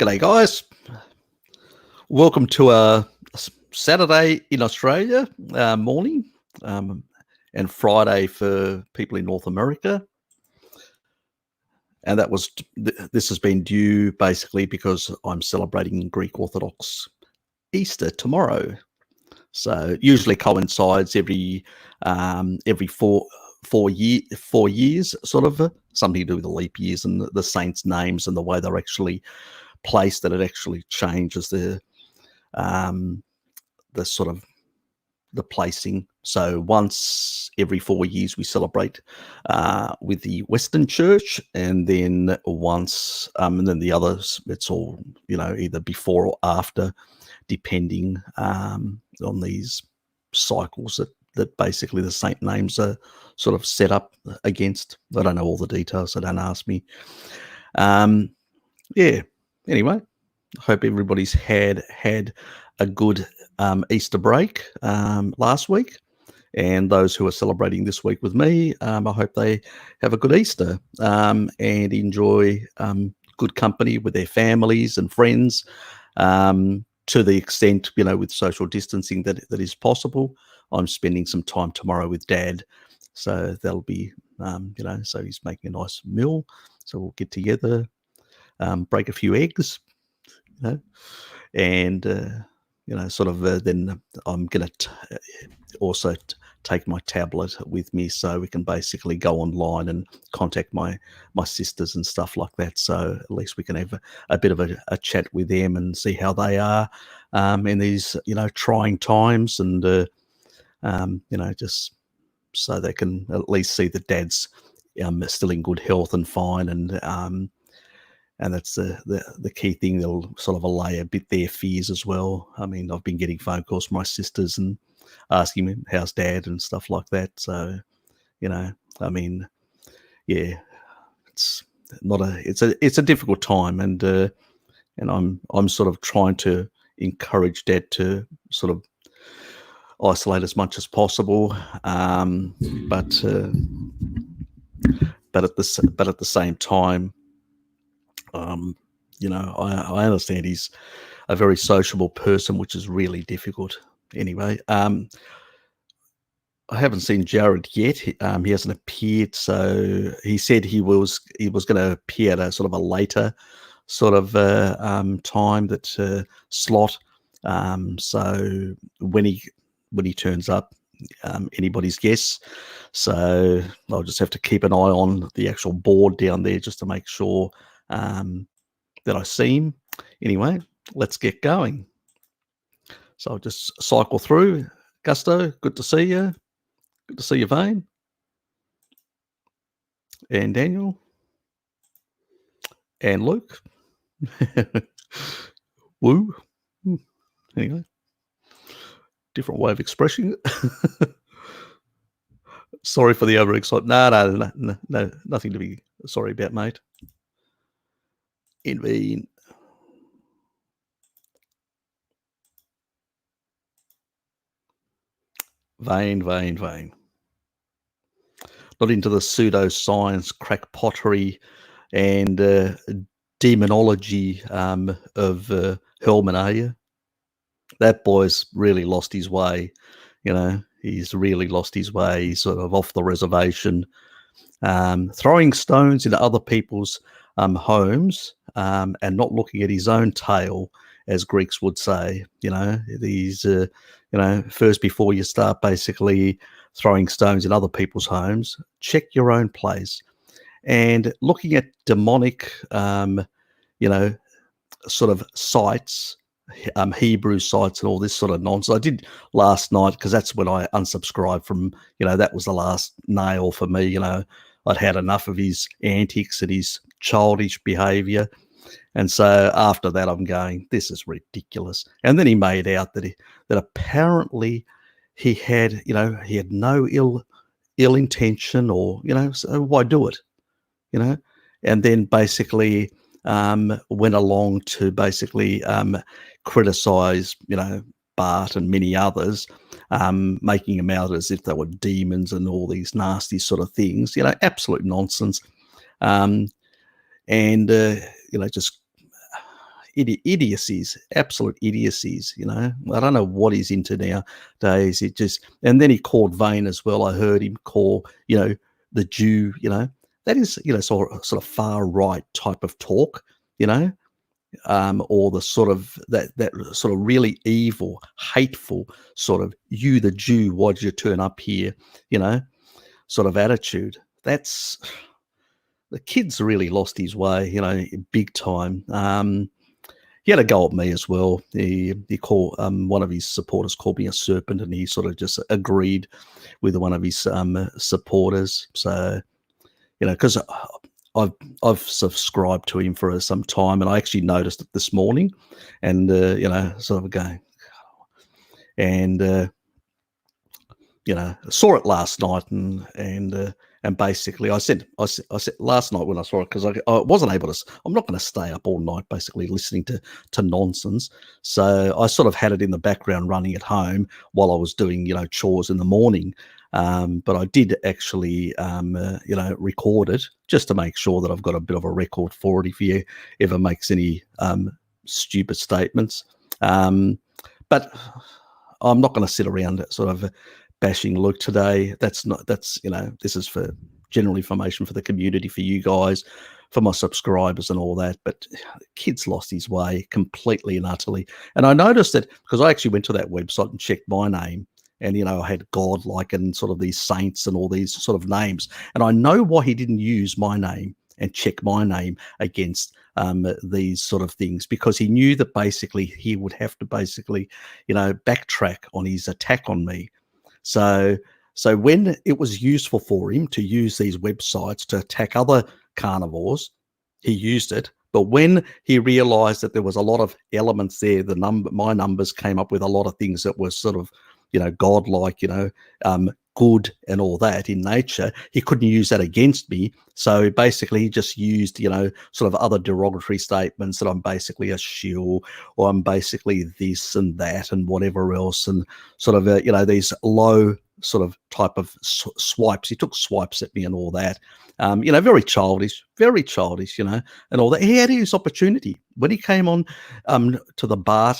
G'day, guys. Welcome to a Saturday in Australia morning and Friday for people in North America. And that was this has been due basically because I'm celebrating Greek Orthodox Easter tomorrow. So it usually coincides every 4 years, sort of something to do with the leap years and the saints' names and the way they're actually placed. That it actually changes the sort of the placing. So once every 4 years we celebrate with the Western Church, and then once and then the others, it's all either before or after, depending on these cycles that basically the saint names are sort of set up against. I don't know all the details, so don't ask me. Yeah, anyway, I hope everybody's had a good Easter break last week, and those who are celebrating this week with me, I hope they have a good Easter and enjoy good company with their families and friends to the extent, with social distancing that is possible. I'm spending some time tomorrow with Dad, so that'll be, so he's making a nice meal, so we'll get together, break a few eggs, and then I'm going to also take my tablet with me, so we can basically go online and contact my sisters and stuff like that. So at least we can have a bit of a chat with them and see how they are in these trying times, and just so they can at least see that Dad's still in good health and fine, and that's the key thing. They'll sort of allay a bit their fears as well. I mean, I've been getting phone calls from my sisters and asking me how's Dad and stuff like that. So, I mean, yeah, it's a difficult time, and I'm sort of trying to encourage Dad to sort of isolate as much as possible, but at the same time, I understand he's a very sociable person, which is really difficult. Anyway, I haven't seen Jared yet. He hasn't appeared, so he said he was going to appear at a sort of a later sort of time, that slot. So when he turns up, anybody's guess. So I'll just have to keep an eye on the actual board down there just to make sure that I see him. Anyway, let's get going. So I'll just cycle through. Gusto, good to see you. Good to see you, Vane. And Daniel. And Luke. Woo. Anyway, different way of expressing it. Sorry for the overexcitement. No, nothing to be sorry about, mate. Vane. Not into the pseudoscience, crackpottery, and demonology of Hellman, are you? That boy's really lost his way. He's really lost his way. He's sort of off the reservation, throwing stones into other people's homes, and not looking at his own tail, as Greeks would say. These first, before you start basically throwing stones in other people's homes, check your own place. And looking at demonic sort of sites, Hebrew sites and all this sort of nonsense. I did last night, because that's when I unsubscribed from, that was the last nail for me. I'd had enough of his antics and his childish behavior. And so after that, I'm going, this is ridiculous. And then he made out that apparently he had no ill intention, or, so why do it? And then basically went along to basically criticize, Bart and many others, making them out as if they were demons and all these nasty sort of things, absolute nonsense. And just, idiocies, absolute idiocies. I don't know what he's into nowadays. And then he called Vane as well. I heard him call, the Jew. That is, sort of far right type of talk. Or the sort of that sort of really evil, hateful sort of, you the Jew, why did you turn up here? Sort of attitude. That's, the kid's really lost his way, big time. He had a go at me as well. He called, one of his supporters called me a serpent, and he sort of just agreed with one of his supporters. So, because I've subscribed to him for some time, and I actually noticed it this morning, and sort of going, and saw it last night, and basically I said last night when I saw it, because I wasn't able to. I'm not going to stay up all night basically listening to nonsense. So I sort of had it in the background running at home while I was doing chores in the morning. But I did actually record it just to make sure that I've got a bit of a record for it if he ever makes any stupid statements. But I'm not going to sit around sort of bashing Luke today. This is for general information for the community, for you guys, for my subscribers and all that. But kid's lost his way completely and utterly. And I noticed that because I actually went to that website and checked my name, and I had God like and sort of these saints and all these sort of names, and I know why he didn't use my name and check my name against these sort of things, because he knew that basically he would have to basically backtrack on his attack on me. So when it was useful for him to use these websites to attack other carnivores, he used it. But when he realized that there was a lot of elements there, my numbers came up with a lot of things that were sort of, godlike, good and all that in nature, he couldn't use that against me. So basically he just used, sort of other derogatory statements that I'm basically a shill, or I'm basically this and that and whatever else, and sort of, these low sort of type of swipes. He took swipes at me and all that. Very childish, and all that. He had his opportunity when he came on to the BART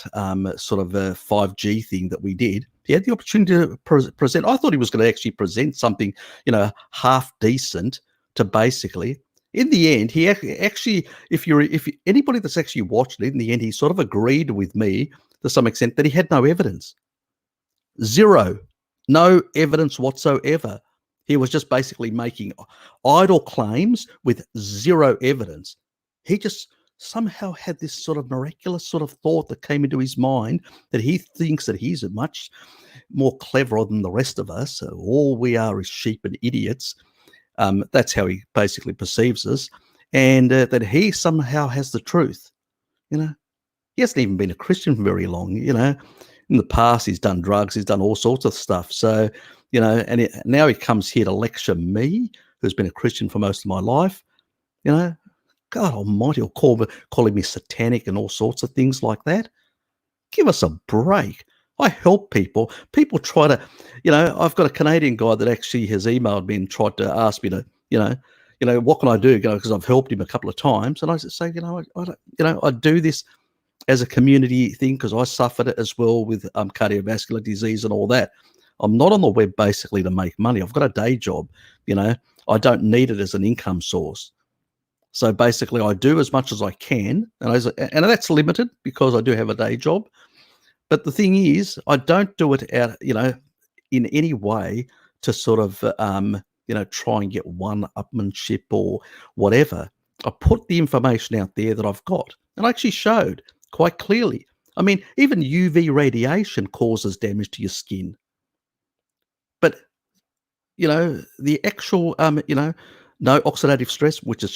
sort of 5G thing that we did. He had the opportunity to present. I thought he was going to actually present something, half decent to basically. In the end, he actually, if anybody that's actually watched it, in the end, he sort of agreed with me to some extent that he had no evidence. Zero. No evidence whatsoever. He was just basically making idle claims with zero evidence. He just somehow had this sort of miraculous sort of thought that came into his mind that he thinks that he's much more cleverer than the rest of us. All we are is sheep and idiots. That's how he basically perceives us, and that he somehow has the truth. He hasn't even been a Christian for very long. In the past, he's done drugs, he's done all sorts of stuff. So, and now he comes here to lecture me, who's been a Christian for most of my life. God almighty, he'll calling me satanic and all sorts of things like that. Give us a break. I help people. People try to, I've got a Canadian guy that actually has emailed me and tried to ask me to, what can I do? Because I've helped him a couple of times. And I just say, I do this as a community thing because I suffered it as well with cardiovascular disease and all that. I'm not on the web basically to make money. I've got a day job. I don't need it as an income source. So basically, I do as much as I can, and that's limited because I do have a day job. But the thing is, I don't do it out, in any way to sort of, try and get one-upmanship or whatever. I put the information out there that I've got, and I actually showed quite clearly. I mean, even UV radiation causes damage to your skin. But, the actual, no oxidative stress, which is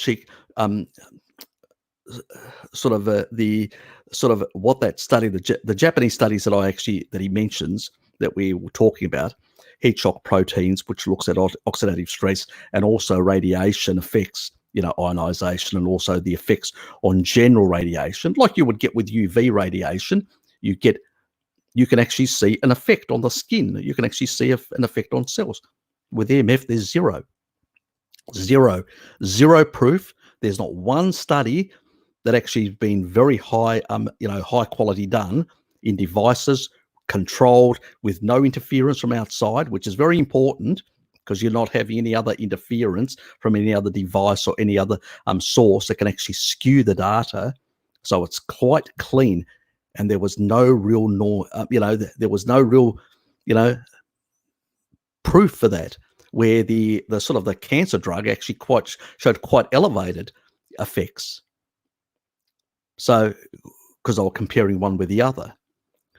sort of the sort of what that study, the Japanese studies that he mentions that we were talking about, heat shock proteins, which looks at oxidative stress and also radiation effects, ionization, and also the effects on general radiation, like you would get with UV radiation. You can actually see an effect on the skin. You can actually see an effect on cells. With EMF, there's zero proof. There's not one study that actually been very high, high quality done in devices, controlled with no interference from outside, which is very important because you're not having any other interference from any other device or any other source that can actually skew the data. So it's quite clean, and there was no real, there was no real, proof for that, where the sort of the cancer drug actually showed quite elevated effects. So, because I was comparing one with the other.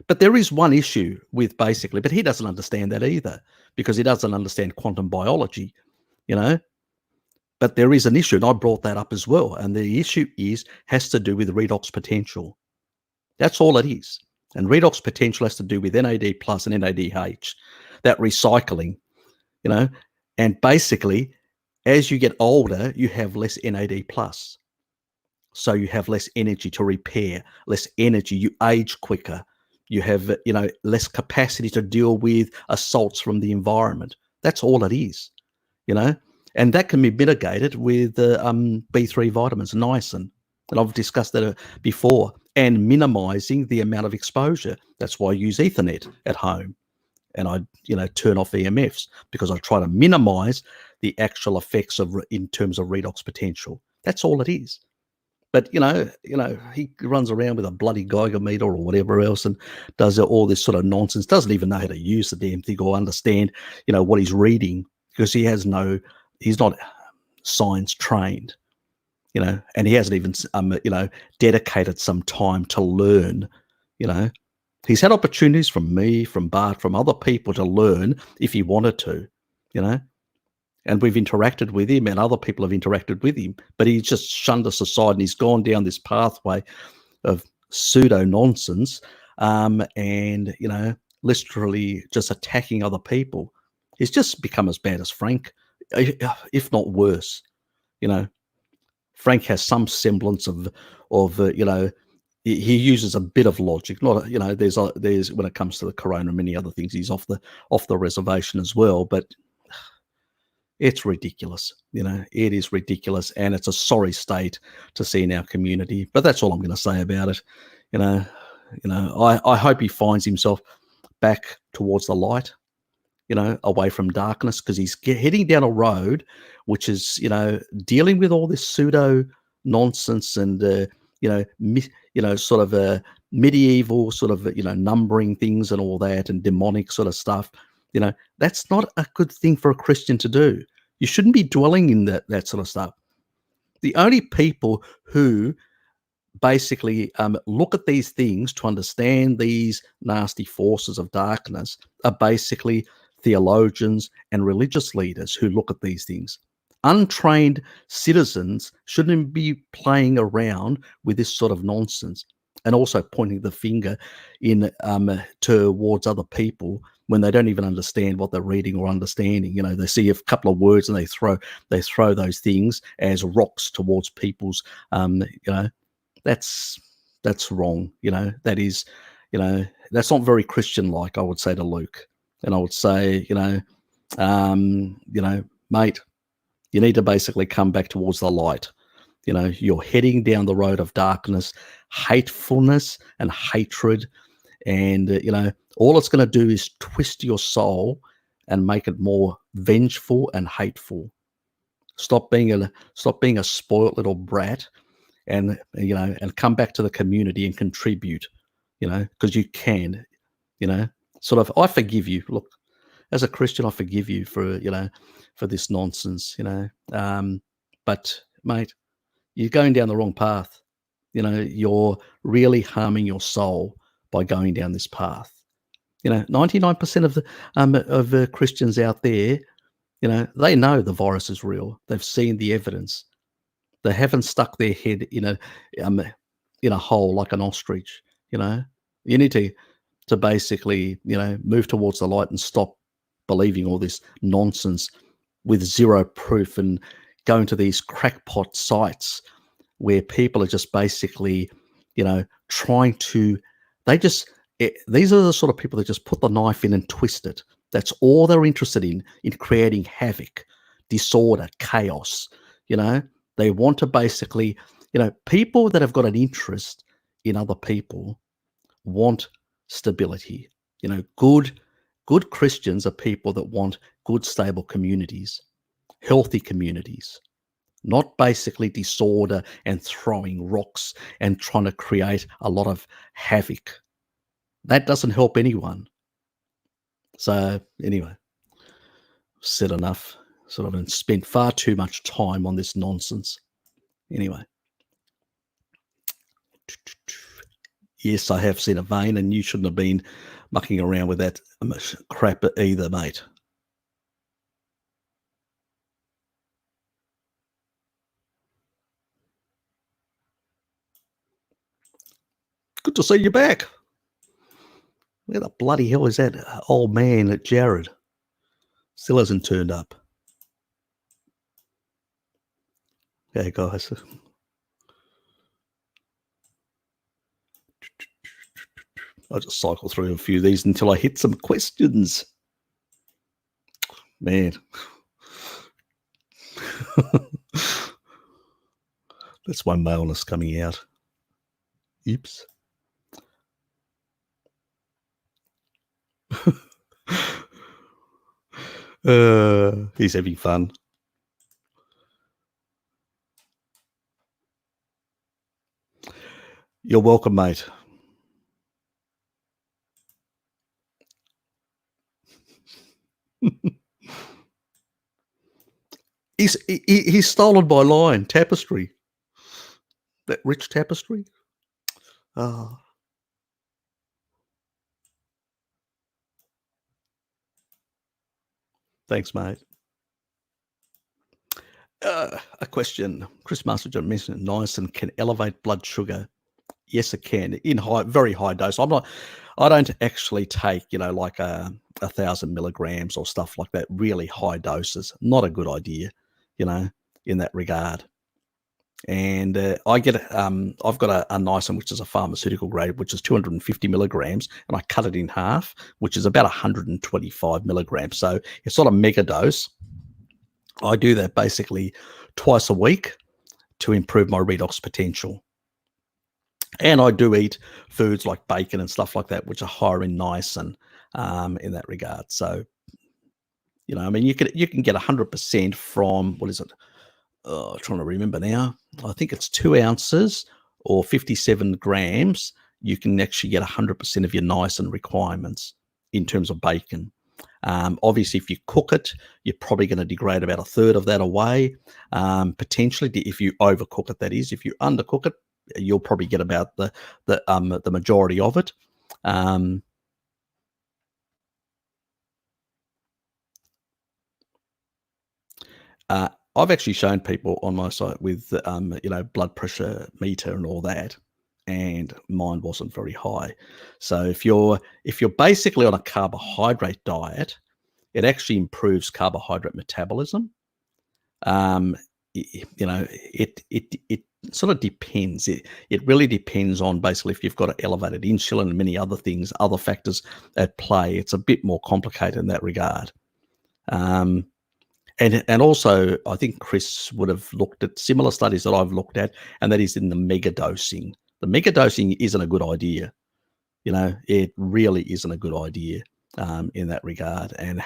But there is one issue with basically, but he doesn't understand that either, because he doesn't understand quantum biology, But there is an issue, and I brought that up as well. And the issue has to do with redox potential. That's all it is. And redox potential has to do with NAD plus and NADH, that recycling, And basically, as you get older, you have less NAD plus. So you have less energy to repair, less energy, you age quicker. You have, less capacity to deal with assaults from the environment. That's all it is, and that can be mitigated with B3 vitamins, niacin. And I've discussed that before, and minimizing the amount of exposure. That's why I use Ethernet at home. And I, turn off EMFs because I try to minimize the actual effects in terms of redox potential. That's all it is. But, he runs around with a bloody Geiger meter or whatever else and does all this sort of nonsense, doesn't even know how to use the damn thing or understand, what he's reading, because he's not science trained, and he hasn't even, dedicated some time to learn, He's had opportunities from me, from Bart, from other people to learn if he wanted to, and we've interacted with him and other people have interacted with him, but he's just shunned us aside and he's gone down this pathway of pseudo nonsense, and, literally just attacking other people. He's just become as bad as Frank, if not worse. Frank has some semblance of he uses a bit of logic. Not, there's when it comes to the corona and many other things, he's off the reservation as well. But it's ridiculous, it is ridiculous, and it's a sorry state to see in our community. But that's all I'm going to say about it. I hope he finds himself back towards the light, away from darkness, because he's heading down a road which is, dealing with all this pseudo nonsense and, sort of a medieval sort of, numbering things and all that, and demonic sort of stuff. That's not a good thing for a Christian to do. You shouldn't be dwelling in that sort of stuff. The only people who basically look at these things to understand these nasty forces of darkness are basically theologians and religious leaders who look at these things. Untrained citizens shouldn't be playing around with this sort of nonsense and also pointing the finger in towards other people when they don't even understand what they're reading or understanding. They see a couple of words and they throw those things as rocks towards people's. That's wrong. That is, that's not very Christian-like, I would say to Luke. And I would say, mate, you need to basically come back towards the light. You're heading down the road of darkness, hatefulness and hatred. And, all it's going to do is twist your soul and make it more vengeful and hateful. Stop being a spoiled little brat and come back to the community and contribute, because you can, sort of, I forgive you. Look, as a Christian, I forgive you for this nonsense, but mate, you're going down the wrong path. You're really harming your soul by going down this path. 99% of the Christians out there, they know the virus is real. They've seen the evidence. They haven't stuck their head in a hole like an ostrich. You need to basically, move towards the light and stop believing all this nonsense with zero proof and going to these crackpot sites where people are just basically, trying to, these are the sort of people that just put the knife in and twist it. That's all they're interested in creating havoc, disorder, chaos. They want to basically, People that have got an interest in other people want stability. Good Christians are people that want good, stable communities, healthy communities, not basically disorder and throwing rocks and trying to create a lot of havoc. That doesn't help anyone. So anyway, said enough, sort of, and spent far too much time on this nonsense. Anyway. Yes, I have seen a vein, and you shouldn't have been mucking around with that crap either, mate. Good to see you back. Where the bloody hell is that old man, Jared? Still hasn't turned up. Okay, guys. I'll just cycle through a few of these until I hit some questions. Man. That's my maleness coming out. Oops. He's having fun. You're welcome, mate. He's stolen my line, tapestry. That rich tapestry. Oh. Thanks, mate. A question. Chris Master mentioned niacin can elevate blood sugar. Yes, it can in very high dose. I don't actually take, like 1,000 milligrams or stuff like that. Really high doses. Not a good idea, in that regard. And I've got a niacin, which is a pharmaceutical grade, which is 250 milligrams, and I cut it in half, which is about 125 milligrams. So it's not a mega dose. I do that basically twice a week to improve my redox potential. And I do eat foods like bacon and stuff like that, which are higher in niacin in that regard. So, you can get 100% from, what is it? I'm trying to remember now. I think it's 2 ounces or 57 grams. You can actually get 100% of your niacin requirements in terms of bacon. Obviously, if you cook it, you're probably going to degrade about a third of that away. Potentially, if you overcook it, that is. If you undercook it, you'll probably get about the majority of it. I've actually shown people on my site with blood pressure meter and all that, and mine wasn't very high. So if you're basically on a carbohydrate diet, it actually improves carbohydrate metabolism. It sort of depends. It really depends on basically if you've got elevated insulin and many other things, other factors at play. It's a bit more complicated in that regard. And also, I think Chris would have looked at similar studies that I've looked at, and that is in the mega dosing. The mega dosing isn't a good idea. It really isn't a good idea in that regard, and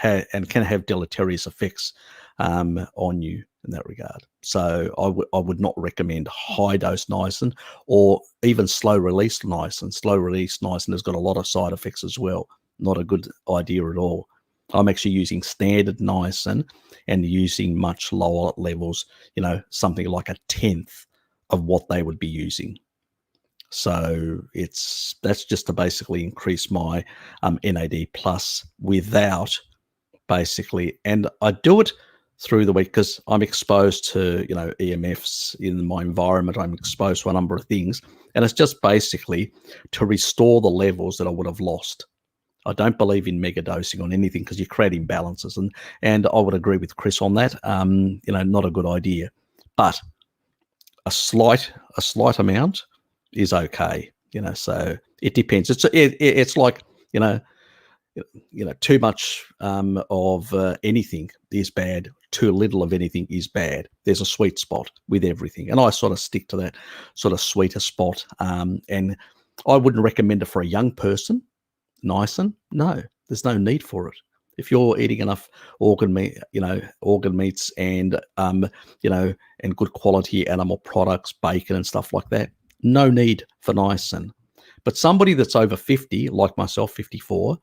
can have deleterious effects on you in that regard. So I would not recommend high dose niacin or even slow release niacin. Slow release niacin has got a lot of side effects as well. Not a good idea at all. I'm actually using standard niacin and using much lower levels, something like a tenth of what they would be using. So that's just to basically increase my NAD plus without basically, and I do it through the week because I'm exposed to, EMFs in my environment. I'm exposed to a number of things, and it's just basically to restore the levels that I would have lost. I don't believe in mega dosing on anything because you create imbalances, and I would agree with Chris on that. Not a good idea, but a slight amount is okay. So it depends. It's like Too much of anything is bad. Too little of anything is bad. There's a sweet spot with everything, and I sort of stick to that sort of sweeter spot. And I wouldn't recommend it for a young person. Niacin, no, there's no need for it. If you're eating enough organ meats and and good quality animal products, bacon and stuff like that, no need for niacin. But somebody that's over 50, like myself, 54,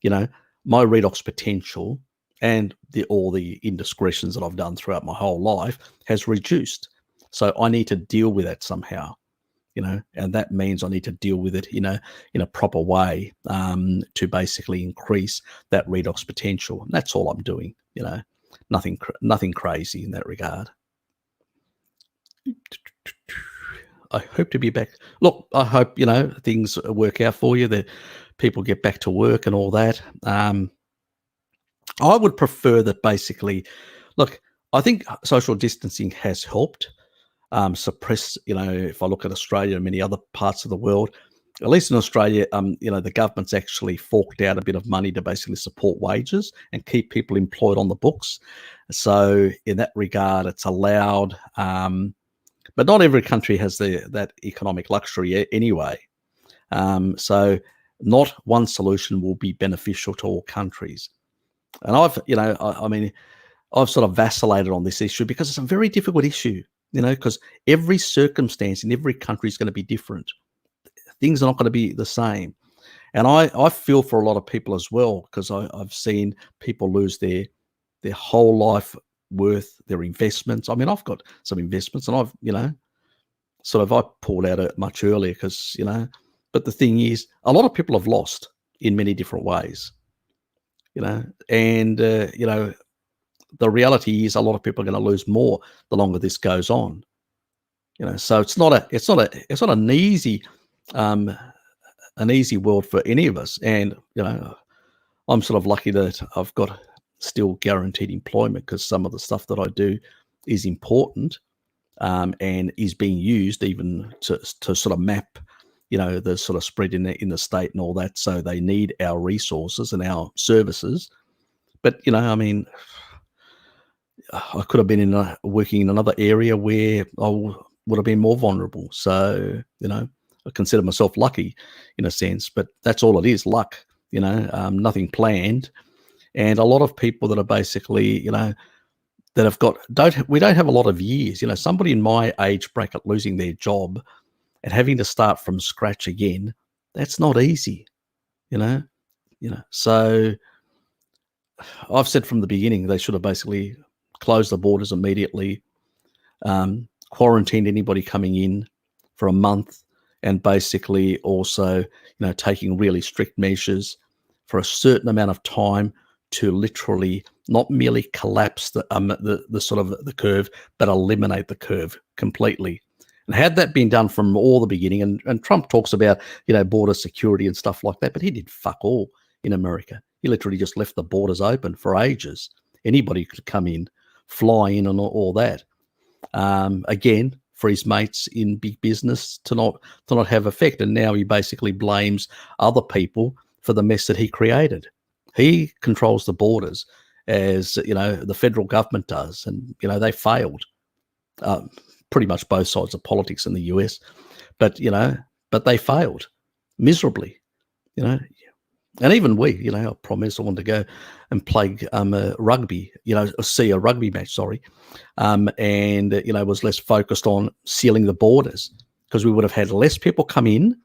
my redox potential and all the indiscretions that I've done throughout my whole life has reduced. So I need to deal with that somehow, and that means I need to deal with it in a proper way to basically increase that redox potential. And that's all I'm doing, nothing crazy in that regard. I hope to be back. Look, I hope, things work out for you, that people get back to work and all that. I would prefer that basically, look, I think social distancing has helped suppress, if I look at Australia and many other parts of the world, at least in Australia, the government's actually forked out a bit of money to basically support wages and keep people employed on the books. So in that regard, it's allowed, but not every country has that economic luxury anyway. So not one solution will be beneficial to all countries. And I've sort of vacillated on this issue because it's a very difficult issue, because every circumstance in every country is going to be different. Things are not going to be the same. And I feel for a lot of people as well, because I've seen people lose their whole life worth, their investments. I've got some investments, and I pulled out much earlier because, but the thing is, a lot of people have lost in many different ways, and, the reality is a lot of people are going to lose more the longer this goes on, so it's not an easy world for any of us. And, I'm sort of lucky that I've got still guaranteed employment, because some of the stuff that I do is important, and is being used even to sort of map, the sort of spread in the state and all that. So they need our resources and our services. But, I could have been working in another area where I would have been more vulnerable. So, I consider myself lucky in a sense, but that's all it is, luck, nothing planned. And a lot of people that are basically, that we don't have a lot of years, somebody in my age bracket losing their job and having to start from scratch again, that's not easy, so I've said from the beginning, they should have basically closed the borders immediately, quarantined anybody coming in for a month, and basically also, taking really strict measures for a certain amount of time to literally not merely collapse the sort of the curve, but eliminate the curve completely. And had that been done from all the beginning, and Trump talks about, border security and stuff like that, but he did fuck all in America. He literally just left the borders open for ages. Anybody could come in, fly in, and all that. Again, for his mates in big business to not have effect. And now he basically blames other people for the mess that he created. He controls the borders, as the federal government does, and they failed. Pretty much both sides of politics in the US, but they failed miserably. And even we, I promised I wanted to go and play rugby, see a rugby match, sorry. And, was less focused on sealing the borders, because we would have had less people come in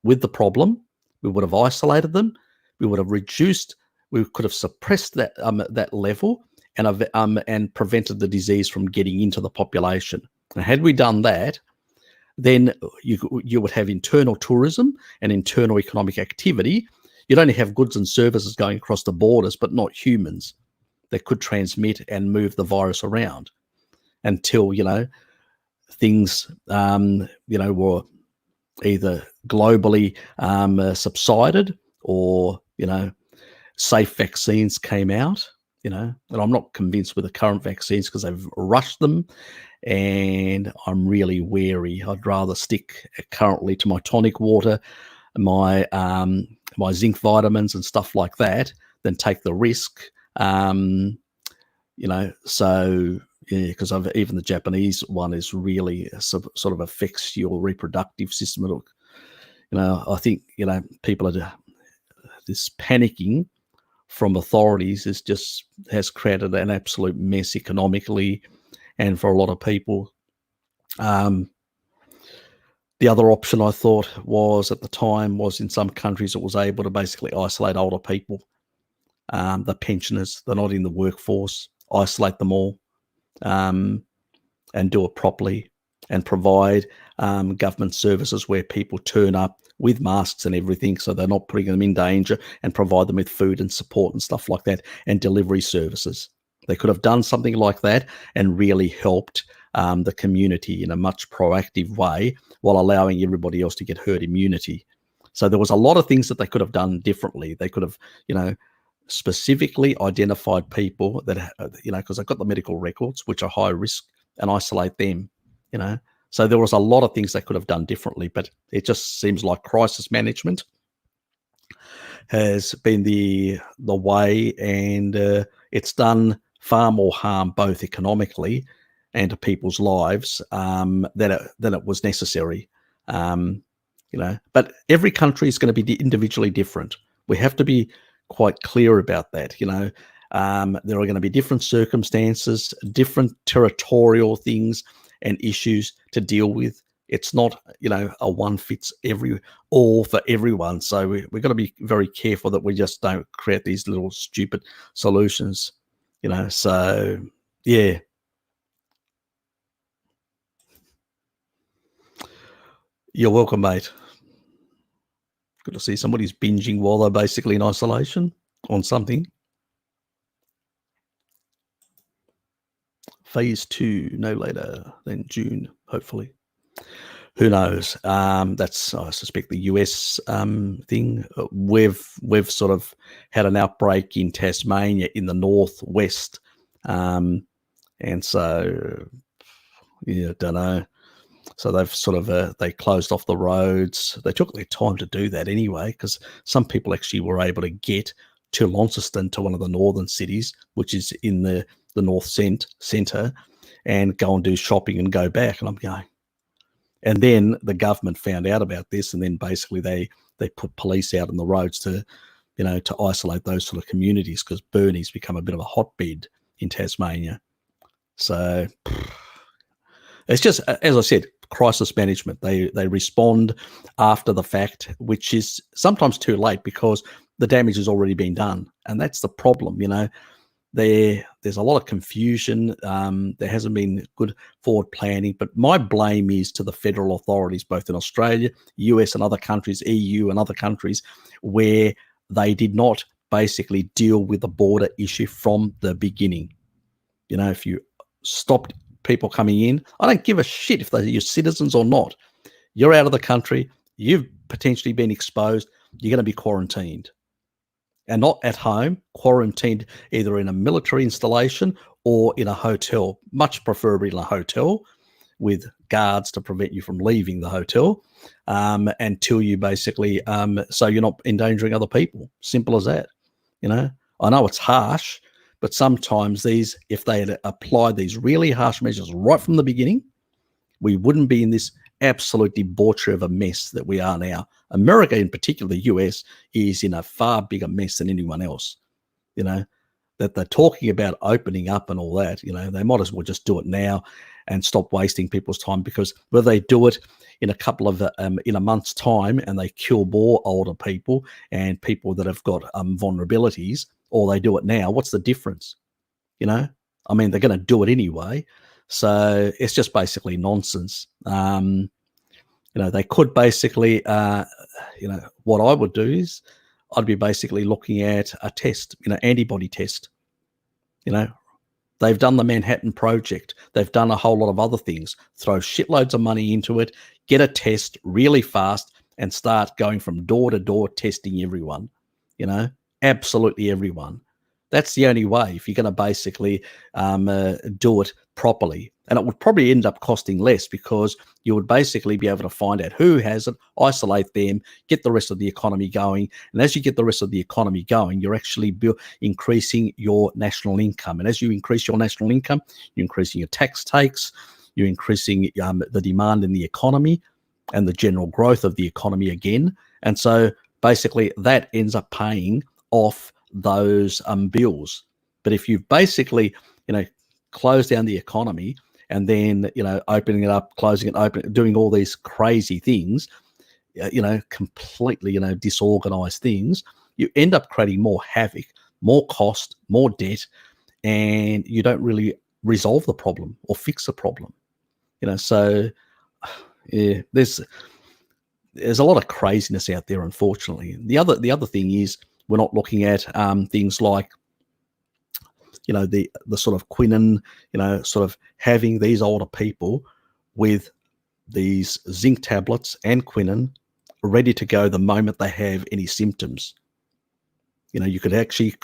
with the problem. We would have isolated them. We would have reduced, we could have suppressed that level and prevented the disease from getting into the population. And had we done that, then you would have internal tourism and internal economic activity. You'd only have goods and services going across the borders, but not humans that could transmit and move the virus around until, things, were either globally subsided, or, safe vaccines came out, and I'm not convinced with the current vaccines because they've rushed them, and I'm really wary. I'd rather stick currently to my tonic water, my zinc vitamins and stuff like that than take the risk. So yeah, because even the Japanese one is really sort of affects your reproductive system. I think people are this panicking from authorities has created an absolute mess economically, and for a lot of people. The other option I thought was at the time was in some countries it was able to basically isolate older people, the pensioners, they're not in the workforce, isolate them all, and do it properly, and provide government services where people turn up with masks and everything, so they're not putting them in danger, and provide them with food and support and stuff like that, and delivery services. They could have done something like that and really helped the community in a much proactive way while allowing everybody else to get herd immunity. So there was a lot of things that they could have done differently. They could have, specifically identified people that, because they've got the medical records, which are high risk, and isolate them, So there was a lot of things they could have done differently, but it just seems like crisis management has been the way, and it's done far more harm, both economically and to people's lives, than it was necessary. But every country is going to be individually different. We have to be quite clear about that. There are going to be different circumstances, different territorial things and issues to deal with. It's not, a one fits all for everyone. So we've got to be very careful that we just don't create these little stupid solutions, So, yeah. You're welcome, mate. Good to see somebody's binging while they're basically in isolation on something. Phase 2, no later than June, hopefully. Who knows? That's, I suspect, the US thing. We've sort of had an outbreak in Tasmania in the northwest, and so don't know. So they've sort of they closed off the roads. They took their time to do that anyway, because some people actually were able to get to Launceston, to one of the northern cities, which is in the north centre, and go and do shopping and go back. And I'm going. And then the government found out about this, and then basically they put police out on the roads to isolate those sort of communities, because Burnie's become a bit of a hotbed in Tasmania. So it's just, as I said, crisis management. They respond after the fact, which is sometimes too late because the damage has already been done, and that's the problem. There's a lot of confusion. There hasn't been good forward planning, but my blame is to the federal authorities, both in Australia, US and other countries, EU and other countries, where they did not basically deal with the border issue from the beginning. If you stopped people coming in, I don't give a shit if they're your citizens or not. You're out of the country. You've potentially been exposed. You're going to be quarantined. And not at home, quarantined either in a military installation or in a hotel, much preferably in a hotel with guards to prevent you from leaving the hotel until you basically, so you're not endangering other people. Simple as that. I know it's harsh, but sometimes if they had applied these really harsh measures right from the beginning, we wouldn't be in this absolute debauchery of a mess that we are now. America, in particular, the US, is in a far bigger mess than anyone else. That they're talking about opening up and all that. They might as well just do it now and stop wasting people's time, because whether they do it in a month's time and they kill more older people and people that have got vulnerabilities, or they do it now, what's the difference? They're going to do it anyway. So it's just basically nonsense. They could basically, what I would do is I'd be basically looking at a test, antibody test. They've done the Manhattan Project. They've done a whole lot of other things. Throw shitloads of money into it, get a test really fast, and start going from door to door testing everyone, absolutely everyone. That's the only way if you're going to basically do it properly. And it would probably end up costing less because you would basically be able to find out who has it, isolate them, get the rest of the economy going. And as you get the rest of the economy going, you're actually increasing your national income. And as you increase your national income, you're increasing your tax takes, you're increasing the demand in the economy and the general growth of the economy again. And so basically that ends up paying off those bills. But if you've basically, closed down the economy and then, opening it up, closing it, open, doing all these crazy things, completely, disorganized things, you end up creating more havoc, more cost, more debt, and you don't really resolve the problem or fix the problem. So yeah, there's a lot of craziness out there, unfortunately. The other thing is we're not looking at things like the sort of quinine, sort of having these older people with these zinc tablets and quinine ready to go the moment they have any symptoms. You could actually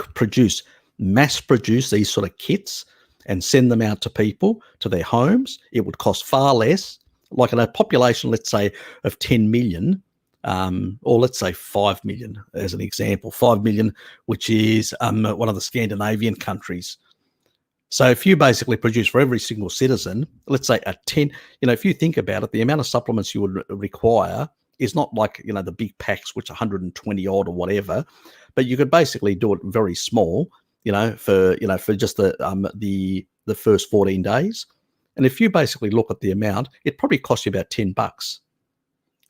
mass produce these sort of kits and send them out to people, to their homes. It would cost far less. Like in a population, let's say, of 10 million, or let's say 5 million as an example, 5 million, which is one of the Scandinavian countries. So if you basically produce for every single citizen, let's say a 10, if you think about it, the amount of supplements you would require is not like, the big packs, which are 120 odd or whatever, but you could basically do it very small, for just the first 14 days. And if you basically look at the amount, it probably costs you about $10.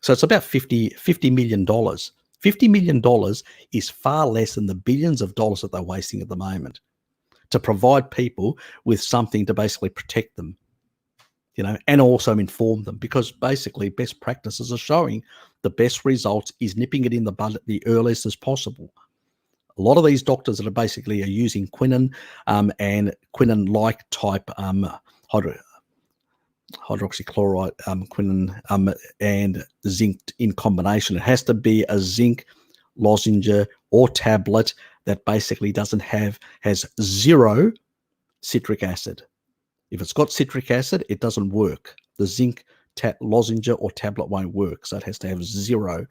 So it's about $50 million. $50 million is far less than the billions of dollars that they're wasting at the moment to provide people with something to basically protect them, and also inform them, because basically best practices are showing the best results is nipping it in the bud the earliest as possible. A lot of these doctors that are basically using quinine and quinine-like type hydroxychloride, quinine, and zinc in combination. It has to be a zinc lozenge or tablet that basically has zero citric acid. If it's got citric acid, it doesn't work. The zinc lozenge or tablet won't work, so it has to have zero.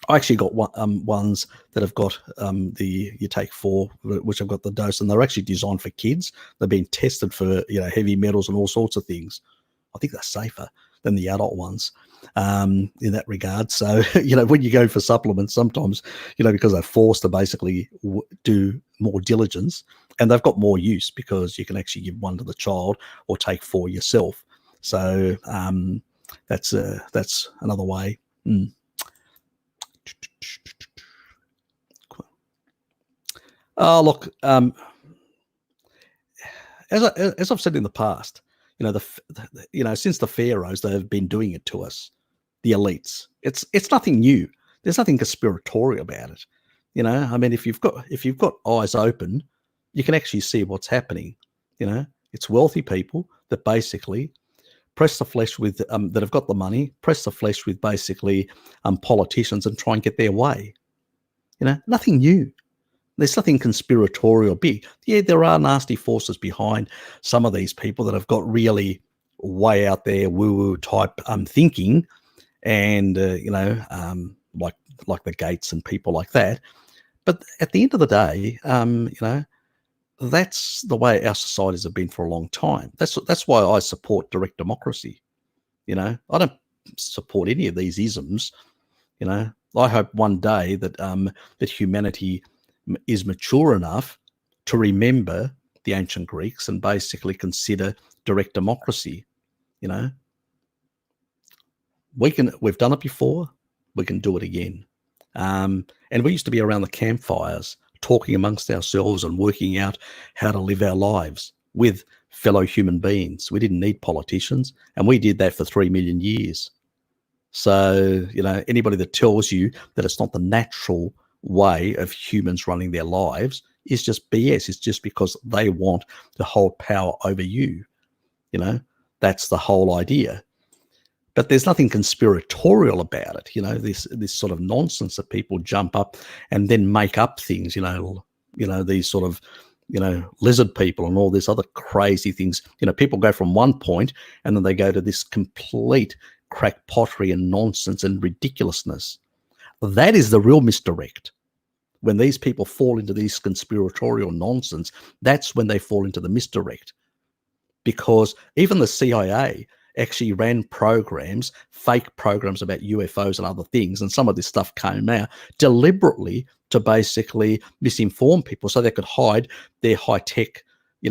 I actually got ones that have got you take 4, which have got the dose, and they're actually designed for kids. They're being tested for heavy metals and all sorts of things. I think they're safer than the adult ones in that regard. So when you go for supplements, sometimes because they're forced to basically do more diligence, and they've got more use because you can actually give one to the child or take 4 yourself. So that's another way. Oh, look, as I've said in the past, since the pharaohs, they've been doing it to us, the elites. It's nothing new. There's nothing conspiratorial about it. I mean, if you've got eyes open, you can actually see what's happening. It's wealthy people that basically press the flesh with that have got the money, press the flesh with basically politicians and try and get their way. Nothing new. There's nothing conspiratorial big. Yeah, there are nasty forces behind some of these people that have got really way out there woo-woo type thinking, and like the Gates and people like that. But at the end of the day, that's the way our societies have been for a long time. That's why I support direct democracy. I don't support any of these isms. I hope one day that that humanity is mature enough to remember the ancient Greeks and basically consider direct democracy. We've done it before, we can do it again. And we used to be around the campfires talking amongst ourselves and working out how to live our lives with fellow human beings. We didn't need politicians, and we did that for 3 million years. So, anybody that tells you that it's not the natural way of humans running their lives is just BS. It's just because they want to hold power over you. That's the whole idea. But there's nothing conspiratorial about it, this sort of nonsense that people jump up and then make up things, these sort of, lizard people and all this other crazy things. People go from one point and then they go to this complete crackpottery and nonsense and ridiculousness. That is the real misdirect. When these people fall into these conspiratorial nonsense, that's when they fall into the misdirect. Because even the CIA actually ran programs, fake programs about UFOs and other things, and some of this stuff came out deliberately to basically misinform people so they could hide their high-tech,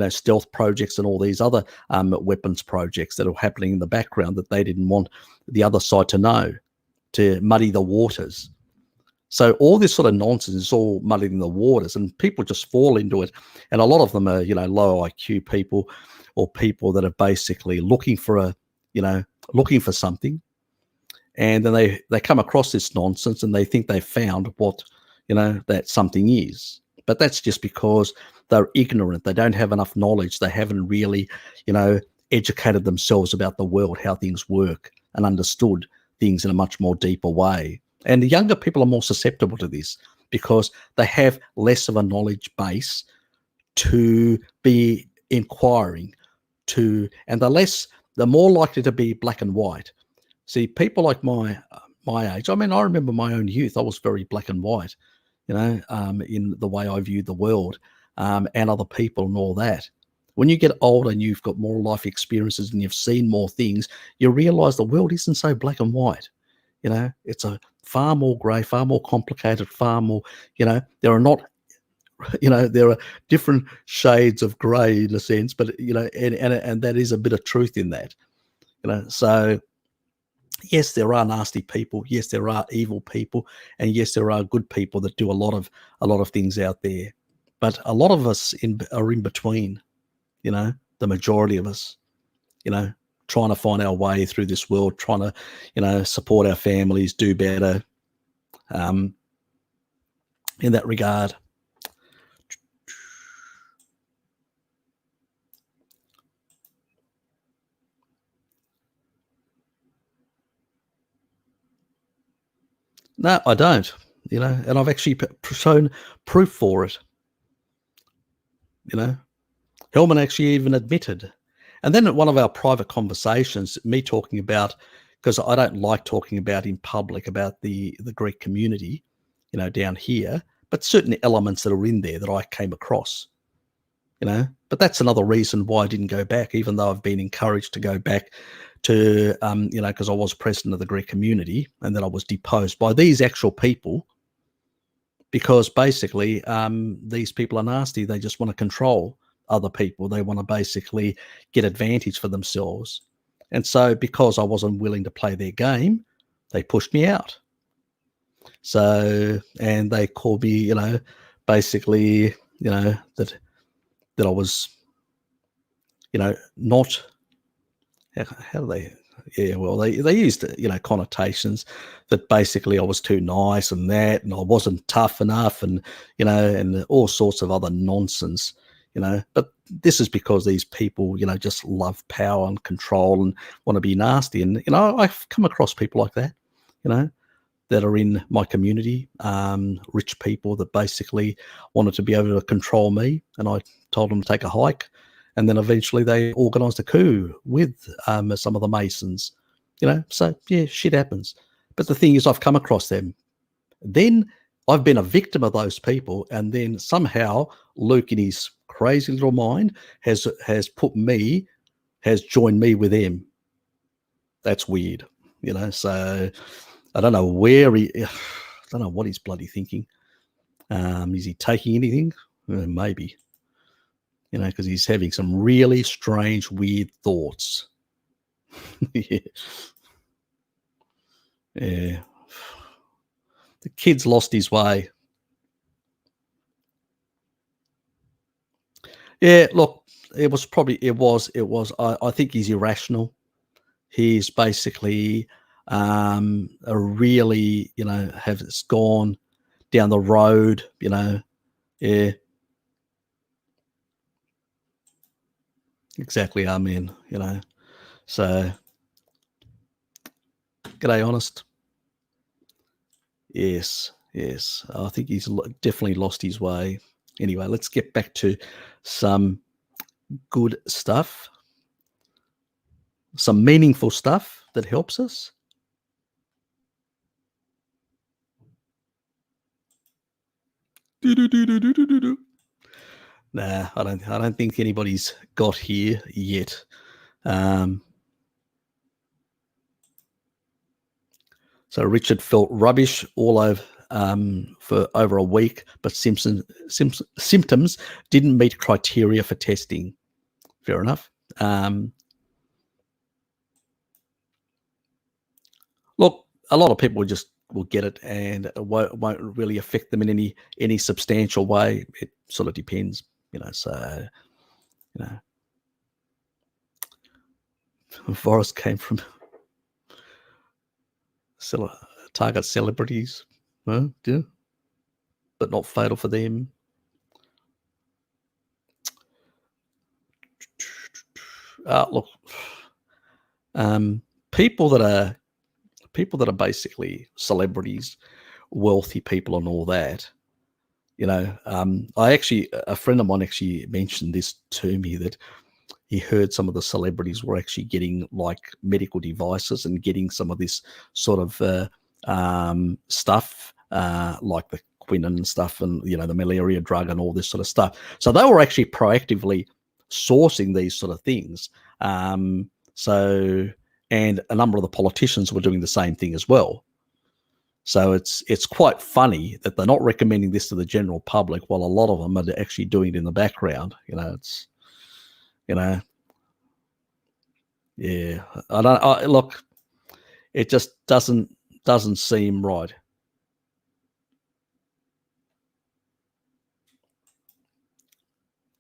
stealth projects and all these other weapons projects that are happening in the background that they didn't want the other side to know, to muddy the waters. So all this sort of nonsense is all muddying the waters, and people just fall into it. And a lot of them are, low IQ people, or people that are basically looking for something, and then they come across this nonsense and they think they found what that something is. But that's just because they're ignorant. They don't have enough knowledge. They haven't really educated themselves about the world, how things work, and understood things in a much more deeper way. And the younger people are more susceptible to this because they have less of a knowledge base to be inquiring to, and they're more likely to be black and white. See, people like my age, I remember my own youth. I was very black and white, in the way I viewed the world, and other people and all that. When you get older and you've got more life experiences and you've seen more things, you realize the world isn't so black and white. It's a far more grey, far more complicated, far more, there are not, there are different shades of grey in a sense, but, and that is a bit of truth in that, so yes, there are nasty people. Yes, there are evil people. And yes, there are good people that do a lot of things out there. But a lot of us are in between, the majority of us, trying to find our way through this world, trying to, support our families, do better, in that regard. No, I don't, and I've actually shown proof for it, Hellman actually even admitted. And then at one of our private conversations, me talking about, because I don't like talking about in public about the Greek community, down here, but certain elements that are in there that I came across, But that's another reason why I didn't go back, even though I've been encouraged to go back to, because I was president of the Greek community, and then I was deposed by these actual people, because basically these people are nasty. They just want to control other people. They want to basically get advantage for themselves. And so because I wasn't willing to play their game, they pushed me out. So, and they called me, basically, that I was, not, how do they, yeah, well, they used, connotations that basically I was too nice and that, and I wasn't tough enough, and, and all sorts of other nonsense, but this is because these people, just love power and control and want to be nasty. And, I've come across people like that, that are in my community, rich people that basically wanted to be able to control me. And I told them to take a hike. And then eventually they organized a coup with some of the Masons, so yeah, shit happens. But the thing is, I've come across them. Then I've been a victim of those people. And then somehow Luke, in his crazy little mind, has joined me with them. That's weird, so I don't know I don't know what he's bloody thinking. Is he taking anything? Maybe. Because he's having some really strange, weird thoughts. Yeah. Yeah. The kid's lost his way. Yeah, look, it was. I think he's irrational. He's basically a really, has gone down the road, yeah. Exactly, I mean, so G'day, Honest. Yes. I think he's definitely lost his way. Anyway, let's get back to some good stuff, some meaningful stuff that helps us. Nah, I don't think anybody's got here yet. So Richard felt rubbish all over for over a week, but symptoms didn't meet criteria for testing. Fair enough. Look, a lot of people will get it, and it won't really affect them in any substantial way. It sort of depends, So, virus came from target celebrities, yeah, but not fatal for them. Look, people that are basically celebrities, wealthy people, and all that. A friend of mine actually mentioned this to me, that he heard some of the celebrities were actually getting like medical devices and getting some of this sort of stuff, like the quinine and stuff, and the malaria drug and all this sort of stuff. So they were actually proactively sourcing these sort of things. And a number of the politicians were doing the same thing as well. So it's quite funny that they're not recommending this to the general public, while a lot of them are actually doing it in the background. Yeah. Look, it just doesn't seem right.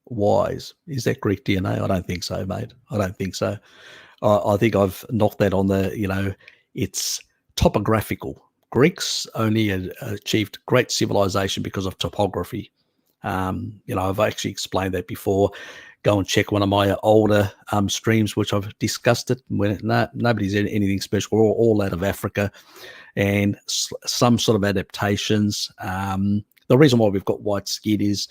Wise. Is that Greek DNA? I don't think so, mate. I don't think so. I think I've knocked that on the, it's topographical. Greeks only achieved great civilization because of topography. I've actually explained that before. Go and check one of my older streams, which I've discussed it. When nobody's anything special. We're all out of Africa, and some sort of adaptations. The reason why we've got white skin is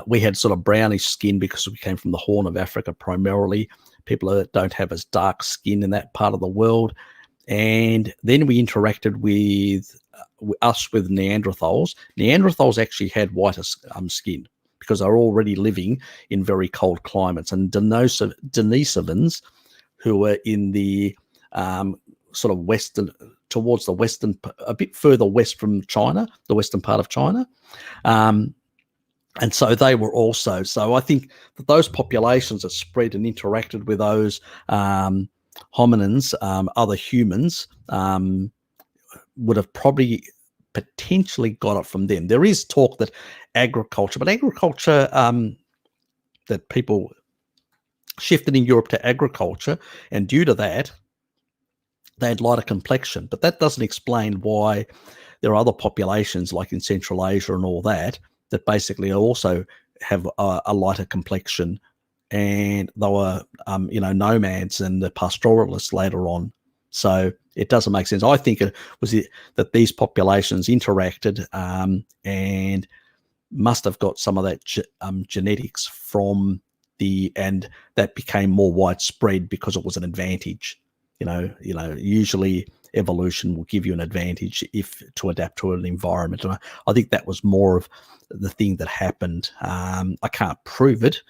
we had sort of brownish skin because we came from the Horn of Africa primarily. People that don't have as dark skin in that part of the world. And then we interacted with Neanderthals. Neanderthals actually had whiter skin because they're already living in very cold climates. And Denisovans, who were in the sort of western, towards the western, a bit further west from China, the western part of China. And so they were also, so I think that those populations that spread and interacted with those hominins, other humans, would have probably potentially got it from them. There is talk that agriculture, that people shifted in Europe to agriculture, and due to that, they had lighter complexion. But that doesn't explain why there are other populations like in Central Asia and all that basically also have a lighter complexion, and they were, nomads and the pastoralists later on. So it doesn't make sense. I think it was that these populations interacted and must have got some of that genetics from and that became more widespread because it was an advantage. Usually evolution will give you an advantage to adapt to an environment. And I think that was more of the thing that happened. I can't prove it,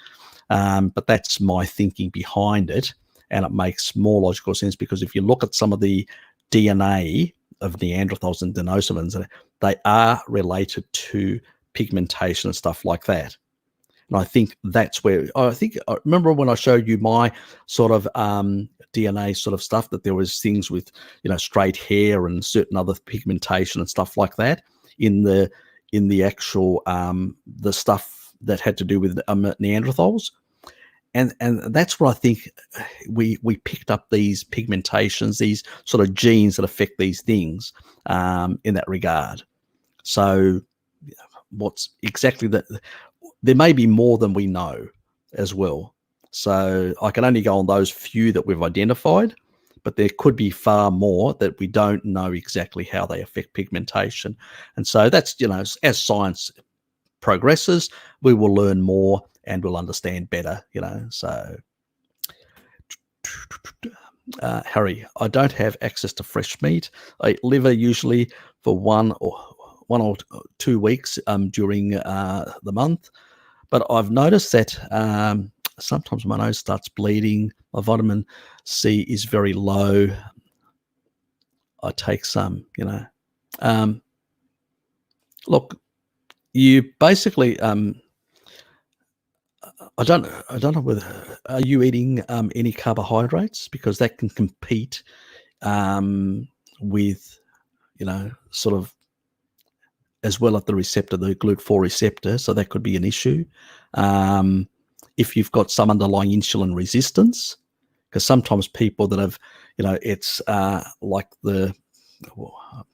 but that's my thinking behind it. And it makes more logical sense because if you look at some of the DNA of Neanderthals and Denisovans, they are related to pigmentation and stuff like that. And I think that's where, I remember when I showed you my sort of DNA sort of stuff, that there was things with, straight hair and certain other pigmentation and stuff like that in the actual, the stuff that had to do with Neanderthals. And that's where I think we picked up these pigmentations, these sort of genes that affect these things in that regard. So what's exactly that? There may be more than we know as well. So I can only go on those few that we've identified, but there could be far more that we don't know exactly how they affect pigmentation. And so that's, as science progresses, we will learn more and we'll understand better, so Harry, I don't have access to fresh meat. I eat liver usually for 1 or 2 weeks during the month, but I've noticed that sometimes my nose starts bleeding. My vitamin C is very low. I take some, look, you basically I don't know whether, are you eating any carbohydrates, because that can compete with, sort of, as well at the receptor, the GLUT4 receptor, so that could be an issue. If you've got some underlying insulin resistance, because sometimes people that have, it's like I'm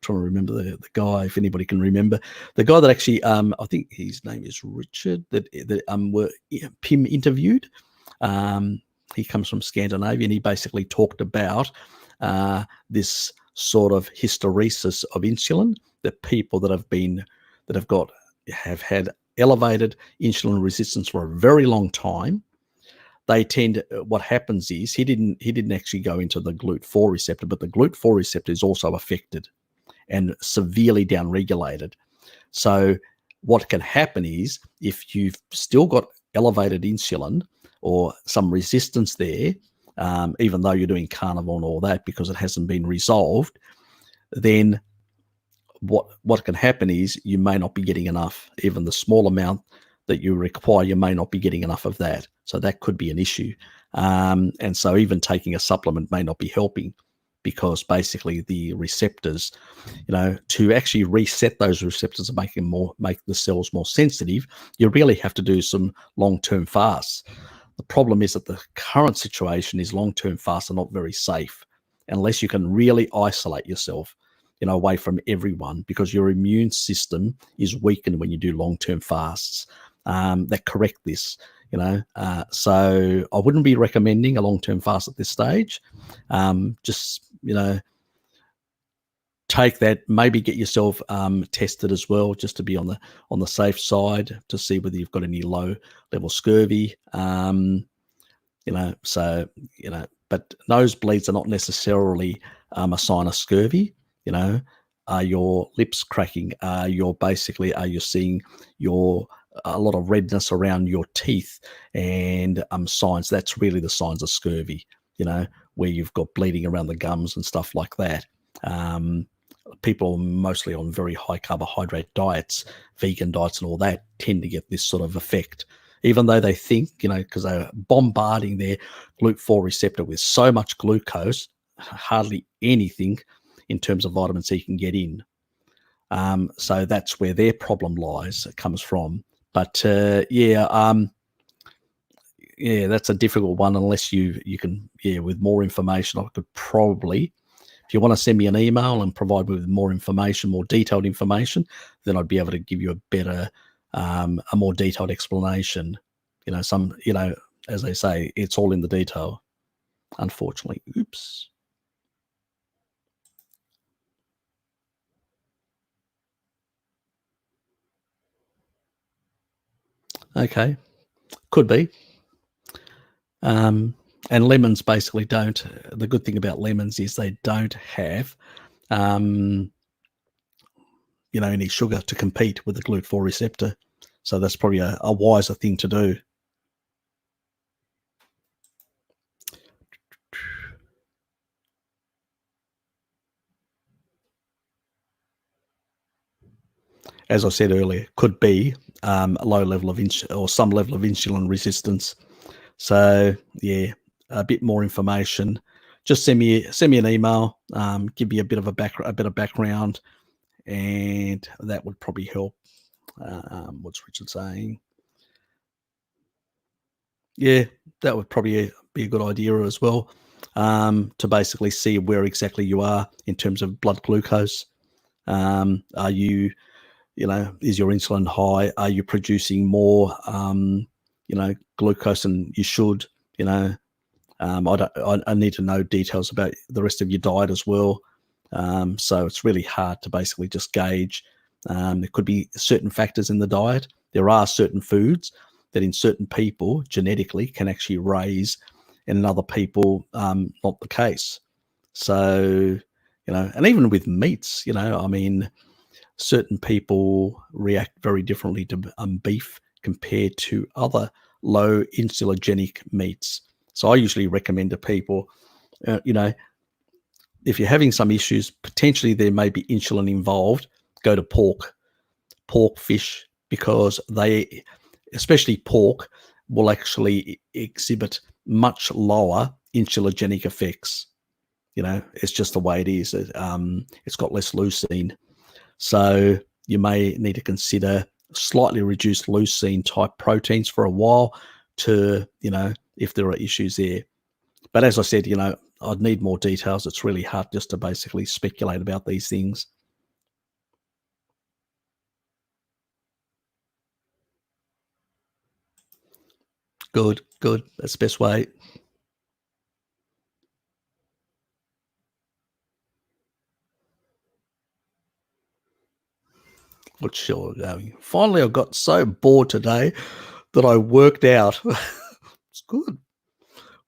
trying to remember the guy, if anybody can remember, the guy that actually, I think his name is Richard, that were Pim interviewed. He comes from Scandinavia, and he basically talked about this sort of hysteresis of insulin, that people that have had elevated insulin resistance for a very long time, they tend, what happens is, he didn't actually go into the GLUT4 receptor, but the GLUT4 receptor is also affected and severely downregulated. So what can happen is, if you've still got elevated insulin or some resistance there, even though you're doing carnivore and all that, because it hasn't been resolved, then what can happen is you may not be getting enough. Even the small amount that you require, you may not be getting enough of that. So that could be an issue. And so even taking a supplement may not be helping, because basically the receptors, to actually reset those receptors and make the cells more sensitive, you really have to do some long-term fasts. The problem is that the current situation is long-term fasts are not very safe unless you can really isolate yourself, away from everyone, because your immune system is weakened when you do long-term fasts that correct this. So I wouldn't be recommending a long-term fast at this stage. Just, take that, maybe get yourself tested as well, just to be on the safe side, to see whether you've got any low level scurvy. But nosebleeds are not necessarily a sign of scurvy. Are your lips cracking? Are you seeing a lot of redness around your teeth and signs? That's really the signs of scurvy, where you've got bleeding around the gums and stuff like that. People mostly on very high carbohydrate diets, vegan diets and all that, tend to get this sort of effect, even though they think, because they're bombarding their GLUT4 receptor with so much glucose, hardly anything in terms of vitamin C can get in. So that's where their problem lies. It comes from. But that's a difficult one, unless you can, with more information. I could probably, if you want to send me an email and provide me with more information, more detailed information, then I'd be able to give you a better, a more detailed explanation. As they say, it's all in the detail, unfortunately. Oops. Okay, could be. And lemons basically don't. The good thing about lemons is they don't have, any sugar to compete with the GLUT4 receptor. So that's probably a wiser thing to do. As I said earlier, could be a low level of or some level of insulin resistance. So a bit more information. Just send me an email. Give me a bit of background, and that would probably help. What's Richard saying? Yeah, that would probably be a good idea as well, to basically see where exactly you are in terms of blood glucose. Are you, is your insulin high? Are you producing more, glucose than you should? I need to know details about the rest of your diet as well. So it's really hard to basically just gauge. There could be certain factors in the diet. There are certain foods that in certain people genetically can actually raise, and in other people, not the case. So, and even with meats, I mean, certain people react very differently to beef compared to other low insulinogenic meats. So I usually recommend to people, if you're having some issues, potentially there may be insulin involved, go to pork, fish, because they, especially pork, will actually exhibit much lower insulinogenic effects. It's just the way it is. It's got less leucine. So you may need to consider slightly reduced leucine type proteins for a while to, if there are issues there. But as I said, I'd need more details. It's really hard just to basically speculate about these things. Good. That's the best way. What's sure going? Finally, I got so bored today that I worked out. It's good.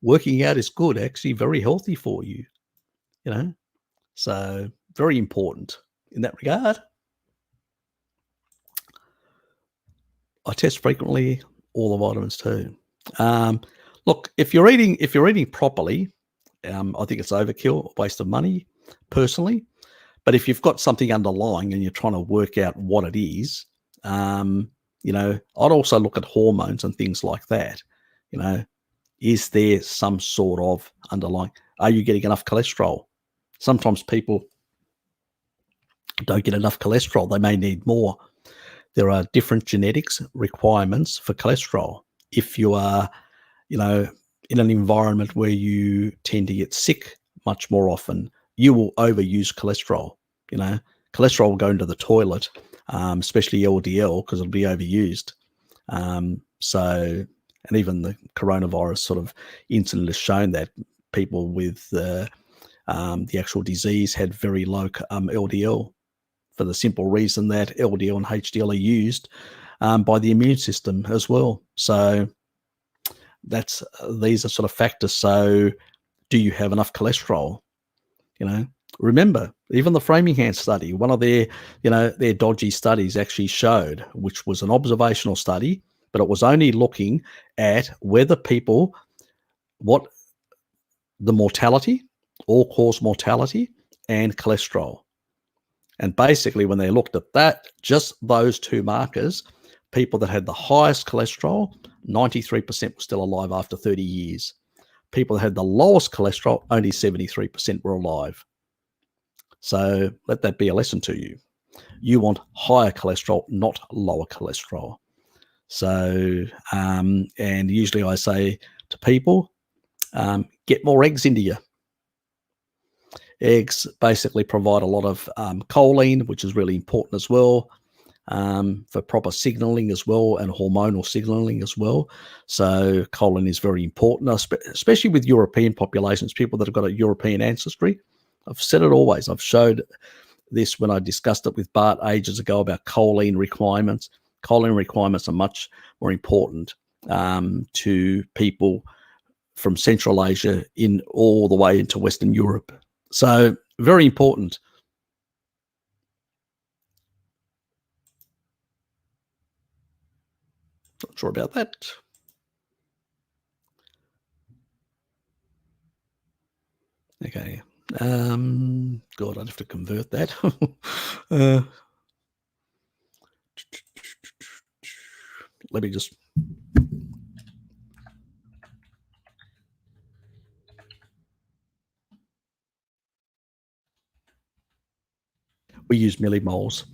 Working out is good, actually very healthy for you, so very important in that regard. I test frequently, all the vitamins too. Look, if you're eating properly, I think it's overkill, a waste of money, personally. But if you've got something underlying and you're trying to work out what it is, I'd also look at hormones and things like that. Is there some sort of underlying? Are you getting enough cholesterol? Sometimes people don't get enough cholesterol. They may need more. There are different genetics requirements for cholesterol. If you are, in an environment where you tend to get sick much more often, you will overuse cholesterol. Cholesterol will go into the toilet, especially LDL, because it'll be overused. And even the coronavirus sort of incident has shown that people with the actual disease had very low LDL, for the simple reason that LDL and HDL are used by the immune system as well. So these are sort of factors. So do you have enough cholesterol? Remember, even the Framingham study, one of their dodgy studies actually showed, which was an observational study, but it was only looking at whether people, what the mortality, all-cause mortality, and cholesterol. And basically, when they looked at that, just those two markers, people that had the highest cholesterol, 93% were still alive after 30 years. People that had the lowest cholesterol, only 73% were alive. So let that be a lesson to you. You want higher cholesterol, not lower cholesterol. So, and usually I say to people, get more eggs into you. Eggs basically provide a lot of choline, which is really important as well, for proper signaling as well, and hormonal signaling as well. So choline is very important, especially with European populations, people that have got a European ancestry. I've said it always. I've showed this when I discussed it with Bart ages ago about choline requirements. Choline requirements are much more important to people from Central Asia in all the way into Western Europe. So very important. Not sure about that. Okay. God, I'd have to convert that. Let me just. We use millimoles.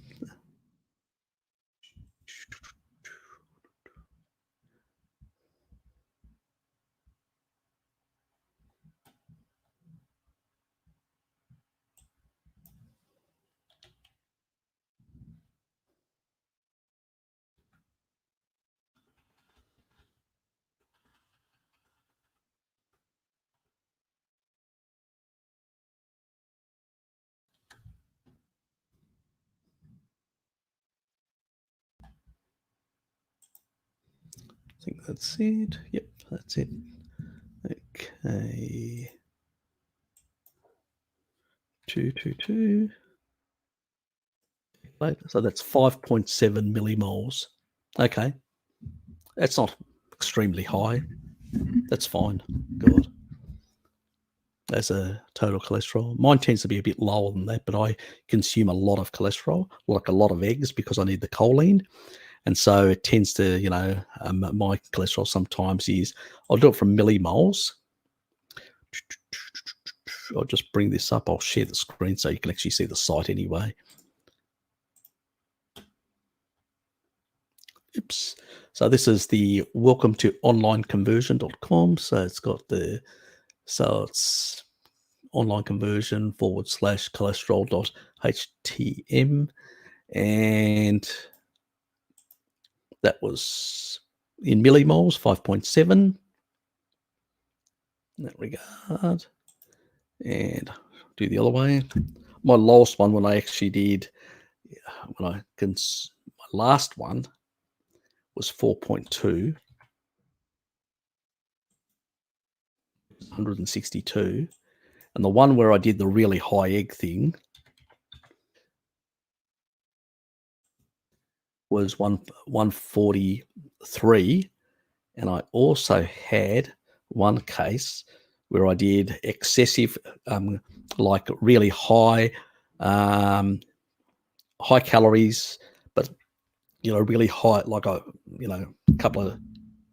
I think that's it. Yep, that's it. Okay. 222. So that's 5.7 millimoles. Okay. That's not extremely high. That's fine. God. As a total cholesterol. Mine tends to be a bit lower than that, but I consume a lot of cholesterol, like a lot of eggs, because I need the choline. And so it tends to, my cholesterol sometimes is, I'll do it from millimoles. I'll just bring this up. I'll share the screen so you can actually see the site anyway. Oops. So this is the welcome to onlineconversion.com. So it's got it's online conversion / cholesterol.htm. And that was in millimoles, 5.7 in that regard. And do the other way. My last one, when I actually did, my last one was 4.2, 162. And the one where I did the really high egg thing was 143. And I also had one case where I did excessive, like really high, high calories, but really high, like a couple of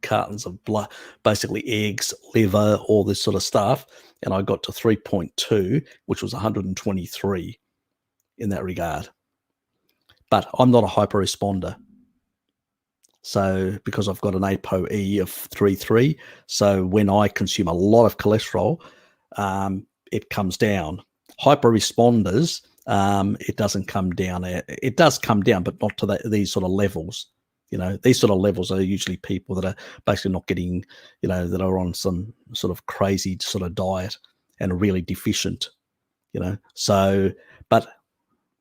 cartons of blood, basically eggs, liver, all this sort of stuff, and I got to 3.2, which was 123 in that regard. But I'm not a hyper-responder. So because I've got an ApoE of 3.3, so when I consume a lot of cholesterol, it comes down. Hyper-responders, it doesn't come down. It does come down, but not to these sort of levels. These sort of levels are usually people that are basically not getting, that are on some sort of crazy sort of diet and are really deficient, So, but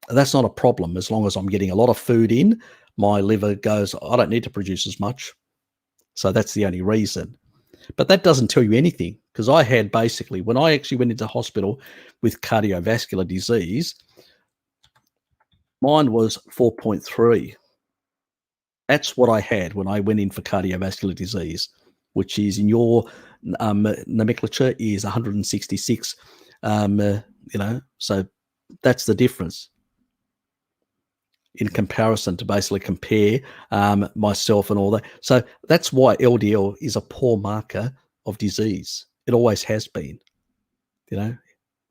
that's not a problem as long as I'm getting a lot of food in. My liver goes, I don't need to produce as much. So that's the only reason. But that doesn't tell you anything, because I had basically, when I actually went into hospital with cardiovascular disease, mine was 4.3. That's what I had when I went in for cardiovascular disease, which is in your nomenclature is 166. So that's the difference in comparison to basically compare myself and all that. So that's why LDL is a poor marker of disease. It always has been.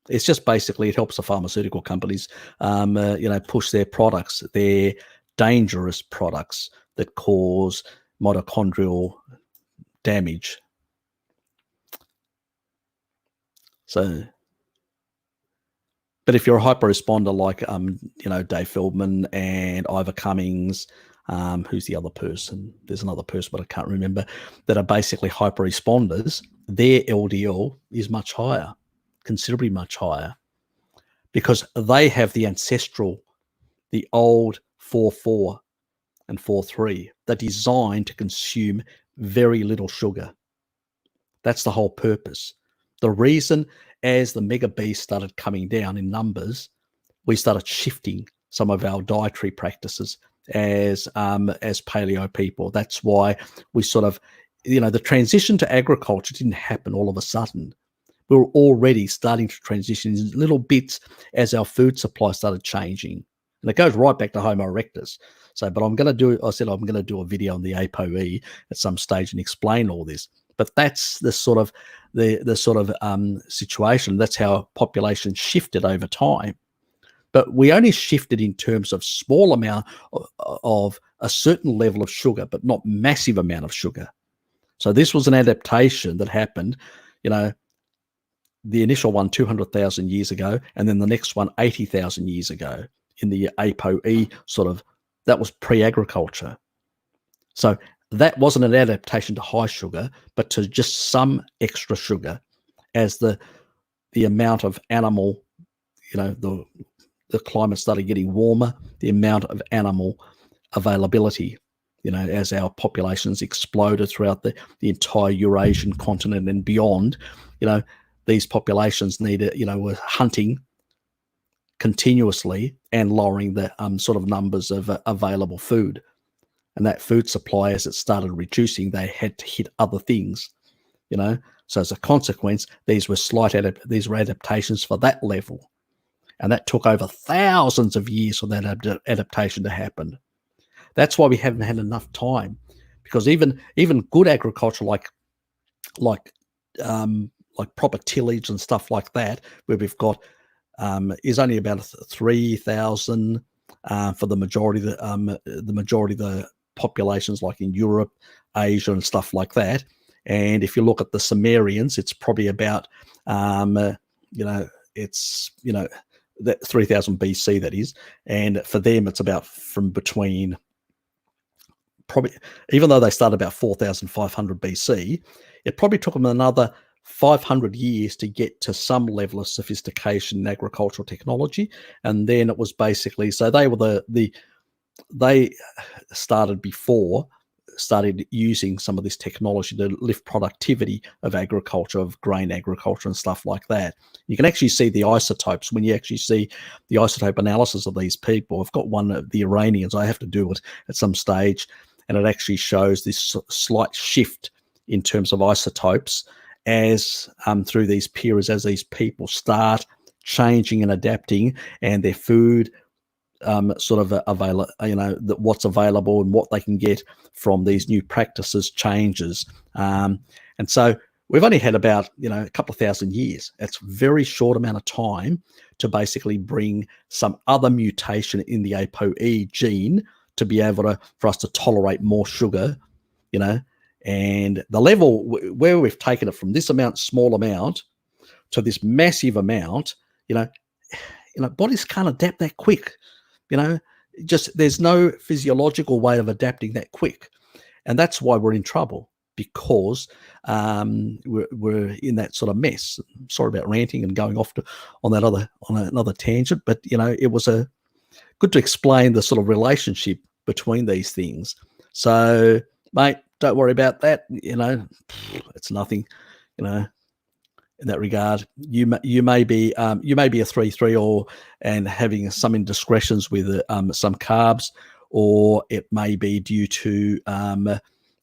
It's just basically it helps the pharmaceutical companies, push their products, their dangerous products that cause mitochondrial damage. So, but if you're a hyper-responder like, Dave Feldman and Ivor Cummings, who's the other person? There's another person, but I can't remember, that are basically hyper-responders, their LDL is much higher, considerably much higher, because they have the ancestral, the old 4.4 and 4.3. They're designed to consume very little sugar. That's the whole purpose. The reason, as the mega beasts started coming down in numbers, we started shifting some of our dietary practices as paleo people. That's why we sort of, the transition to agriculture didn't happen all of a sudden. We were already starting to transition in little bits as our food supply started changing. And it goes right back to Homo erectus. So, but I'm going to do a video on the ApoE at some stage and explain all this. But that's the sort of situation. That's how population shifted over time. But we only shifted in terms of small amount of a certain level of sugar, but not massive amount of sugar. So this was an adaptation that happened, the initial one 200,000 years ago, and then the next one 80,000 years ago in the ApoE that was pre-agriculture. So that wasn't an adaptation to high sugar, but to just some extra sugar as the amount of animal, the climate started getting warmer, the amount of animal availability as our populations exploded throughout the entire Eurasian continent and beyond, these populations were hunting continuously and lowering the sort of numbers of available food. And that food supply, as it started reducing, they had to hit other things, So as a consequence, these were adaptations for that level. And that took over thousands of years for that adaptation to happen. That's why we haven't had enough time, because even good agriculture like proper tillage and stuff like that, where we've got is only about 3,000 for the majority of the populations, like in Europe, Asia, and stuff like that. And if you look at the Sumerians, it's probably about it's that 3000 BC, that is, and for them it's about from between, probably, even though they started about 4500 BC, it probably took them another 500 years to get to some level of sophistication in agricultural technology. And then it was basically, so they were they started using some of this technology to lift productivity of agriculture, of grain agriculture and stuff like that. You can actually see the isotopes when you actually see the isotope analysis of these people. I've got one of the Iranians. I have to do it at some stage, and it actually shows this slight shift in terms of isotopes as through these periods, as these people start changing and adapting, and their food what's available and what they can get from these new practices changes. And so we've only had about, a couple of thousand years. It's a very short amount of time to basically bring some other mutation in the ApoE gene to be able for us to tolerate more sugar, and the level where we've taken it from this small amount to this massive amount, bodies can't adapt that quick. Just there's no physiological way of adapting that quick. And that's why we're in trouble, because we're in that sort of mess. Sorry about ranting and going off on another tangent, but it was good to explain the sort of relationship between these things. So, mate, don't worry about that. It's nothing. In that regard, you may be a 3-3 and having some indiscretions with some carbs, or it may be due to being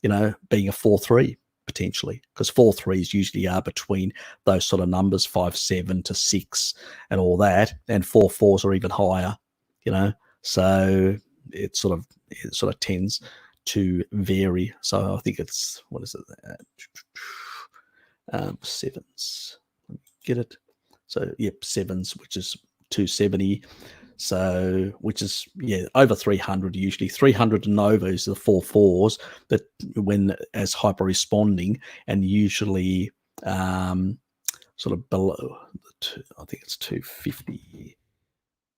a 4-3 potentially, because 4-3s usually are between those sort of numbers, 5-7 to 6 and all that, and 4-4s are even higher. So it sort of tends to vary. So I think it's, what is it? Sevens. Let me get it. So sevens, which is 270. So which is over 300 usually. 300 and over is the 4-4s that when as hyper responding, and usually sort of below. I think it's 250,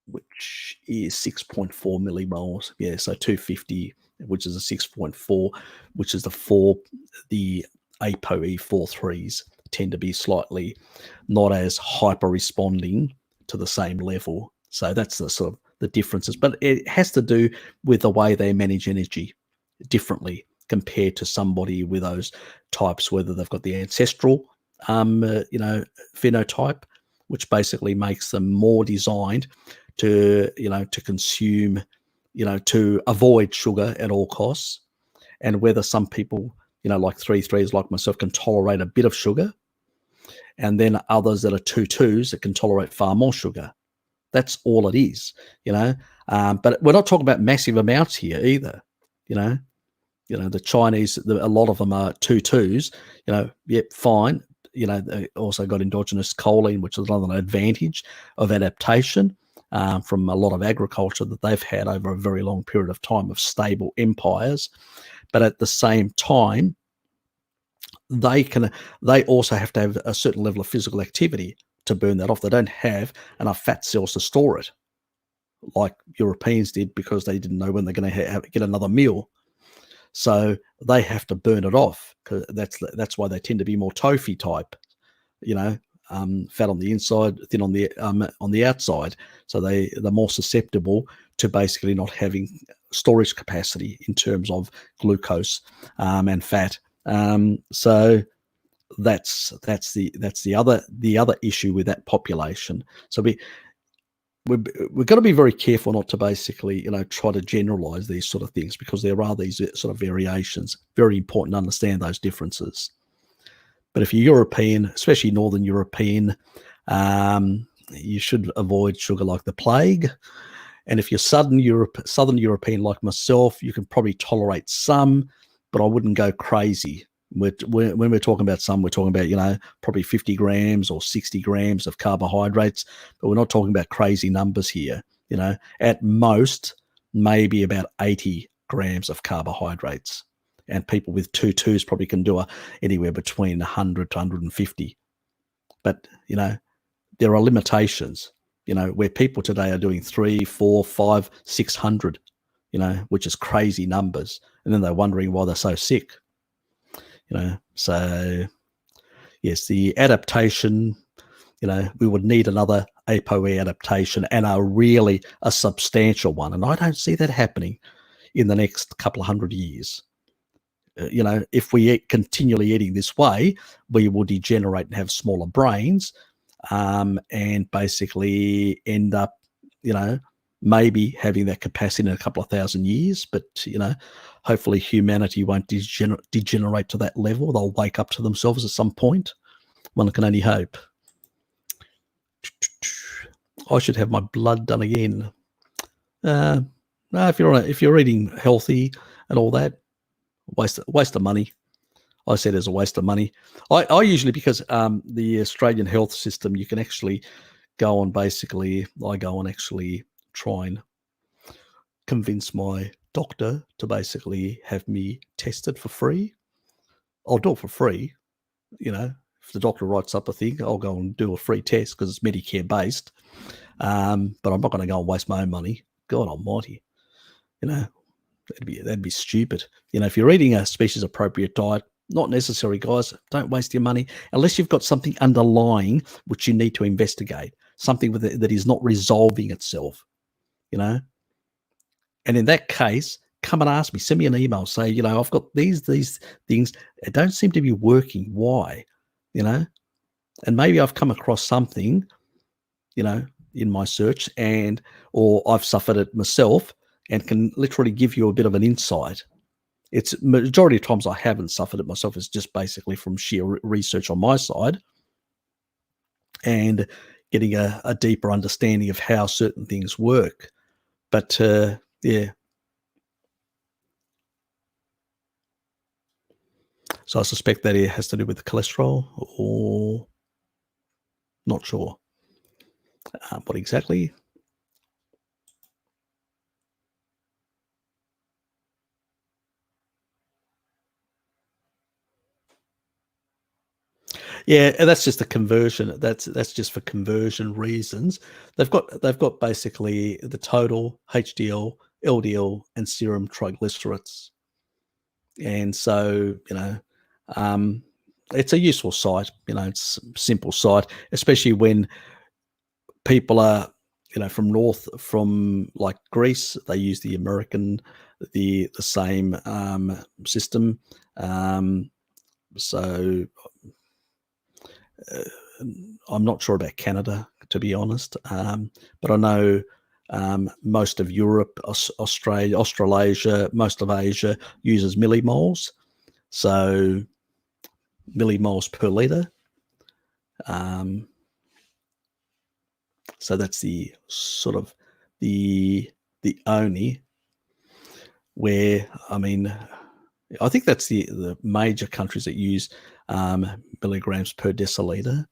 which is 6.4 millimoles. Yeah, so 250, which is a 6.4, which is the ApoE 4-3s tend to be slightly not as hyper responding to the same level. So that's the sort of the differences, but it has to do with the way they manage energy differently compared to somebody with those types, whether they've got the ancestral phenotype, which basically makes them more designed to consume, to avoid sugar at all costs, and whether some people, like 3-3s like myself, can tolerate a bit of sugar, and then others that are 2-2s that can tolerate far more sugar. That's all it is, but we're not talking about massive amounts here either. The Chinese, a lot of them are 2-2s, fine. They also got endogenous choline, which is another advantage of adaptation from a lot of agriculture that they've had over a very long period of time of stable empires. But at the same time, they also have to have a certain level of physical activity to burn that off. They don't have enough fat cells to store it, like Europeans did, because they didn't know when they're going to get another meal. So they have to burn it off. That's why they tend to be more tofu type, fat on the inside, thin on the outside. So they're more susceptible to basically not having storage capacity in terms of glucose and fat. So that's the other issue with that population. So we've got to be very careful not to basically, try to generalize these sort of things, because there are these sort of variations. Very important to understand those differences. But if you're European, especially Northern European, you should avoid sugar like the plague. And if you're Southern European like myself, you can probably tolerate some, but I wouldn't go crazy. When we're talking about some, we're talking about, probably 50 grams or 60 grams of carbohydrates, but we're not talking about crazy numbers here. At most, maybe about 80 grams of carbohydrates. And people with 2s probably can do anywhere between 100 to 150. But, there are limitations, where people today are doing 300, 400, 500, 600, which is crazy numbers. And then they're wondering why they're so sick. So yes, the adaptation, we would need another ApoE adaptation, and a substantial one. And I don't see that happening in the next couple of 100 years. If we continually eating this way, we will degenerate and have smaller brains, and basically end up, maybe having that capacity in a couple of 1,000 years. But, hopefully humanity won't degenerate to that level. They'll wake up to themselves at some point. One can only hope. I should have my blood done again. No, if you're eating healthy and all that, waste of money. I said it's a waste of money. I usually, because the Australian health system, you can actually go on actually try and convince my doctor to basically have me tested for free. I'll do it for free. If the doctor writes up a thing, I'll go and do a free test because it's Medicare based. But I'm not going to go and waste my own money. God almighty. That'd be stupid. If you're eating a species appropriate diet, not necessary, guys. Don't waste your money unless you've got something underlying which you need to investigate, something that is not resolving itself, And in that case, come and ask me. Send me an email. Say, I've got these things. It don't seem to be working. Why? And maybe I've come across something, in my search, or I've suffered it myself, and can literally give you a bit of an insight. It's majority of times I haven't suffered it myself. It's just basically from sheer research on my side and getting a deeper understanding of how certain things work. But yeah. So I suspect that it has to do with the cholesterol, or not sure what exactly. Yeah, and that's just a conversion. That's just for conversion reasons. They've got basically the total HDL, LDL, and serum triglycerides. And so, it's a useful site. It's a simple site, especially when people are, from like Greece. They use the same system. So I'm not sure about Canada, to be honest, but I know most of Europe, Australia, Australasia, most of Asia uses millimoles. So millimoles per litre. So that's the sort of the only where, I think that's the major countries that use milligrams per deciliter.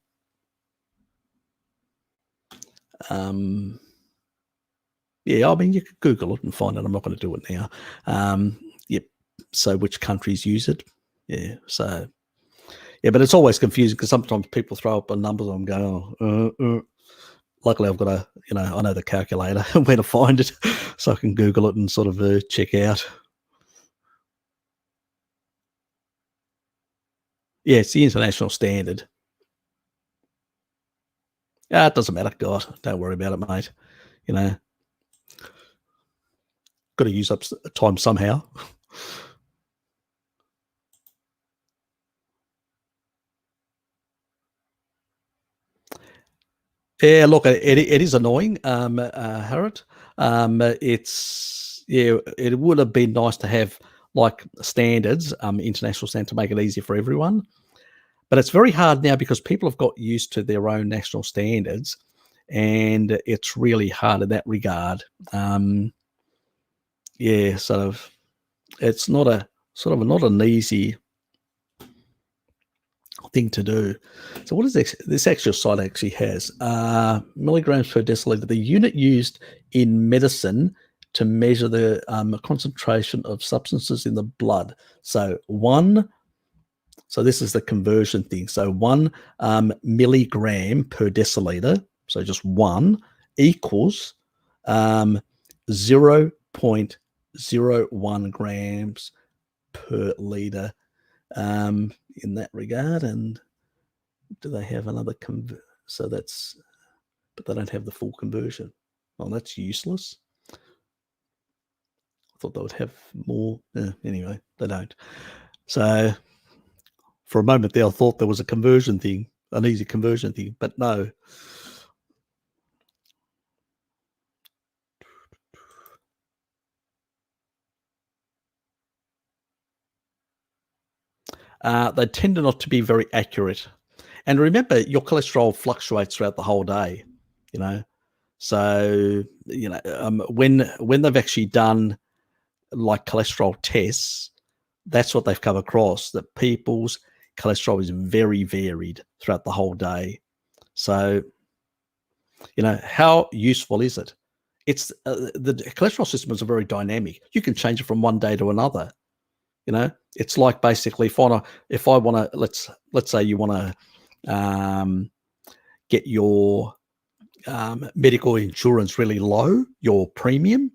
Yeah, you could Google it and find it. I'm not going to do it now. Yep. So which countries use it? Yeah. So yeah, but it's always confusing because sometimes people throw up a number and I'm going, luckily I've got I know the calculator and where to find it, so I can Google it and sort of check out. Yeah, it's the international standard. Yeah, it doesn't matter. God, don't worry about it, mate. You know, got to use up time somehow. Yeah, look, it is annoying, Harriet. It would have been nice to have like standards, international standards to make it easier for everyone. But it's very hard now because people have got used to their own national standards, and it's really hard in that regard. Yeah, sort of. It's not a sort of not an easy thing to do. So what is this? This actual site actually has milligrams per deciliter, the unit used in medicine to measure the concentration of substances in the blood. So this is the conversion thing. So 1 milligram per deciliter, so just 1, equals 0.01 grams per liter. In that regard. And do they have another so that's, but they don't have the full conversion. Well, that's useless. I thought they would have more. Anyway, they don't. So for a moment there, I thought there was a conversion thing, an easy conversion thing, but no. They tend not to be very accurate. And remember, your cholesterol fluctuates throughout the whole day, you know. So, when they've actually done like cholesterol tests, that's what they've come across, that people's cholesterol is very varied throughout the whole day. So, how useful is it? It's the cholesterol system is very dynamic. You can change it from one day to another. It's like basically if I want to, let's say you want to get your medical insurance really low, your premium.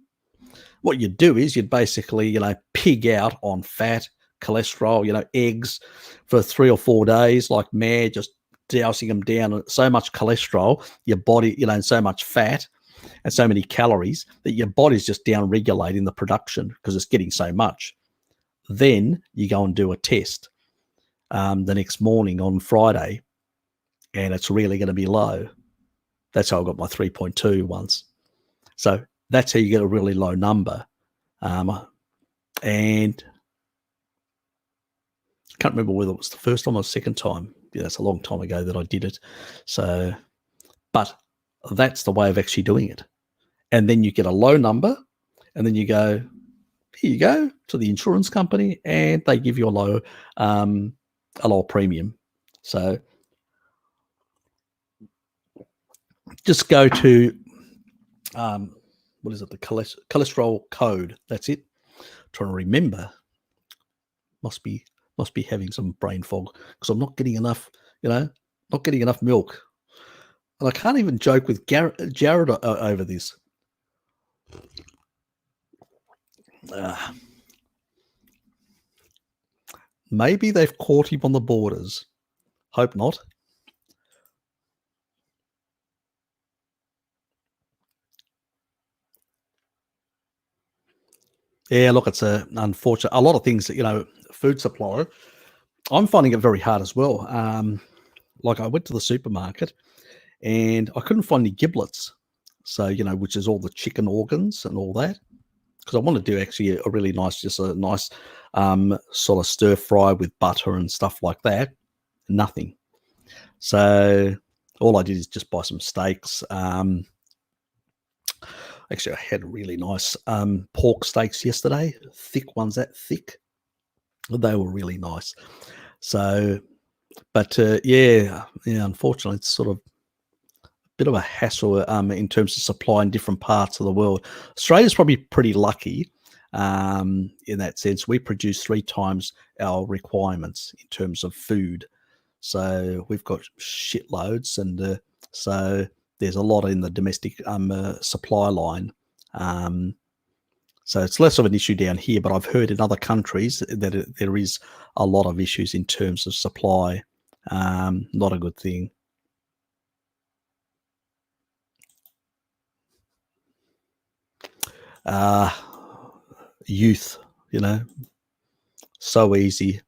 What you'd do is you'd basically, pig out on fat, cholesterol, eggs for 3 or 4 days, like mad, just dousing them down. So much cholesterol, your body, and so much fat and so many calories that your body's just down regulating the production because it's getting so much. Then you go and do a test the next morning on Friday, and it's really going to be low. That's how I got my 3.2 once. So that's how you get a really low number. And I can't remember whether it was the first time or the second time. Yeah, that's a long time ago that I did it. So, but that's the way of actually doing it. And then you get a low number, and then you go, here you go to the insurance company, and they give you a lower premium. So just go to what is it? The cholesterol code. That's it. Trying to remember. Must be having some brain fog because I'm not getting enough. Not getting enough milk, and I can't even joke with Jared over this. Maybe they've caught him on the borders. Hope not. Yeah, look, it's unfortunate. A lot of things that, food supply, I'm finding it very hard as well. Like I went to the supermarket and I couldn't find any giblets. So, which is all the chicken organs and all that. Because I want to do actually a really nice, just a nice sort of stir fry with butter and stuff like that. Nothing. So all I did is just buy some steaks. Actually, I had really nice pork steaks yesterday. Thick ones, that thick. They were really nice. So, but unfortunately, it's sort of a bit of a hassle in terms of supply in different parts of the world. Australia's probably pretty lucky in that sense. We produce 3 times our requirements in terms of food. So we've got shitloads, and so there's a lot in the domestic supply line. So it's less of an issue down here, but I've heard in other countries that there is a lot of issues in terms of supply. Not a good thing. youth, you know, so easy.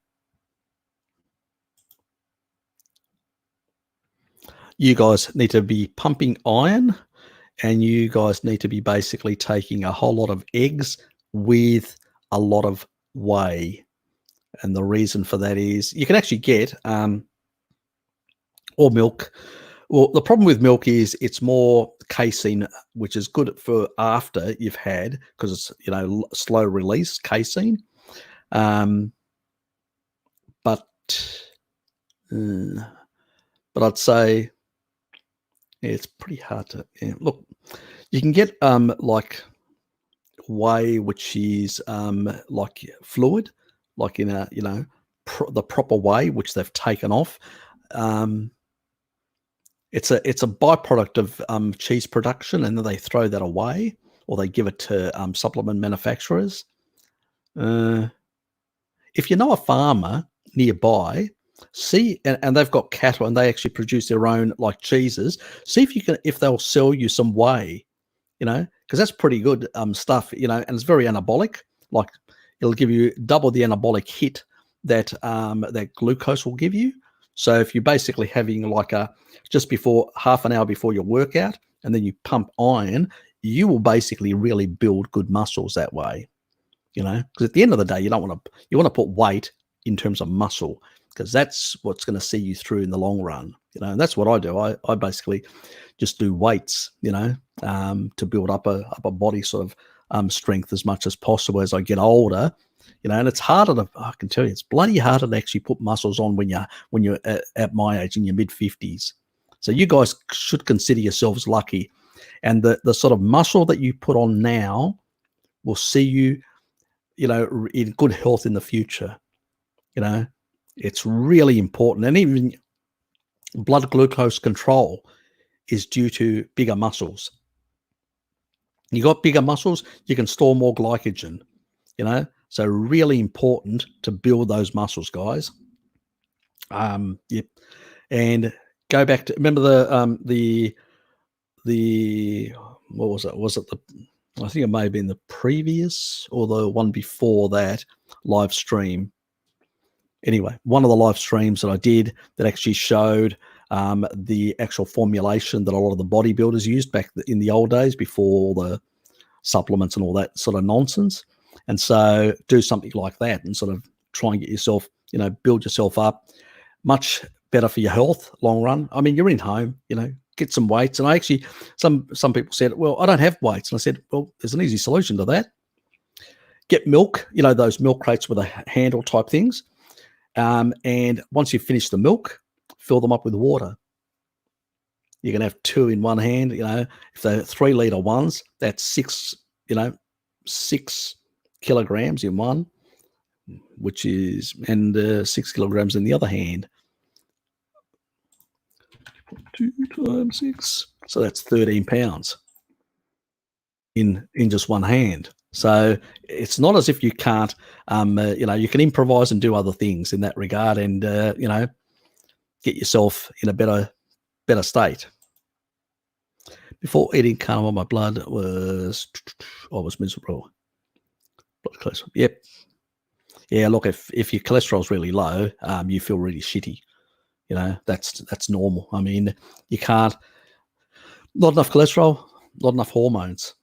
You guys need to be pumping iron, and you guys need to be basically taking a whole lot of eggs with a lot of whey. And the reason for that is you can actually get or milk. Well, the problem with milk is it's more casein, which is good for after you've had, because it's, you know, slow release casein. But I'd say it's pretty hard to look. You can get like whey, which is like fluid, like in a, you know, the proper whey, which they've taken off. It's a byproduct of cheese production, and then they throw that away, or they give it to supplement manufacturers. If you know a farmer nearby, see, and they've got cattle, and they actually produce their own like cheeses. See if they'll sell you some whey, you know, because that's pretty good stuff, you know, and it's very anabolic. Like, it'll give you double the anabolic hit that that glucose will give you. So if you're basically having like just before, half an hour before your workout, and then you pump iron, you will basically really build good muscles that way, you know, because at the end of the day, you want to put weight in terms of muscle, because that's what's going to see you through in the long run, you know. And that's what I do. I basically just do weights, you know, to build up a body sort of strength as much as possible as I get older, you know. And it's harder to, I can tell you, it's bloody harder to actually put muscles on when you're at my age, in your mid-50s. So you guys should consider yourselves lucky, and the sort of muscle that you put on now will see you, you know, in good health in the future. You know, it's really important. And even blood glucose control is due to bigger muscles. You got bigger muscles, you can store more glycogen, you know. So really important to build those muscles, guys. Yep. And go back to, remember the what was it? Was it I think it may have been the previous or the one before that live stream. Anyway, one of the live streams that I did that actually showed the actual formulation that a lot of the bodybuilders used back in the old days, before all the supplements and all that sort of nonsense. And so do something like that and sort of try and get yourself, you know, build yourself up. Much better for your health long run. I mean, you're in home, you know, get some weights. And I actually, some people said, well, I don't have weights. And I said, well, there's an easy solution to that. Get milk, you know, those milk crates with a handle type things. And once you finish the milk, fill them up with water. You can have 2 in one hand, you know. If they're 3 litre ones, that's 6 kilograms in one, which is, and 6 kilograms in the other hand. 2 times 6, so that's 13 pounds in just one hand. So it's not as if you can't, you know, you can improvise and do other things in that regard, and you know, get yourself in a better state. Before eating carnivore, my blood was, I was miserable. Blood cholesterol, yep, yeah. Look, if your cholesterol's really low, you feel really shitty. You know, that's normal. I mean, you can't, not enough cholesterol, not enough hormones.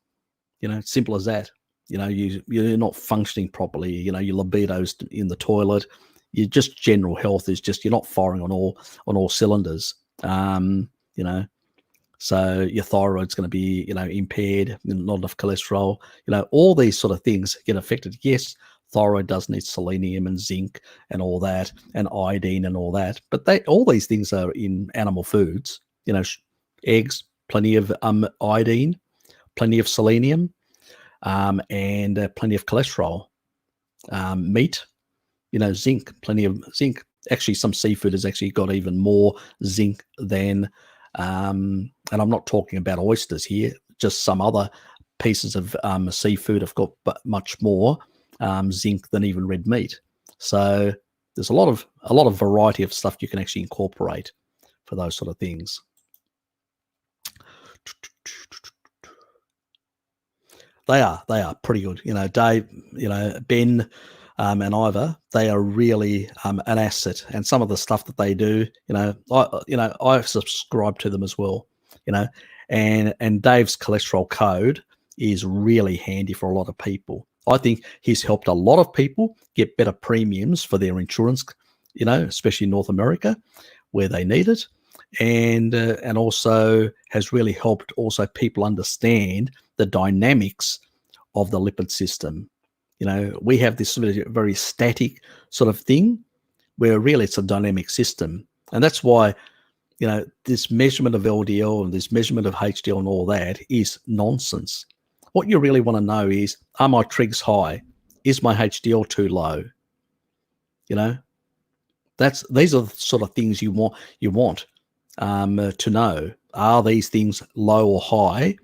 You know, simple as that. You know, you're not functioning properly. You know, your libido's in the toilet. Your just general health is just, you're not firing on all cylinders. You know, so your thyroid's going to be, you know, impaired. Not enough cholesterol. You know, all these sort of things get affected. Yes, thyroid does need selenium and zinc and all that, and iodine and all that. But all these things are in animal foods. You know, eggs, plenty of iodine, plenty of selenium, and plenty of cholesterol. Meat, you know, zinc, plenty of zinc. Actually, some seafood has actually got even more zinc than, and I'm not talking about oysters here, just some other pieces of seafood have got much more zinc than even red meat. So there's a lot of variety of stuff you can actually incorporate for those sort of things. They are pretty good. Dave, Ben, and Ivor, they are really an asset. And some of the stuff that they do, I subscribe to them as well. And Dave's cholesterol code is really handy for a lot of people. I think he's helped a lot of people get better premiums for their insurance, especially in North America where they need it. And also has really helped also people understand the dynamics of the lipid system. We have this sort of very static sort of thing where really it's a dynamic system. And that's why, this measurement of LDL and this measurement of HDL and all that is nonsense. What you really want to know is, are my trigs high? Is my HDL too low? These are the sort of things you want to know. Are these things low or high?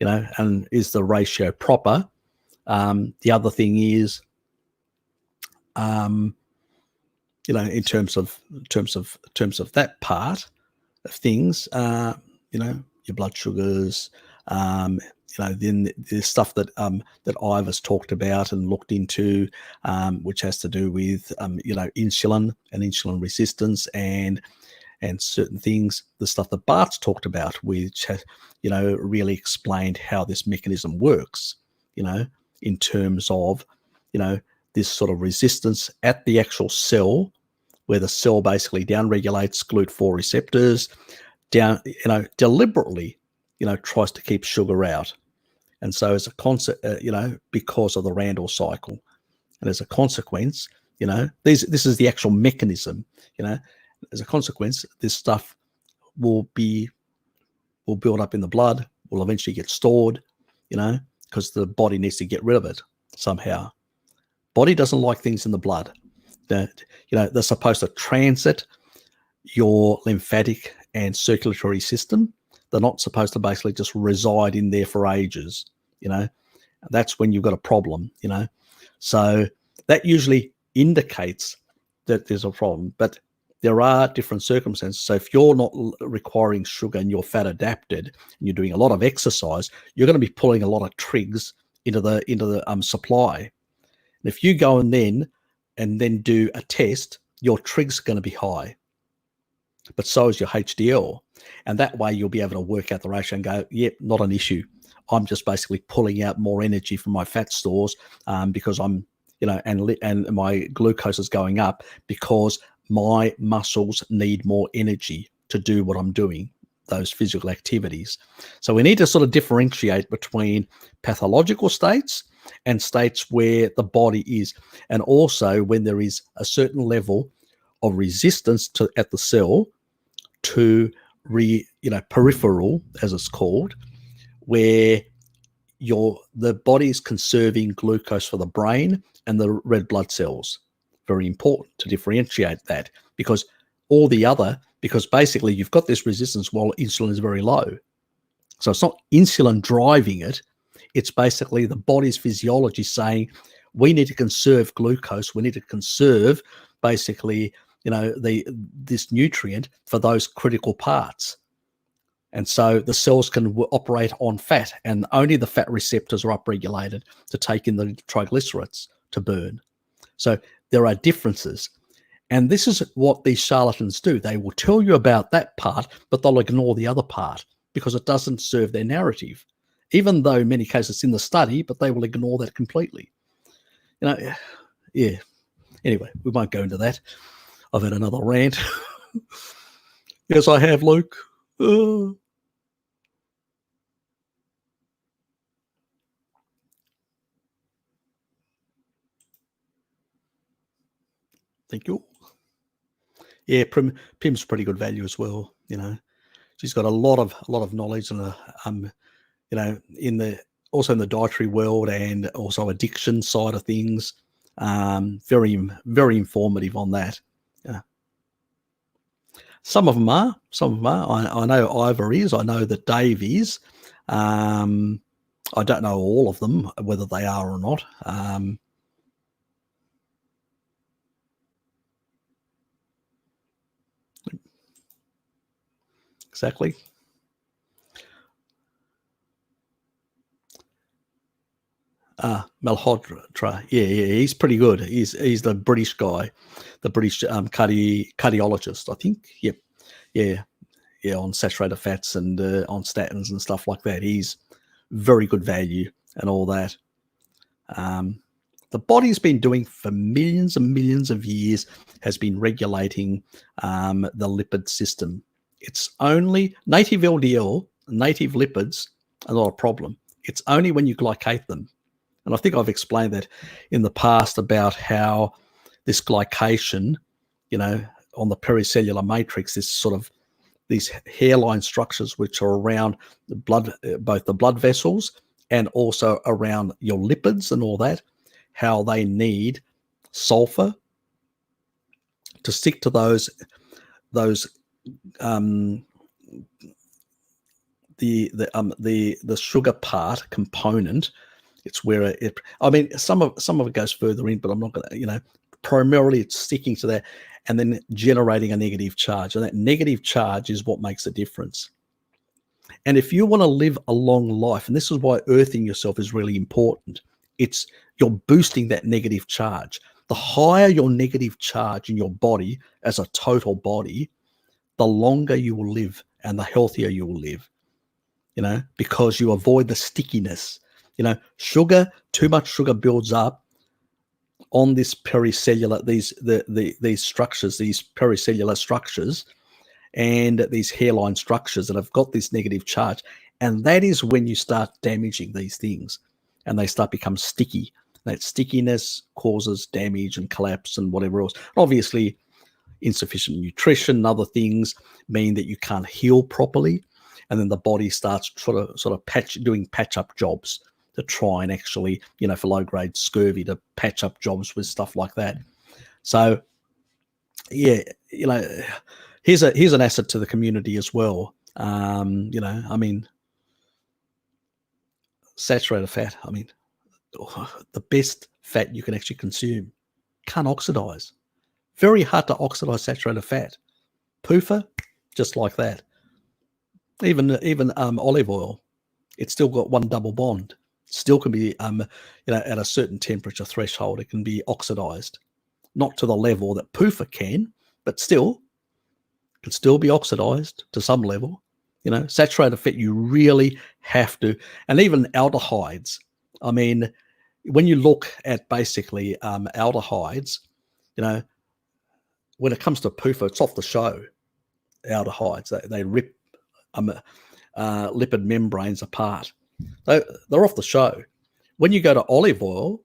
And is the ratio proper? The other thing is, in terms of that part of things, your blood sugars, then the stuff that Ivor's talked about and looked into, which has to do with insulin and insulin resistance and certain things, the stuff that Bart's talked about, which has really explained how this mechanism works, in terms of this sort of resistance at the actual cell, where the cell basically downregulates GLUT4 receptors, deliberately tries to keep sugar out. And so as a concept, because of the Randall cycle, and as a consequence, this is the actual mechanism. As a consequence, this stuff will build up in the blood, will eventually get stored, because the body needs to get rid of it somehow. Body doesn't like things in the blood. They're supposed to transit your lymphatic and circulatory system. They're not supposed to basically just reside in there for ages. That's when you've got a problem. So that usually indicates that there's a problem. But there are different circumstances. So if you're not requiring sugar and you're fat adapted and you're doing a lot of exercise, you're going to be pulling a lot of trigs into the supply. And if you go and then do a test, your trigs are going to be high, but so is your HDL. And that way you'll be able to work out the ratio and go, yep, not an issue. I'm just basically pulling out more energy from my fat stores because I'm, and my glucose is going up because my muscles need more energy to do what I'm doing, those physical activities. So we need to sort of differentiate between pathological states and states where the body is, and also when there is a certain level of resistance at the cell to peripheral, as it's called, where the body is conserving glucose for the brain and the red blood cells. Very important to differentiate that, because basically you've got this resistance while insulin is very low. So it's not insulin driving it. It's basically the body's physiology saying, we need to conserve glucose. We need to conserve basically, this nutrient for those critical parts. And so the cells can operate on fat, and only the fat receptors are upregulated to take in the triglycerides to burn. So there are differences. And this is what these charlatans do. They will tell you about that part, but they'll ignore the other part because it doesn't serve their narrative, even though in many cases it's in the study, but they will ignore that completely. Yeah. Anyway, we won't go into that. I've had another rant. Yes, I have, Luke. Thank you. Yeah, Pim's pretty good value as well. She's got a lot of knowledge and also in the dietary world and also addiction side of things. Very, very informative on that. Yeah. Some of them are. I know Ivor is. I know that Dave is. I don't know all of them, whether they are or not. Exactly. Malhotra. Yeah, he's pretty good. He's the British guy, the British cardiologist, I think. Yep, yeah, on saturated fats and on statins and stuff like that. He's very good value and all that. The body's been doing for millions and millions of years, has been regulating the lipid system. It's only native LDL, native lipids are not a problem. It's only when you glycate them. And I think I've explained that in the past about how this glycation, on the pericellular matrix, this sort of these hairline structures which are around the blood, both the blood vessels and also around your lipids and all that, how they need sulfur to stick to those the sugar part component. It's where some of it goes further in, but I'm not going to, primarily it's sticking to that and then generating a negative charge. And that negative charge is what makes a difference. And if you want to live a long life, and this is why earthing yourself is really important, you're boosting that negative charge. The higher your negative charge in your body as a total body, the longer you will live and the healthier you will live, because you avoid the stickiness. Too much sugar builds up on this pericellular, these structures, these pericellular structures, and these hairline structures that have got this negative charge. And that is when you start damaging these things and they start become sticky. That stickiness causes damage and collapse and whatever else. Obviously, insufficient nutrition and other things mean that you can't heal properly. And then the body starts sort of doing patch-up jobs to try and actually, for low-grade scurvy, to patch up jobs with stuff like that. So, yeah, here's an asset to the community as well. Saturated fat, the best fat you can actually consume, can't oxidize. Very hard to oxidize saturated fat. PUFA, just like that. Even olive oil, it's still got one double bond. Still can be, at a certain temperature threshold, it can be oxidized. Not to the level that PUFA can, but still, can still be oxidized to some level. Saturated fat, you really have to, and even aldehydes. When you look at basically aldehydes, when it comes to PUFA, it's off the show. Aldehydes, they rip lipid membranes apart. They're off the show. When you go to olive oil,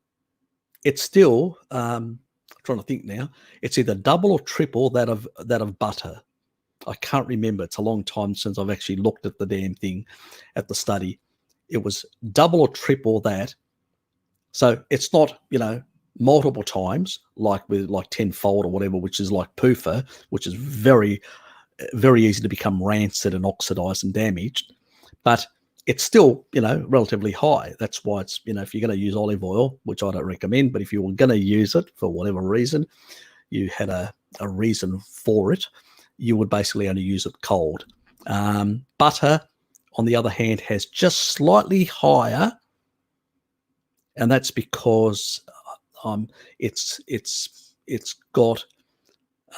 it's still, I'm trying to think now, it's either double or triple that of butter. I can't remember. It's a long time since I've actually looked at the damn thing at the study. It was double or triple that. So it's not, multiple times like with like tenfold or whatever, which is like PUFA, which is very, very easy to become rancid and oxidized and damaged. But it's still, relatively high. That's why it's, if you're going to use olive oil, which I don't recommend, but if you were going to use it for whatever reason, you had a reason for it, you would basically only use it cold. Butter, on the other hand, has just slightly higher, and that's because it's got.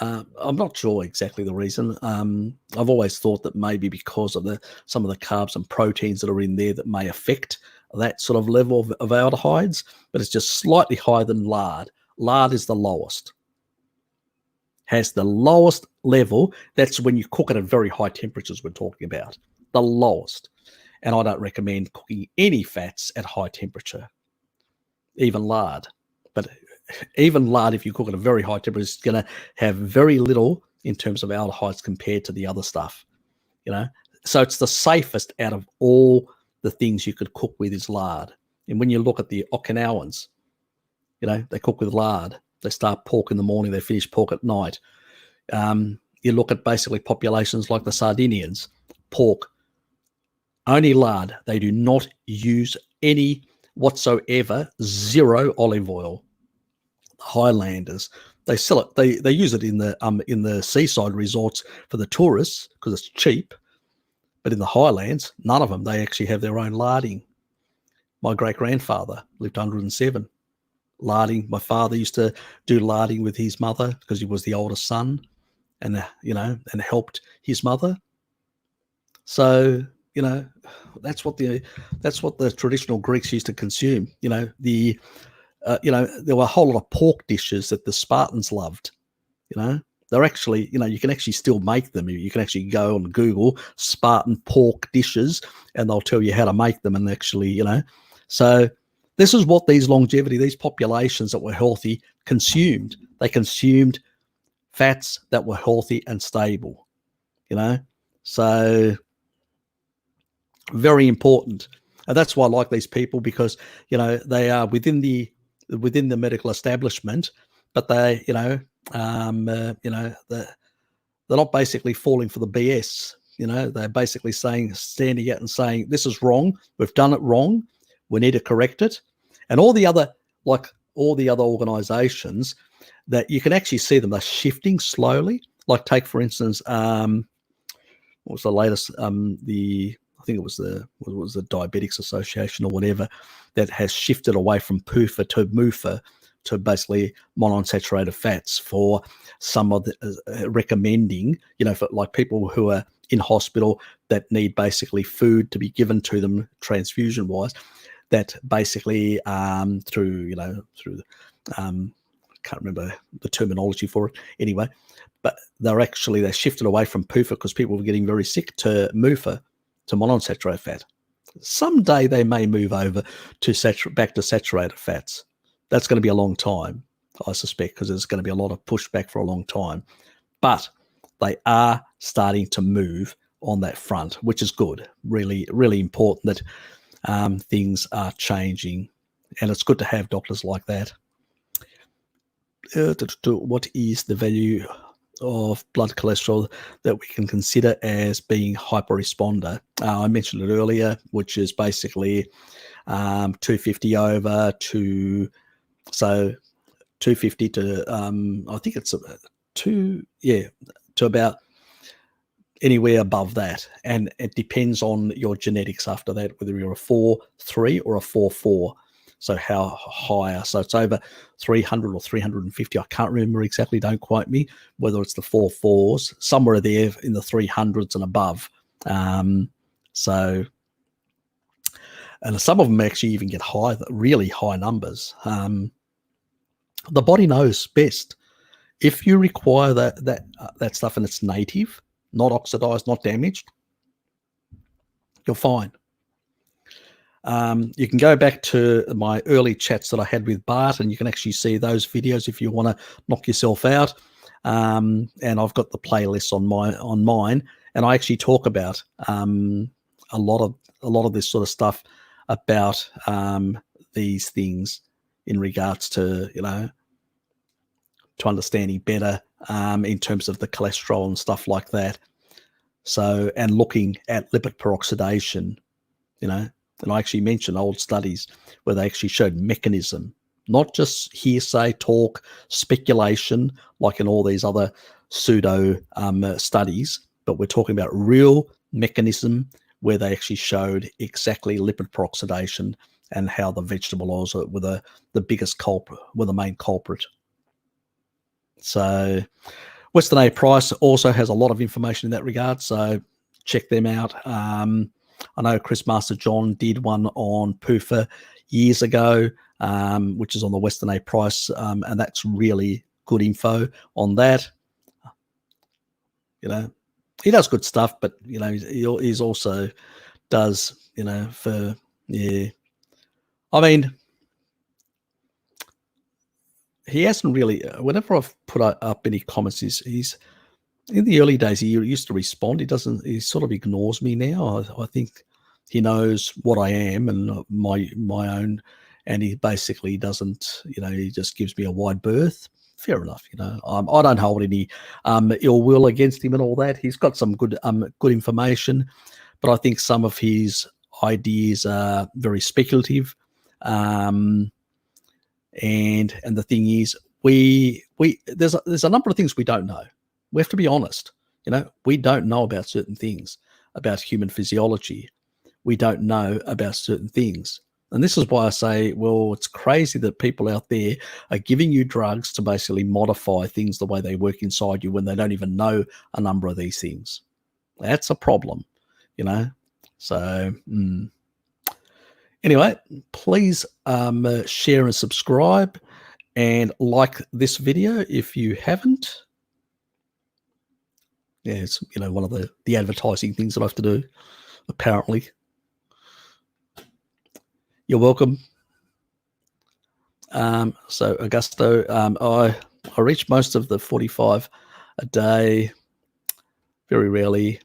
I'm not sure exactly the reason. I've always thought that maybe because of some of the carbs and proteins that are in there that may affect that sort of level of aldehydes, but it's just slightly higher than lard. Lard is the lowest. Has the lowest level. That's when you cook it at very high temperatures we're talking about. The lowest. And I don't recommend cooking any fats at high temperature, even lard. But even lard, if you cook at a very high temperature, is going to have very little in terms of aldehydes compared to the other stuff, So it's the safest out of all the things you could cook with is lard. And when you look at the Okinawans, they cook with lard. They start pork in the morning, they finish pork at night. You look at basically populations like the Sardinians, pork, only lard. They do not use any whatsoever, zero olive oil. Highlanders, they sell it. They use it in the seaside resorts for the tourists because it's cheap. But in the highlands, none of them. They actually have their own larding. My great-grandfather lived 107. Larding, my father used to do larding with his mother because he was the oldest son, and and helped his mother. So that's what the traditional Greeks used to consume. There were a whole lot of pork dishes that the Spartans loved. They're actually, you can actually still make them. You can actually go on Google Spartan pork dishes, and they'll tell you how to make them. And actually, so this is what these populations that were healthy consumed. They consumed fats that were healthy and stable. So very important. And that's why I like these people, because they are within the medical establishment, but they they're not basically falling for the BS. They're basically standing out and saying, this is wrong, we've done it wrong, we need to correct it. And all the other organizations that you can actually see them, they're shifting slowly. Like take for instance, what was the latest? I think it was the Diabetics Association or whatever, that has shifted away from PUFA to MUFA, to basically monounsaturated fats, for some of the recommending, for like people who are in hospital that need basically food to be given to them transfusion wise, that basically through can't remember the terminology for it anyway, but they're shifted away from PUFA because people were getting very sick, to MUFA, to monounsaturated fat. Someday they may move over to back to saturated fats. That's going to be a long time, I suspect, because there's going to be a lot of pushback for a long time. But they are starting to move on that front, which is good. Really, really important that things are changing, and it's good to have doctors like that. What is the value of blood cholesterol that we can consider as being hyperresponder? I mentioned it earlier, which is basically 250 over to, so 250 to I think it's to about anywhere above that, and it depends on your genetics after that, whether you're a 4-3 or a 4-4. So how higher? So it's over 300 or 350. I can't remember exactly. Don't quote me. Whether it's the 4-4s, somewhere there in the 300s and above. So, and some of them actually even get high, really high numbers. The body knows best. If you require that stuff and it's native, not oxidized, not damaged, you're fine. You can go back to my early chats that I had with Bart, and you can actually see those videos if you want to knock yourself out. And I've got the playlist on mine, and I actually talk about a lot of this sort of stuff about these things in regards to to understanding better in terms of the cholesterol and stuff like that. So, and looking at lipid peroxidation, and I actually mentioned old studies where they actually showed mechanism, not just hearsay, talk, speculation, like in all these other pseudo studies, but we're talking about real mechanism where they actually showed exactly lipid peroxidation and how the vegetable oils were the biggest culprit, were the main culprit. So Western A Price also has a lot of information in that regard, so check them out. I know Chris Master John did one on PUFA years ago, which is on the Western A Price, and that's really good info on that. He does good stuff, but he's also does I mean, he hasn't really. Whenever I've put up any comments, he's in the early days, he used to respond. He sort of ignores me now. I think he knows what I am and my own, and he basically doesn't, he just gives me a wide berth. Fair enough, I don't hold any ill will against him and all that. He's got some good information, but I think some of his ideas are very speculative. And the thing is, there's a number of things we don't know. We have to be honest. We don't know about certain things, about human physiology. We don't know about certain things And this is why I say, well, it's crazy that people out there are giving you drugs to basically modify things the way they work inside you when they don't even know a number of these things. That's a problem, you know. So anyway, please share and subscribe and like this video if you haven't. Yeah, it's, you know, one of the advertising things that I have to do, apparently. You're welcome. So Augusto, I reach most of the 45 a day, very rarely,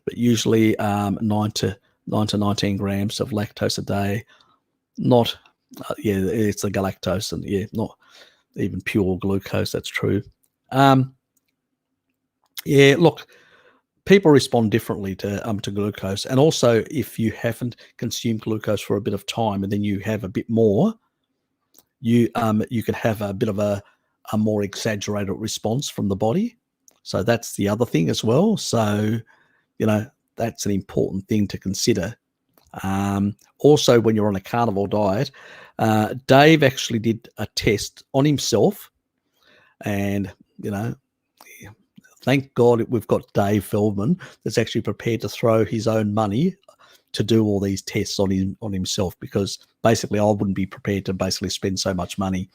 but usually 9 to 19 grams of lactose a day. Not, yeah, it's the galactose, and yeah, not even pure glucose. That's true. Yeah, look, people respond differently to glucose, and also if you haven't consumed glucose for a bit of time and then you have a bit more, you can have a bit of a more exaggerated response from the body. So that's the other thing as well. So, you know, that's an important thing to consider. Also, when you're on a carnivore diet, Dave actually did a test on himself, and, you know, thank God we've got Dave Feldman that's actually prepared to throw his own money to do all these tests on himself, because basically I wouldn't be prepared to basically spend so much money.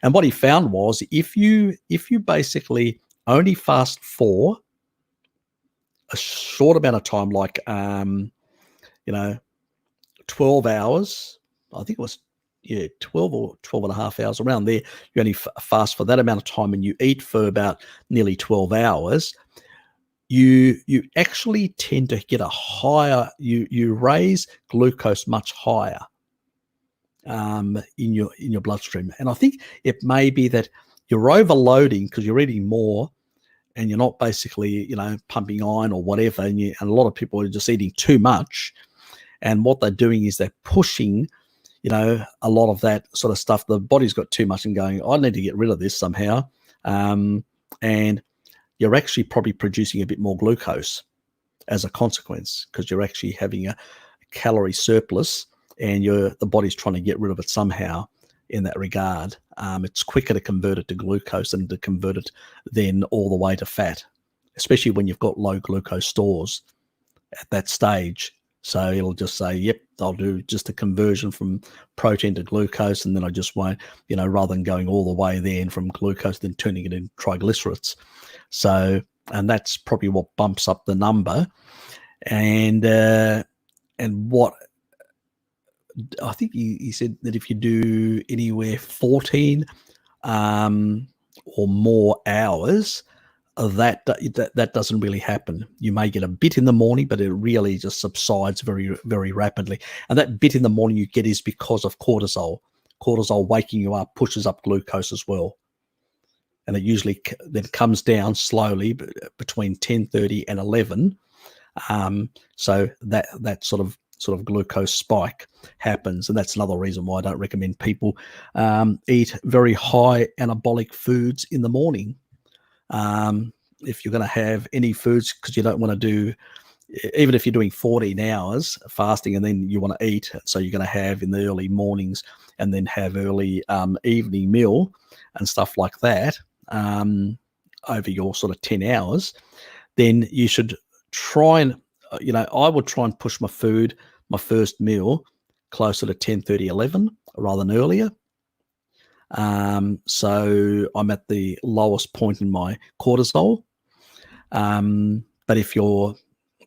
And what he found was, if you basically only fast for a short amount of time, like 12 hours, I think it was 12 or 12 and a half hours, around there, you only fast for that amount of time and you eat for about nearly 12 hours, you actually tend to get a higher, you raise glucose much higher in your bloodstream. And I think it may be that you're overloading because you're eating more and you're not basically, pumping iron or whatever, and a lot of people are just eating too much. And what they're doing is they're pushing, a lot of that sort of stuff. The body's got too much and going, I need to get rid of this somehow. And you're actually probably producing a bit more glucose as a consequence, because you're actually having a calorie surplus and the body's trying to get rid of it somehow in that regard. It's quicker to convert it to glucose than to convert it then all the way to fat, especially when you've got low glucose stores at that stage. So it'll just say, yep, I'll do just a conversion from protein to glucose, and then I just won't, rather than going all the way then from glucose, then turning it into triglycerides. So, and that's probably what bumps up the number. And what I think he said that if you do anywhere 14 or more hours, that doesn't really happen. You may get a bit in the morning, but it really just subsides very, very rapidly. And that bit in the morning you get is because of cortisol. Cortisol waking you up pushes up glucose as well. And it usually then comes down slowly between 10:30 and 11. So that sort of glucose spike happens. And that's another reason why I don't recommend people eat very high anabolic foods in the morning. If you're going to have any foods, because you don't want to do, even if you're doing 14 hours fasting and then you want to eat, so you're going to have in the early mornings and then have early evening meal and stuff like that over your sort of 10 hours, then you should try and, I would try and push my first meal closer to 10:30, 11 rather than earlier. So I'm at the lowest point in my cortisol. But if you're,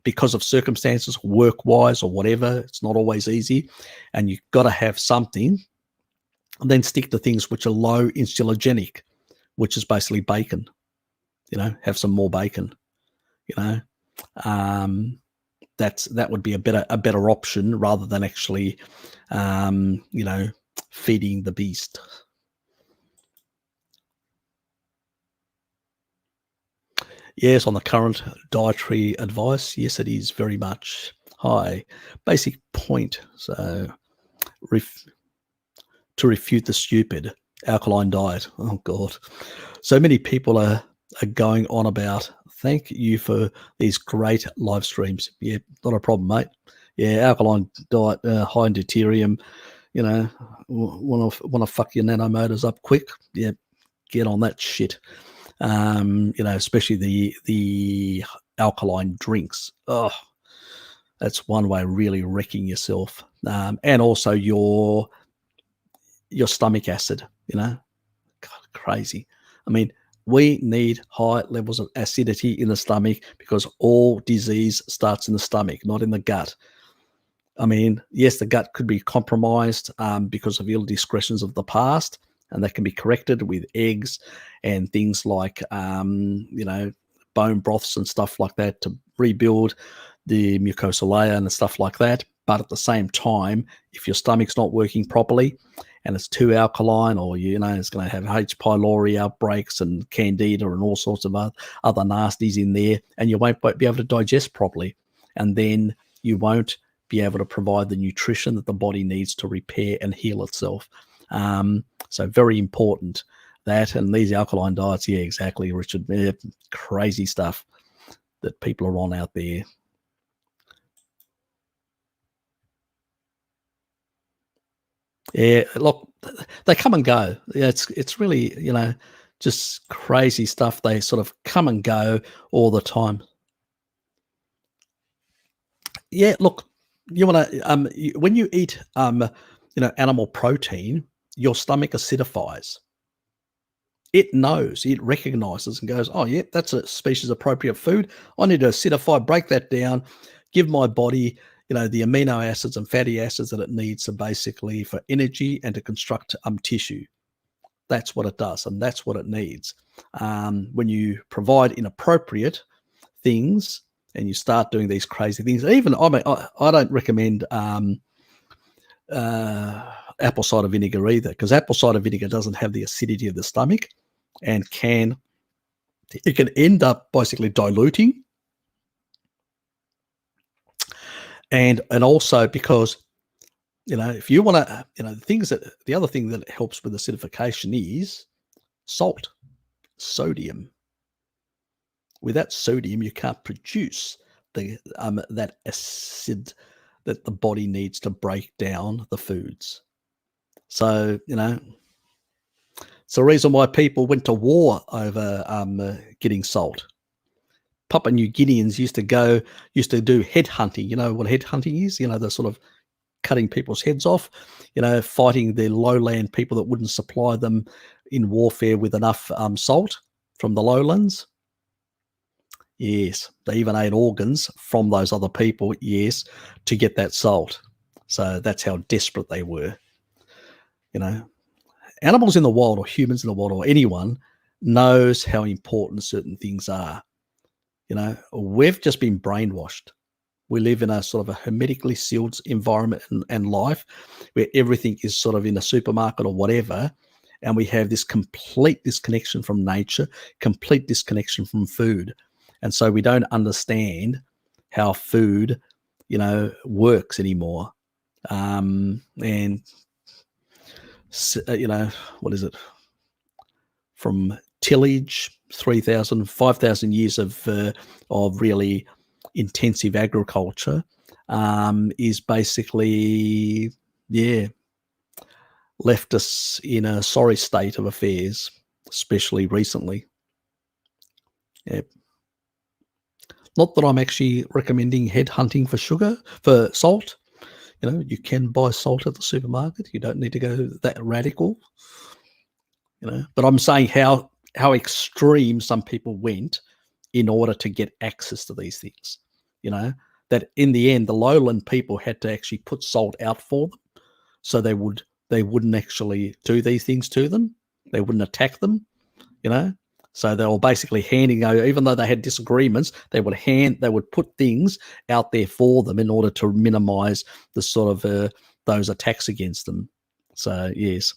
because of circumstances, work-wise or whatever, it's not always easy, and you've got to have something, then stick to things which are low insulinogenic, which is basically bacon. Have some more bacon. That would be a better option rather than actually, feeding the beast. Yes, on the current dietary advice, yes, it is very much high. Basic point. So, to refute the stupid alkaline diet. Oh, God. So many people are going on about, thank you for these great live streams. Yeah, not a problem, mate. Yeah, alkaline diet, high in deuterium, you know, want to fuck your nanomotors up quick, yeah, get on that shit. Especially the alkaline drinks. Oh, that's one way of really wrecking yourself. And also your stomach acid, God, crazy. I mean, we need high levels of acidity in the stomach because all disease starts in the stomach, not in the gut. I mean, yes, the gut could be compromised because of ill discretions of the past, and that can be corrected with eggs and things like, bone broths and stuff like that to rebuild the mucosal layer and stuff like that. But at the same time, if your stomach's not working properly and it's too alkaline, or, it's going to have H. pylori outbreaks and candida and all sorts of other nasties in there, and you won't be able to digest properly. And then you won't be able to provide the nutrition that the body needs to repair and heal itself. So very important that. And these alkaline diets, yeah, exactly, Richard. Yeah, crazy stuff that people are on out there. Yeah, look, they come and go. Yeah, it's really, just crazy stuff. They sort of come and go all the time. Yeah, look, you want to when you eat animal protein, your stomach acidifies. It knows, it recognizes and goes, oh, yeah, that's a species appropriate food. I need to acidify, break that down, give my body, the amino acids and fatty acids that it needs to basically for energy and to construct tissue. That's what it does, and that's what it needs. When you provide inappropriate things and you start doing these crazy things, even, I don't recommend apple cider vinegar either, because apple cider vinegar doesn't have the acidity of the stomach, and it can end up basically diluting, and also because if you want to, the other thing that helps with acidification is salt, sodium. Without sodium, you can't produce that acid that the body needs to break down the foods. So it's the reason why people went to war over getting salt. Papua New Guineans used to do head hunting. You know what head hunting is? The sort of cutting people's heads off, fighting the lowland people that wouldn't supply them in warfare with enough salt from the lowlands. Yes, they even ate organs from those other people, yes, to get that salt. So that's how desperate they were. Animals in the wild, or humans in the wild, or anyone knows how important certain things are. We've just been brainwashed. We live in a sort of a hermetically sealed environment and life where everything is sort of in a supermarket or whatever, and we have this complete disconnection from nature, complete disconnection from food. And so we don't understand how food, works anymore. And, what is it? From tillage, 3,000, 5,000 years of really intensive agriculture is basically, left us in a sorry state of affairs, especially recently. Yeah. Not that I'm actually recommending head hunting for salt. You can buy salt at the supermarket. You don't need to go that radical. But I'm saying how extreme some people went in order to get access to these things. That in the end, the lowland people had to actually put salt out for them, so they wouldn't actually do these things to them. They wouldn't attack them. So they were basically handing over, even though they had disagreements, they would put things out there for them in order to minimize the sort of those attacks against them. So yes.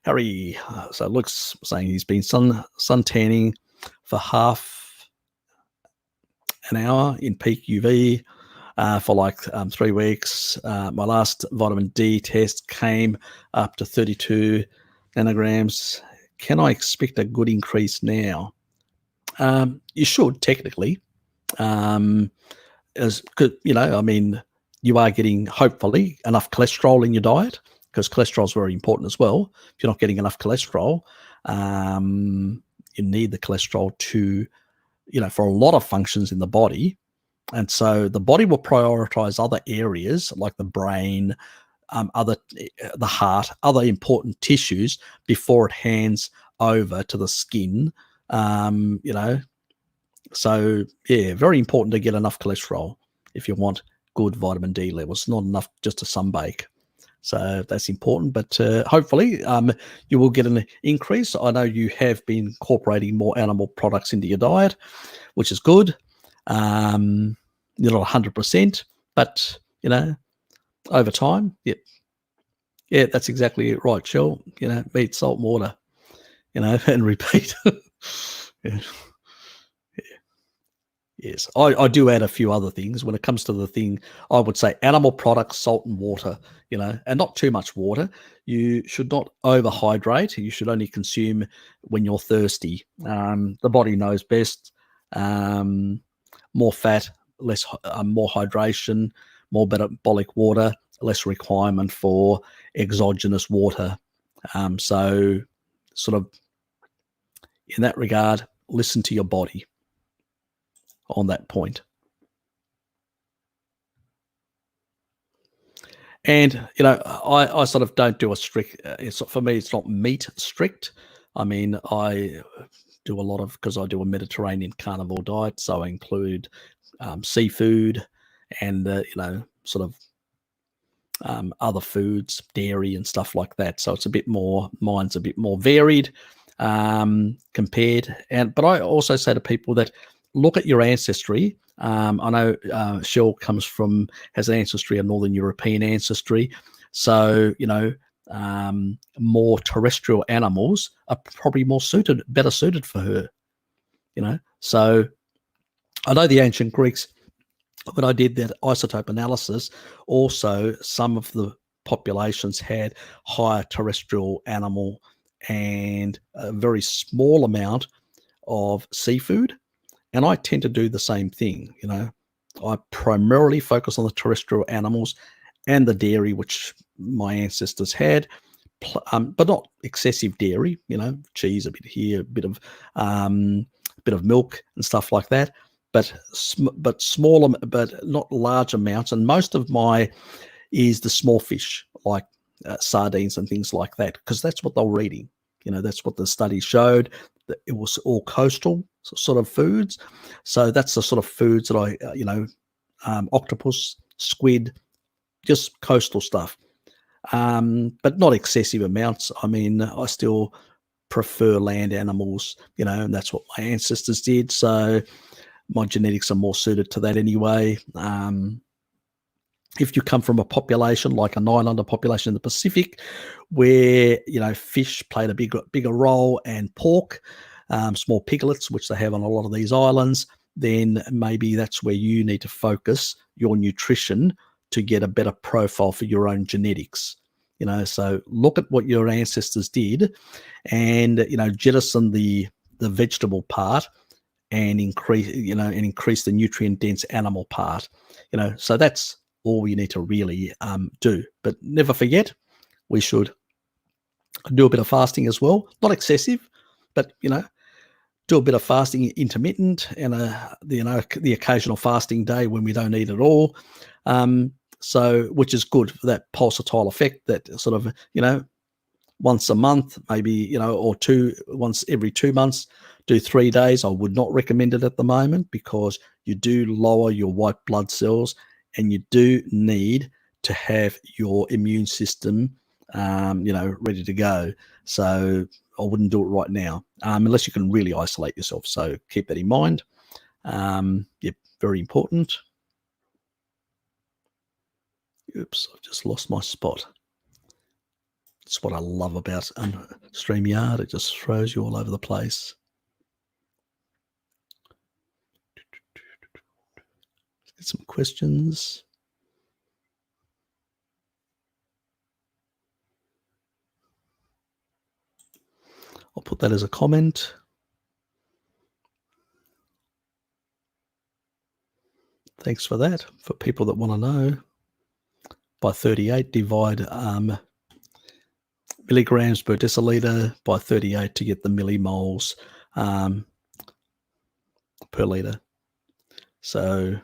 Harry, so Luke's saying he's been sun tanning for half an hour in peak UV for like 3 weeks. My last vitamin D test came up to 32 nanograms. Can I expect a good increase now? You should, technically. As good, you are getting, hopefully, enough cholesterol in your diet, because cholesterol is very important as well. If you're not getting enough cholesterol, you need the cholesterol to, for a lot of functions in the body. And so the body will prioritize other areas like the brain, the heart, other important tissues before it hands over to the skin. So yeah, very important to get enough cholesterol if you want good vitamin D levels. Not enough just to sunbake. So that's important, but hopefully you will get an increase. I know you have been incorporating more animal products into your diet, which is good. You're not 100%, but over time, yeah, that's exactly right, Shell. Meat, salt, and water, and repeat. Yeah. Yes, I do add a few other things. When it comes to the thing, I would say animal products, salt and water, and not too much water. You should not overhydrate. You should only consume when you're thirsty. The body knows best. More fat, more hydration, more metabolic water, less requirement for exogenous water. So sort of in that regard, listen to your body on that point. And, I sort of don't do a strict, for me, it's not meat strict. I mean, I do a lot of, because I do a Mediterranean carnivore diet, so I include seafood and, sort of other foods, dairy and stuff like that. So it's mine's a bit more varied compared. But I also say to people that look at your ancestry. I know Shell has an ancestry, a Northern European ancestry. So, more terrestrial animals are probably better suited for her, So I know the ancient Greeks, when I did that isotope analysis, also some of the populations had higher terrestrial animal and a very small amount of seafood. And I tend to do the same thing. I primarily focus on the terrestrial animals and the dairy, which my ancestors had, but not excessive dairy. Cheese a bit here, a bit of milk and stuff like that. But smaller, but not large amounts. And most of is the small fish, like sardines and things like that, because that's what they were eating. That's what the study showed, that it was all coastal sort of foods. So that's the sort of foods that octopus, squid, just coastal stuff, but not excessive amounts. I mean, I still prefer land animals, and that's what my ancestors did. So my genetics are more suited to that anyway. If you come from a population like an islander population in the Pacific, where fish played a bigger role, and pork, small piglets, which they have on a lot of these islands, then maybe that's where you need to focus your nutrition to get a better profile for your own genetics. So look at what your ancestors did, and jettison the vegetable part, and increase the nutrient dense animal part. So that's all you need to really do. But never forget, we should do a bit of fasting as well, not excessive, but do a bit of fasting, intermittent, and the occasional fasting day when we don't eat at all. So which is good for that pulsatile effect, that sort of once a month, maybe or once every 2 months, do 3 days. I would not recommend it at the moment, because you do lower your white blood cells, and you do need to have your immune system ready to go. So I wouldn't do it right now, unless you can really isolate yourself. So keep that in mind. Very important. Oops, I've just lost my spot. That's what I love about StreamYard. It just throws you all over the place. Let's get some questions. I'll put that as a comment. Thanks for that, for people that want to know. by 38, divide milligrams per deciliter by 38 to get the millimoles per liter. So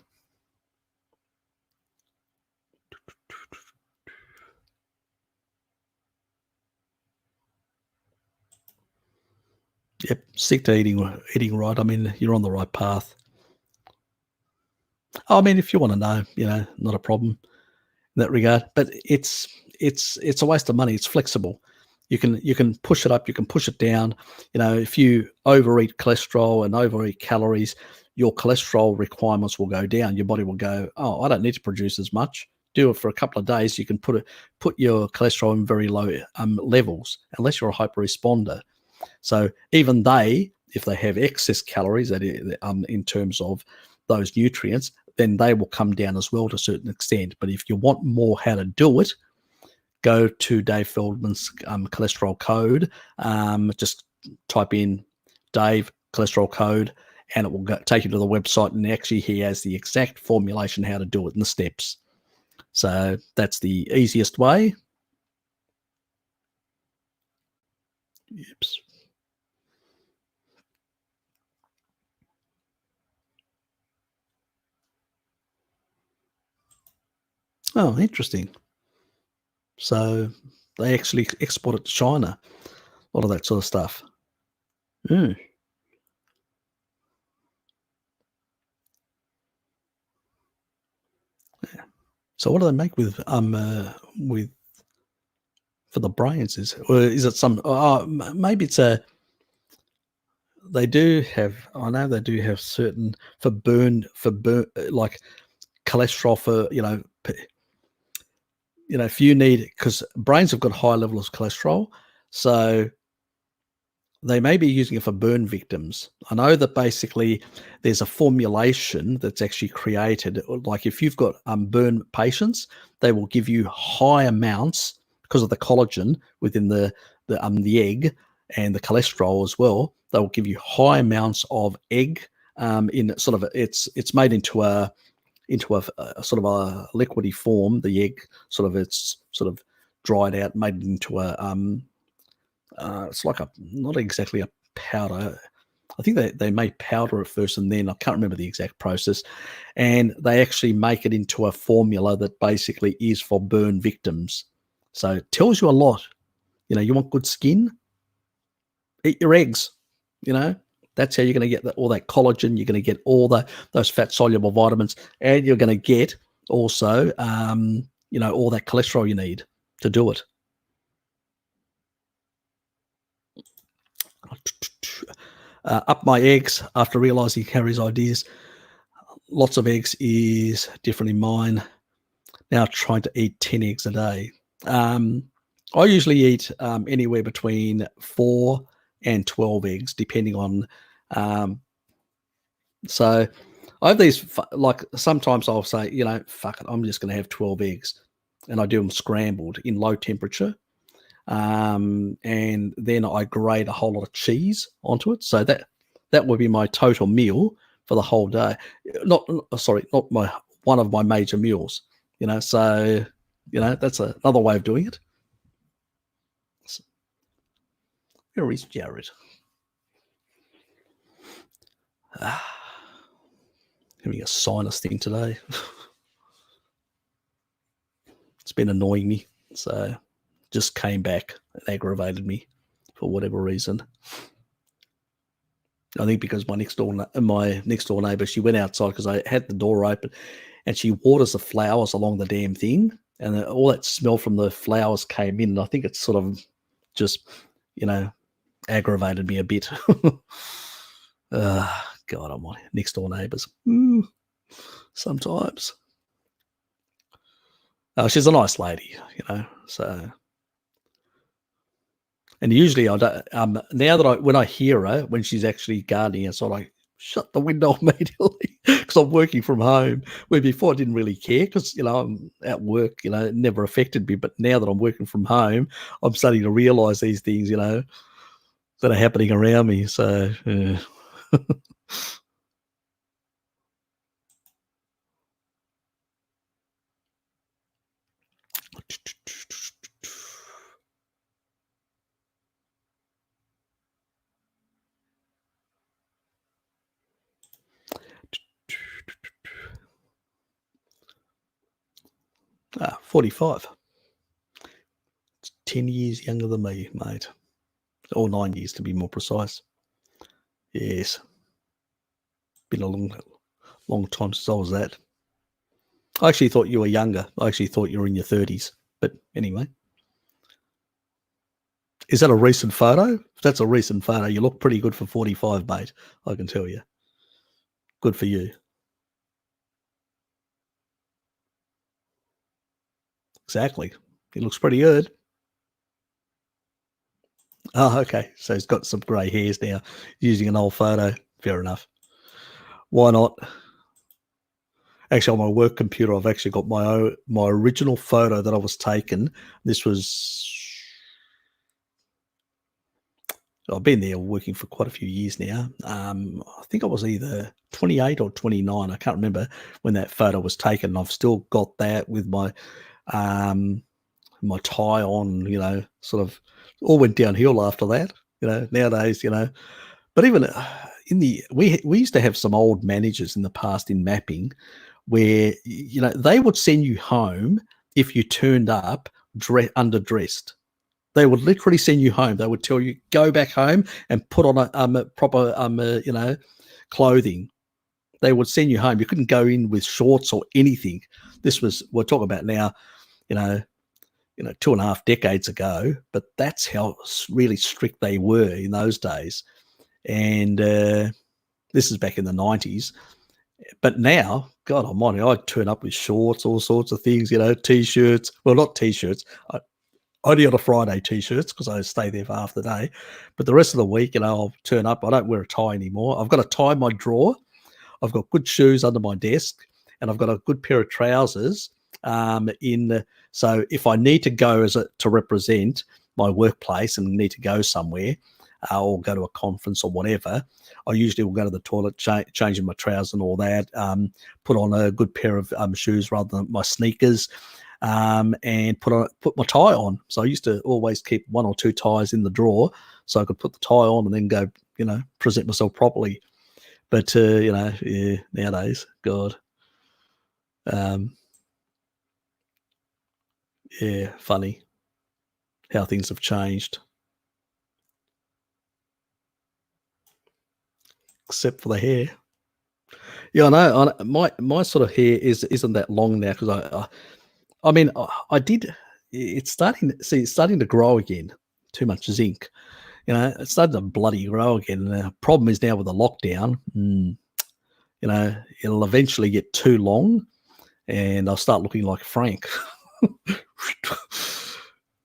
yep, stick to eating right. I mean, you're on the right path. I mean, if you want to know, not a problem in that regard. But it's a waste of money. It's flexible. You can push it up, you can push it down. If you overeat cholesterol and overeat calories, your cholesterol requirements will go down. Your body will go, oh, I don't need to produce as much. Do it for a couple of days. You can put your cholesterol in very low levels, unless you're a hyperresponder. So even if they have excess calories in terms of those nutrients, then they will come down as well to a certain extent. But if you want more how to do it, go to Dave Feldman's cholesterol code. Just type in Dave cholesterol code, and it will take you to the website. And actually, he has the exact formulation how to do it and the steps. So that's the easiest way. Oops. Oh, interesting. So they actually export it to China, a lot of that sort of stuff. Mm. Yeah. So what do they make with for the brains? Is it some? Maybe it's a. They do have. I know they do have certain for burn like cholesterol for if you need, because brains have got high levels of cholesterol, so they may be using it for burn victims. I know that basically there's a formulation that's actually created. Like if you've got burn patients, they will give you high amounts because of the collagen within the egg and the cholesterol as well. They will give you high amounts of egg in sort of it's made into a sort of a liquidy form. The egg it's sort of dried out, made into a it's like not exactly a powder. I think they made powder at first, and then I can't remember the exact process. And they actually make it into a formula that basically is for burn victims. So it tells you a lot. You want good skin? Eat your eggs. That's how you're going to get all that collagen. You're going to get all those fat soluble vitamins, and you're going to get also all that cholesterol you need to do it. Up my eggs after realizing Harry's ideas. Lots of eggs is different in mine. Now trying to eat 10 eggs a day. I usually eat anywhere between 4 and 12 eggs, depending on. So I have these, like sometimes I'll say, fuck it, I'm just going to have 12 eggs. And I do them scrambled in low temperature. And then I grate a whole lot of cheese onto it. So that would be my total meal for the whole day. Not one of my major meals. So that's another way of doing it. Where is Jared? Having a sinus thing today. It's been annoying me. So just came back and aggravated me for whatever reason. I think because my next door neighbor, she went outside because I had the door open, and she waters the flowers along the damn thing, and all that smell from the flowers came in. And I think it's sort of just, aggravated me a bit. God almighty, next door neighbors. Sometimes. She's a nice lady, so. And usually I don't, now that when I hear her, when she's actually gardening outside, I shut the window immediately because I'm working from home. Where before I didn't really care because, I'm at work, it never affected me. But now that I'm working from home, I'm starting to realize these things, that are happening around me. So, 45. It's 10 years younger than me, mate. Or 9 years to be more precise. Yes. Been a long time since I was that. I actually thought you were younger. I actually thought you were in your 30s. But anyway. Is that a recent photo? If that's a recent photo, you look pretty good for 45, mate. I can tell you. Good for you. Exactly. He looks pretty good. Oh, okay. So he's got some grey hairs now, using an old photo. Fair enough. Why not? Actually, on my work computer, I've actually got my original photo that I was taken. This was... I've been there working for quite a few years now. I think I was either 28 or 29. I can't remember when that photo was taken. I've still got that with my my tie on, you know, sort of all went downhill after that, you know, nowadays, you know. But even we used to have some old managers in the past in mapping where, you know, they would send you home if you turned up underdressed. They would literally send you home. They would tell you, go back home and put on a proper, you know, clothing. They would send you home. You couldn't go in with shorts or anything. This was, we're talking about now, you know, 2.5 decades ago, but that's how really strict they were in those days. And this is back in the 90s. But now, God almighty, I'd turn up with shorts, all sorts of things, you know, T-shirts. Well, not T-shirts. Only on a Friday T-shirts because I stay there for half the day. But the rest of the week, you know, I'll turn up. I don't wear a tie anymore. I've got a tie in my drawer. I've got good shoes under my desk, and I've got a good pair of trousers. So if I need to go to represent my workplace and need to go somewhere, or go to a conference or whatever, I usually will go to the toilet, changing my trousers and all that, put on a good pair of shoes rather than my sneakers, and put my tie on. So I used to always keep 1 or 2 ties in the drawer so I could put the tie on and then go, you know, present myself properly. But, you know, yeah, nowadays, God. Yeah, funny how things have changed. Except for the hair. Yeah, I know. My sort of hair isn't that long now because I mean, I did. It's starting to grow again. Too much zinc, you know. It's starting to bloody grow again. The problem is now with the lockdown. You know, it'll eventually get too long, and I'll start looking like Frank.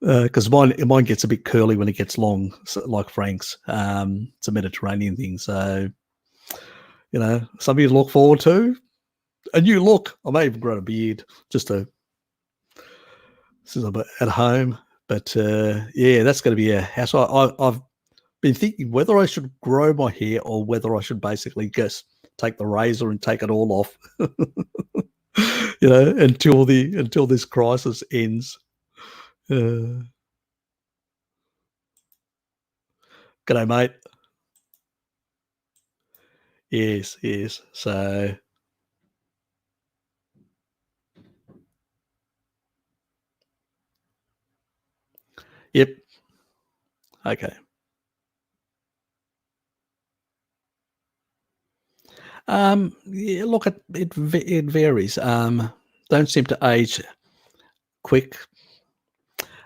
Because mine gets a bit curly when it gets long, like Frank's. It's a Mediterranean thing, so you know, something to look forward to. A new look. I may even grow a beard just to since I'm at home. But yeah, that's going to be a hassle. I've been thinking whether I should grow my hair or whether I should basically just take the razor and take it all off. You know, until this crisis ends. G'day, mate. Yes. So yep. Okay. Yeah, look, it varies. Don't seem to age quick.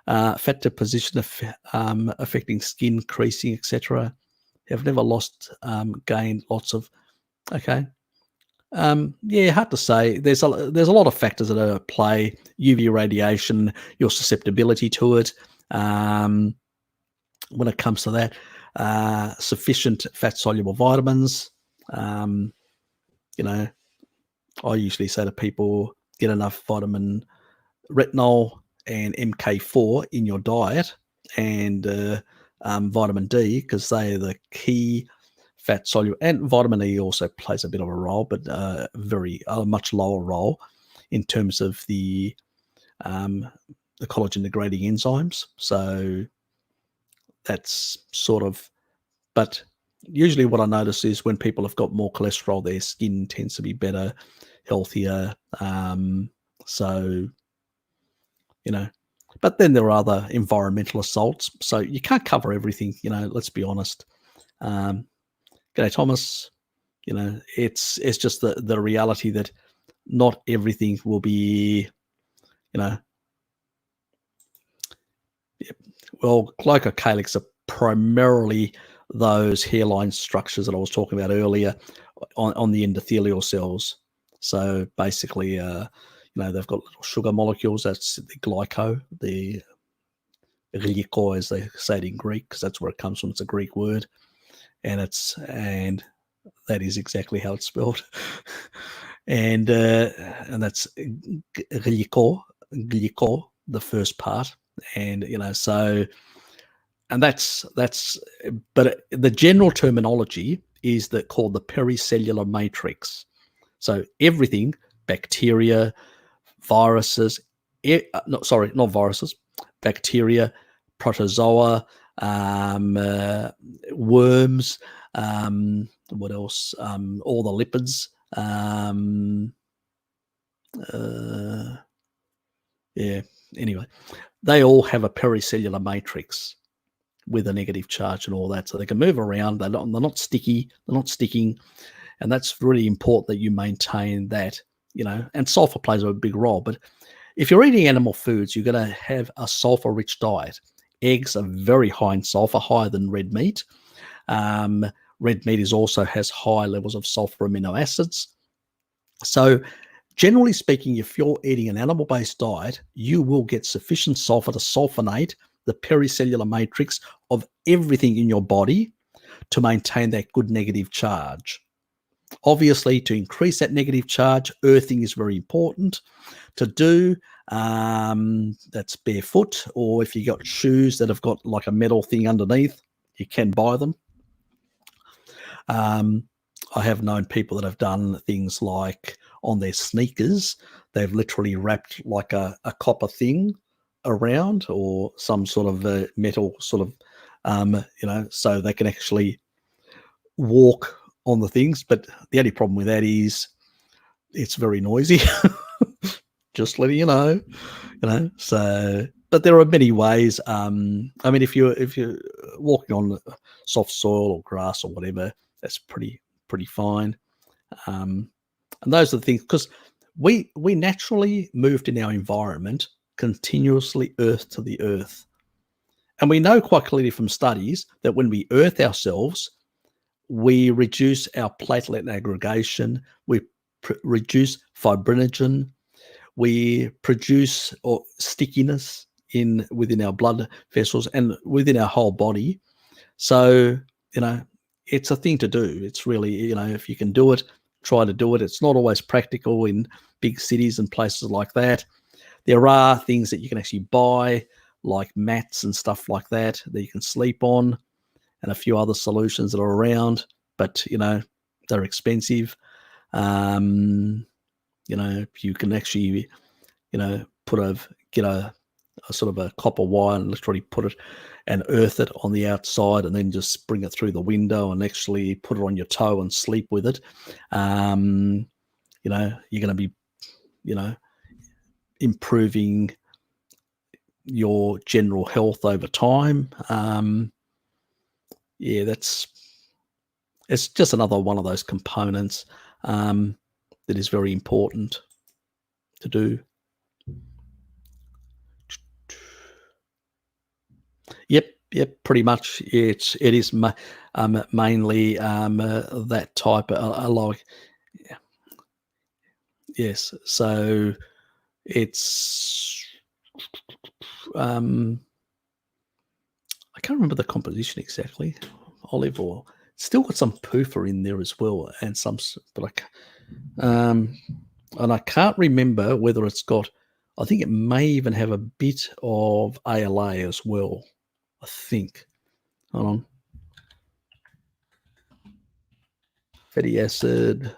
Fat deposition affecting skin creasing, etc. Have never lost, gained lots of. Okay. Yeah, hard to say. There's a lot of factors that are at play. UV radiation, your susceptibility to it. When it comes to that, sufficient fat soluble vitamins. You know, I usually say to people, get enough vitamin retinol and MK4 in your diet, and vitamin D, because they are the key fat soluble, and vitamin E also plays a bit of a role, but a much lower role in terms of the collagen degrading enzymes. So that's sort of, but usually what I notice is when people have got more cholesterol, their skin tends to be better, healthier. So you know. But then there are other environmental assaults, so you can't cover everything, let's be honest. G'day, Thomas. It's just the reality that not everything will be, well, glycocalyx are primarily those hairline structures that I was talking about earlier on the endothelial cells. So basically, they've got little sugar molecules. That's the glyco, the glyko, as they say it in Greek, because that's where it comes from. It's a Greek word, and that is exactly how it's spelled. and that's glyko, the first part, and that's but the general terminology is called the pericellular matrix. So everything, bacteria, viruses, not viruses, bacteria, protozoa, worms, what else? All the lipids. Anyway, they all have a pericellular matrix with a negative charge and all that, so they can move around. They're not sticky. They're not sticking, and that's really important that you maintain that. And sulfur plays a big role. But if you're eating animal foods, you're going to have a sulfur-rich diet. Eggs are very high in sulfur, higher than red meat. Red meat also has high levels of sulfur amino acids. So generally speaking, if you're eating an animal-based diet, you will get sufficient sulfur to sulfonate the pericellular matrix of everything in your body to maintain that good negative charge. Obviously, to increase that negative charge, earthing is very important to do. That's barefoot, or if you got shoes that have got like a metal thing underneath, you can buy them. I have known people that have done things like on their sneakers, they've literally wrapped like a copper thing around, or some sort of metal sort of, so they can actually walk on the things. But the only problem with that is it's very noisy. Just letting you know. So, but there are many ways. I mean, if you're walking on soft soil or grass or whatever, that's pretty fine. And those are the things, because we naturally moved in our environment continuously earth to the earth. And we know quite clearly from studies that when we earth ourselves, we reduce our platelet aggregation, we reduce fibrinogen, we produce stickiness within our blood vessels and within our whole body. So, it's a thing to do. It's really, if you can do it, try to do it. It's not always practical in big cities and places like that. There are things that you can actually buy, like mats and stuff like that you can sleep on, and a few other solutions that are around, but they're expensive. You can actually get a sort of a copper wire and literally put it and earth it on the outside, and then just bring it through the window and actually put it on your toe and sleep with it. You're going to be improving your general health over time. It's just another one of those components that is very important to do. Yep, pretty much. It is mainly that type of yes. So it's I can't remember the composition exactly. Olive oil. Still got some PUFA in there as well, and and I can't remember whether it's got. I think it may even have a bit of ALA as well. I think. Hold on. Fatty acid.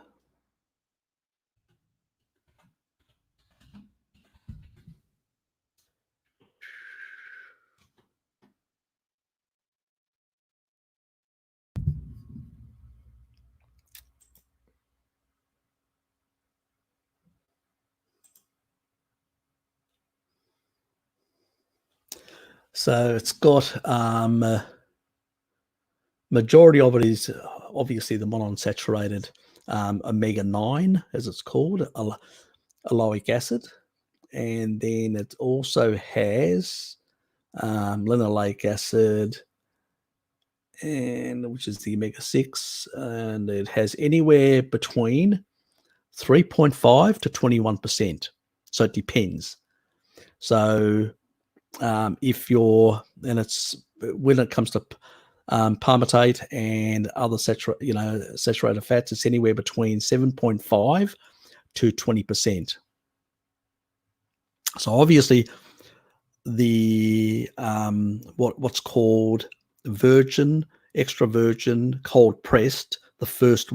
So it's got majority of it is obviously the monounsaturated omega-9, as it's called, aloic acid. And then it also has linoleic acid, and which is the omega-6, and it has anywhere between 3.5 to 21%. So it depends. So if you're, and it's when it comes to palmitate and other saturated fats, it's anywhere between 7.5 to 20%. So obviously the what's called virgin, extra virgin, cold pressed, the first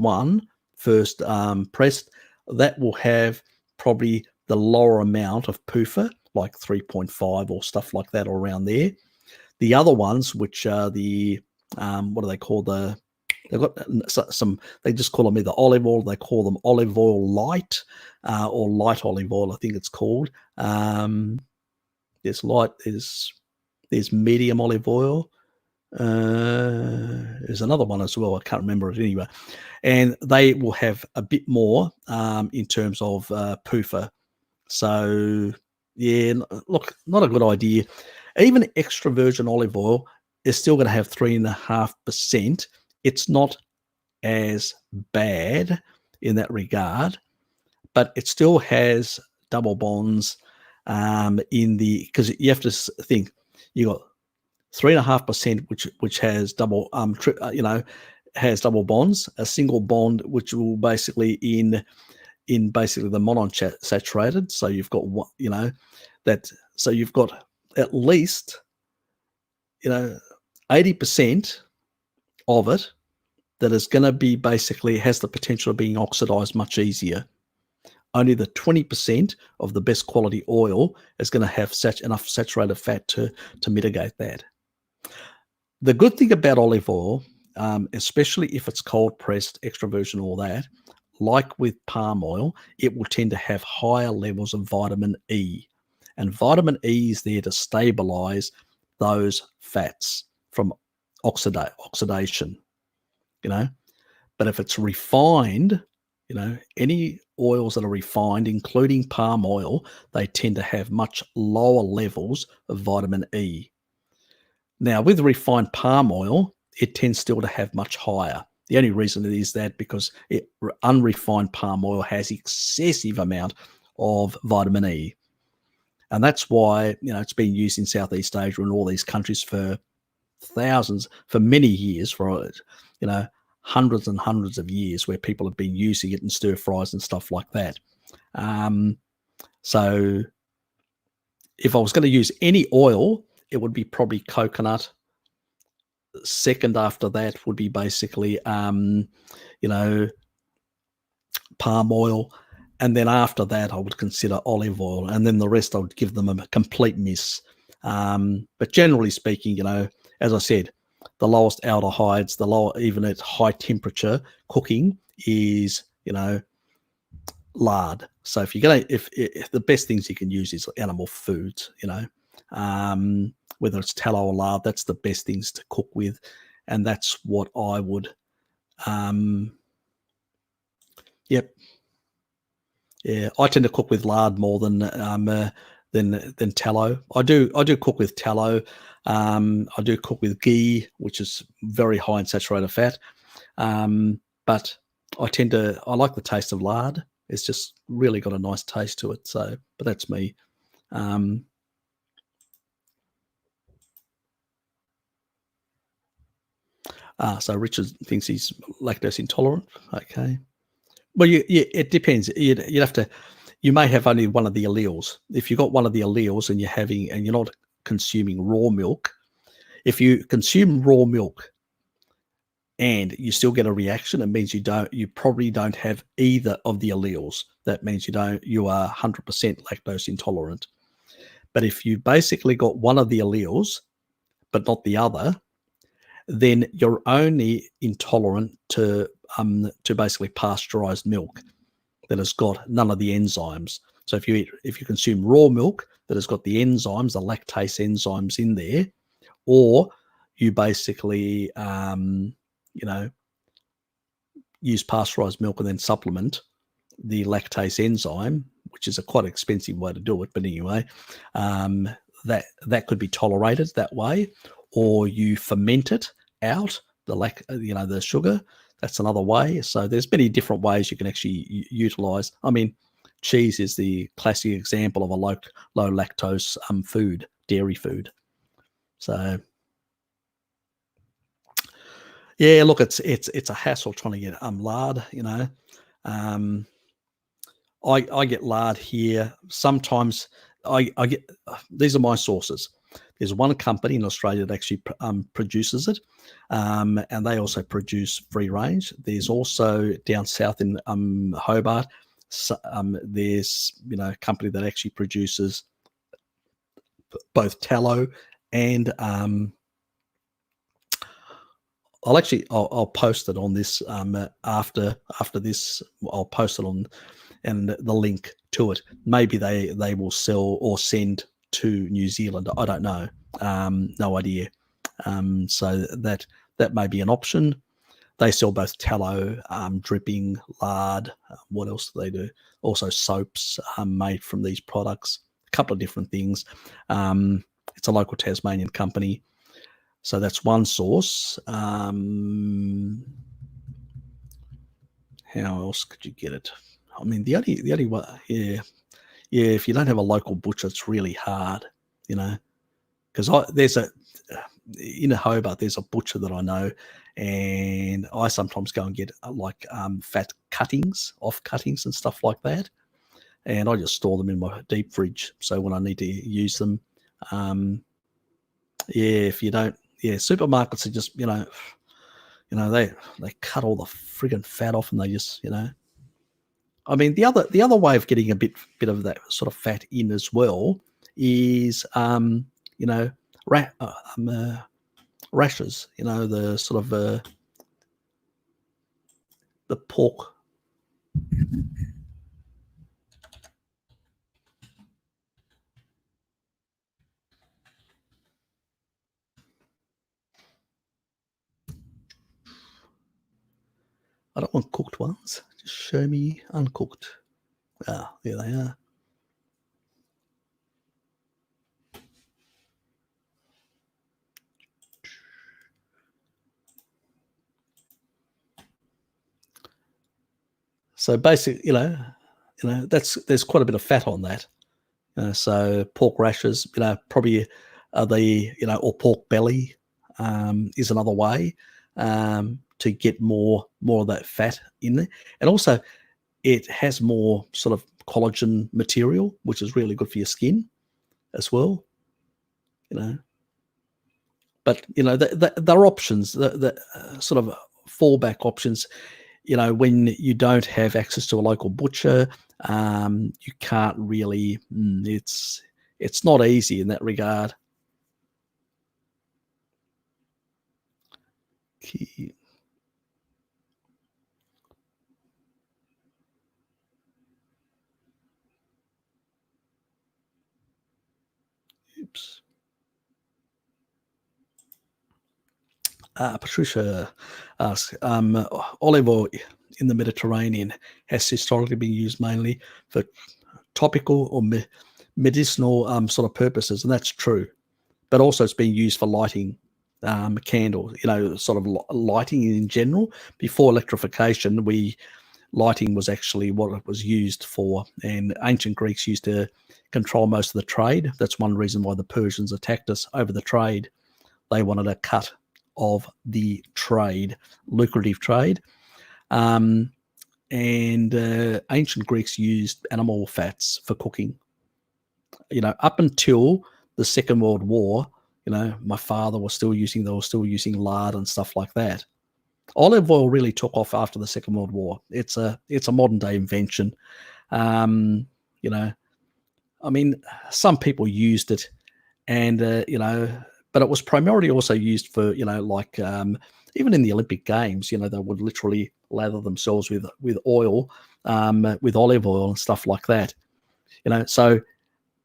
pressed, that will have probably the lower amount of PUFA, like 3.5 or stuff like that, or around there. The other ones, which are the what do they call they've got some, they just call them either olive oil, they call them olive oil light, or light olive oil, I think it's called. There's light, there's medium olive oil. There's another one as well, I can't remember it anyway. And they will have a bit more in terms of PUFA. So yeah, look, not a good idea. Even extra virgin olive oil is still going to have 3.5%. It's not as bad in that regard, but it still has double bonds in the, because you have to think, you got 3.5%, which has double, has double bonds, a single bond, which will basically in basically the monounsaturated. So you've got what, so you've got at least, 80% of it that is going to be basically has the potential of being oxidized much easier. Only the 20% of the best quality oil is going to have enough saturated fat to mitigate that. The good thing about olive oil, especially if it's cold pressed, extra virgin, all that, like with palm oil, it will tend to have higher levels of vitamin E. And vitamin E is there to stabilize those fats from oxidation, But if it's refined, any oils that are refined, including palm oil, they tend to have much lower levels of vitamin E. Now, with refined palm oil, it tends still to have much higher. The only reason it is that because unrefined palm oil has excessive amount of vitamin E. And that's why, it's been used in Southeast Asia and all these countries for many years, for, hundreds and hundreds of years, where people have been using it in stir fries and stuff like that. So if I was going to use any oil, it would be probably coconut. Second after that would be basically, palm oil. And then after that, I would consider olive oil. And then the rest, I would give them a complete miss. But generally speaking, as I said, the lowest aldehydes, even at high temperature cooking, is, lard. So if you're going to, if the best things you can use is animal foods, whether it's tallow or lard, that's the best things to cook with. And that's what I would, yep. Yeah, I tend to cook with lard more than tallow. I do cook with tallow. I do cook with ghee, which is very high in saturated fat. But I like the taste of lard. It's just really got a nice taste to it. So, but that's me. So Richard thinks he's lactose intolerant. Okay. Well, it depends. You'd have to. You may have only one of the alleles. If you've got one of the alleles and you're not consuming raw milk, if you consume raw milk and you still get a reaction, it means you probably don't have either of the alleles. That means you are 100% lactose intolerant. But if you basically got one of the alleles, but not the other, then you're only intolerant to basically pasteurized milk that has got none of the enzymes. So if you consume raw milk that has got the enzymes, the lactase enzymes in there, or you basically, use pasteurized milk and then supplement the lactase enzyme, which is a quite expensive way to do it. But anyway, that could be tolerated that way, or you ferment it out, the sugar. That's another way. So there's many different ways you can actually utilize. I mean, cheese is the classic example of a low lactose food, dairy food. So yeah, look, it's a hassle trying to get lard. I get lard here. Sometimes I get, these are my sources. There's one company in Australia that actually produces it, and they also produce free range. There's also down south in Hobart, there's a company that actually produces both tallow and I'll post it on this after this. I'll post it on and the link to it. Maybe they will sell or send to New Zealand. I don't know. No idea. So that may be an option. They sell both tallow, dripping, lard. What else do they do? Also soaps made from these products. A couple of different things. It's a local Tasmanian company. So that's one source. How else could you get it? I mean, the only way, yeah. If you don't have a local butcher, it's really hard, because in Hobart, there's a butcher that I know, and I sometimes go and get fat cuttings, off cuttings and stuff like that, and I just store them in my deep fridge. So when I need to use them, if you don't, supermarkets are just, they cut all the friggin' fat off, and they just, I mean, the other way of getting a bit of that sort of fat in as well is, rashes. The sort of the pork. I don't want cooked ones. Just show me uncooked. Ah, there they are. So basically, there's quite a bit of fat on that. So pork rashes, probably or pork belly is another way to get more of that fat in there. And also it has more sort of collagen material, which is really good for your skin as well. But there are options, the sort of fallback options. When you don't have access to a local butcher, you can't really. It's not easy in that regard. Oops. Patricia asks, olive oil in the Mediterranean has historically been used mainly for topical or medicinal sort of purposes, and that's true. But also it's being used for lighting candles, sort of lighting in general. Before electrification, lighting was actually what it was used for, and ancient Greeks used to control most of the trade. That's one reason why the Persians attacked us over the trade. They wanted a cut of the trade, lucrative trade. And ancient Greeks used animal fats for cooking. Up until the Second World War, my father was still using lard and stuff like that. Olive oil really took off after the Second World War. It's a modern day invention. I mean, some people used it, and but it was primarily also used for even in the Olympic Games. They would literally lather themselves with oil, with olive oil and stuff like that. So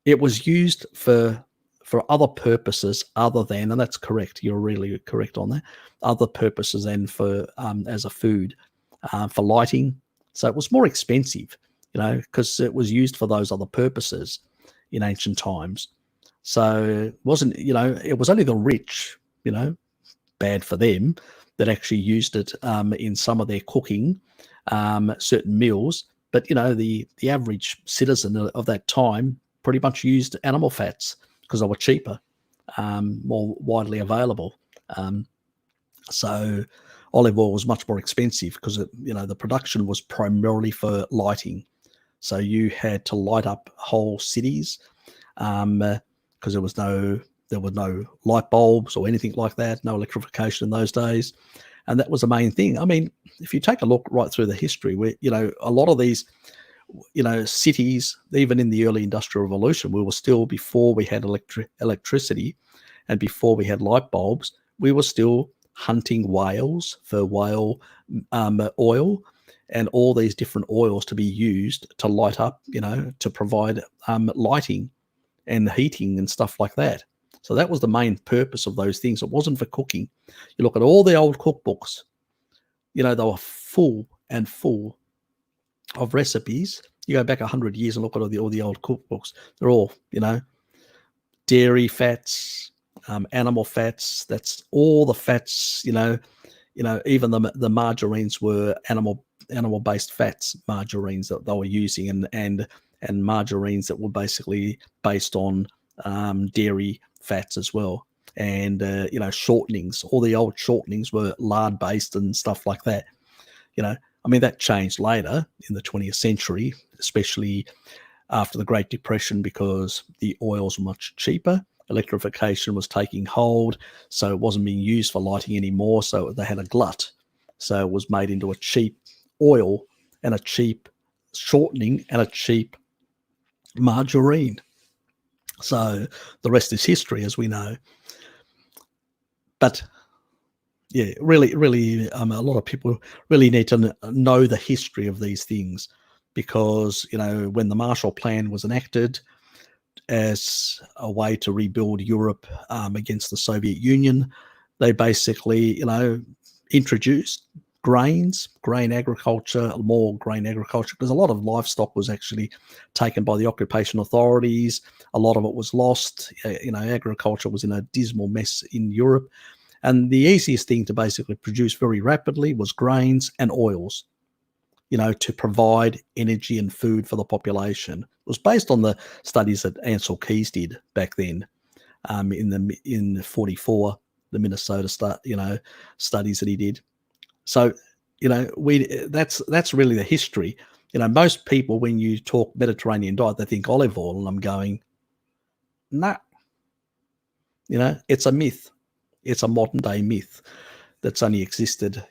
It was used for other purposes other than, and that's correct, you're really correct on that, other purposes than for as a food, for lighting. So it was more expensive, because it was used for those other purposes in ancient times. So it wasn't, it was only the rich, bad for them, that actually used it in some of their cooking, certain meals. But the average citizen of that time pretty much used animal fats because they were cheaper, more widely available. So olive oil was much more expensive because the production was primarily for lighting. So you had to light up whole cities, because there were no light bulbs or anything like that, no electrification in those days. And that was the main thing. I mean, if you take a look right through the history, where, a lot of these, cities, even in the early industrial revolution, we were still, before we had electricity and before we had light bulbs, we were still hunting whales for whale oil and all these different oils to be used to light up, to provide lighting and heating and stuff like that. So that was the main purpose of those things. It wasn't for cooking. You look at all the old cookbooks, they were full and full of recipes. You go back 100 years and look at all the old cookbooks. They're all, dairy fats, animal fats. That's all the fats. Even the margarines were animal-based fats, margarines that they were using, and margarines that were basically based on dairy fats as well. And shortenings. All the old shortenings were lard-based and stuff like that. That changed later in the 20th century, especially after the Great Depression, because the oils were much cheaper. Electrification was taking hold, so it wasn't being used for lighting anymore. So they had a glut. So it was made into a cheap oil and a cheap shortening and a cheap margarine. So the rest is history, as we know. But yeah, really, a lot of people really need to know the history of these things, because when the Marshall Plan was enacted as a way to rebuild Europe against the Soviet Union, they basically introduced grain agriculture, more grain agriculture, because a lot of livestock was actually taken by the occupation authorities. A lot of it was lost. Agriculture was in a dismal mess in Europe. And the easiest thing to basically produce very rapidly was grains and oils, to provide energy and food for the population. It was based on the studies that Ansel Keys did back then, in 44, the Minnesota studies that he did. So, that's really the history. Most people, when you talk Mediterranean diet, they think olive oil, and I'm going, nah. It's a myth. It's a modern day myth that's only existed,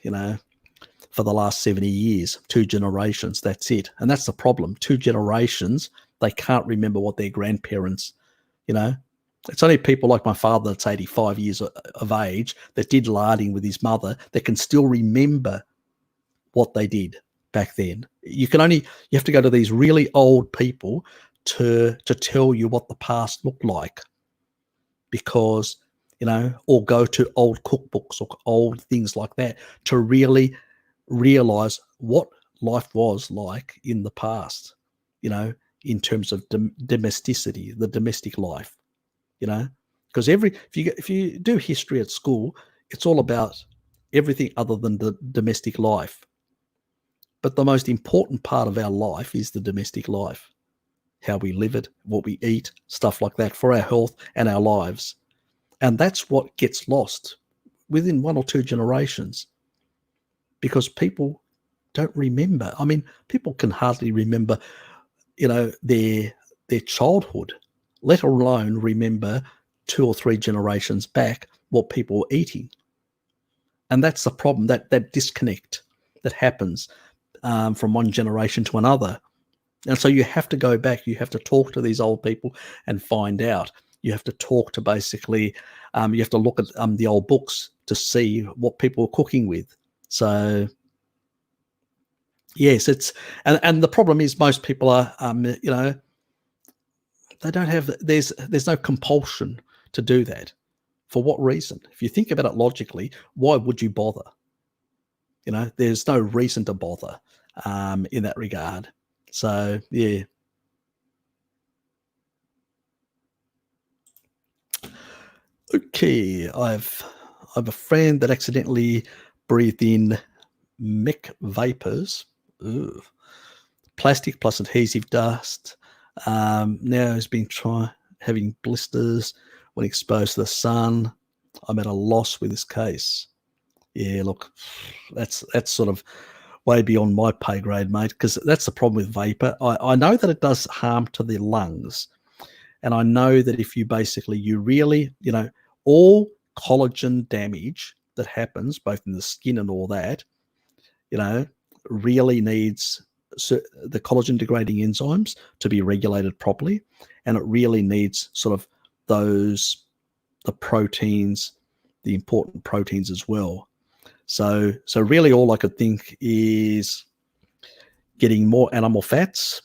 for the last 70 years, 2 generations. That's it. And that's the problem. 2 generations, they can't remember what their grandparents, It's only people like my father that's 85 years of age that did larding with his mother that can still remember what they did back then. You have to go to these really old people to tell you what the past looked like, because, or go to old cookbooks or old things like that to really realize what life was like in the past, in terms of domesticity, the domestic life. Because if you do history at school, it's all about everything other than the domestic life. But the most important part of our life is the domestic life, how we live it, what we eat, stuff like that, for our health and our lives. And that's what gets lost within 1 or 2 generations, because people don't remember. People can hardly remember, their childhood, let alone remember 2 or 3 generations back what people were eating. And that's the problem, that disconnect that happens from one generation to another. And so you have to go back, you have to talk to these old people and find out. You have to talk to basically, you have to look at the old books to see what people were cooking with. So yes, and the problem is most people are, They don't have. There's no compulsion to do that. For what reason? If you think about it logically, why would you bother? There's no reason to bother in that regard. So yeah. Okay, I've a friend that accidentally breathed in mech vapors. Ooh. Plastic plus adhesive dust. Now he's been having blisters when exposed to the sun. I'm at a loss with this case. Yeah, look, that's sort of way beyond my pay grade, mate, because that's the problem with vapor. I know that it does harm to the lungs. And I know that if you really, all collagen damage that happens, both in the skin and all that, really needs the collagen degrading enzymes to be regulated properly. And it really needs sort of the proteins, the important proteins as well. So really all I could think is getting more animal fats,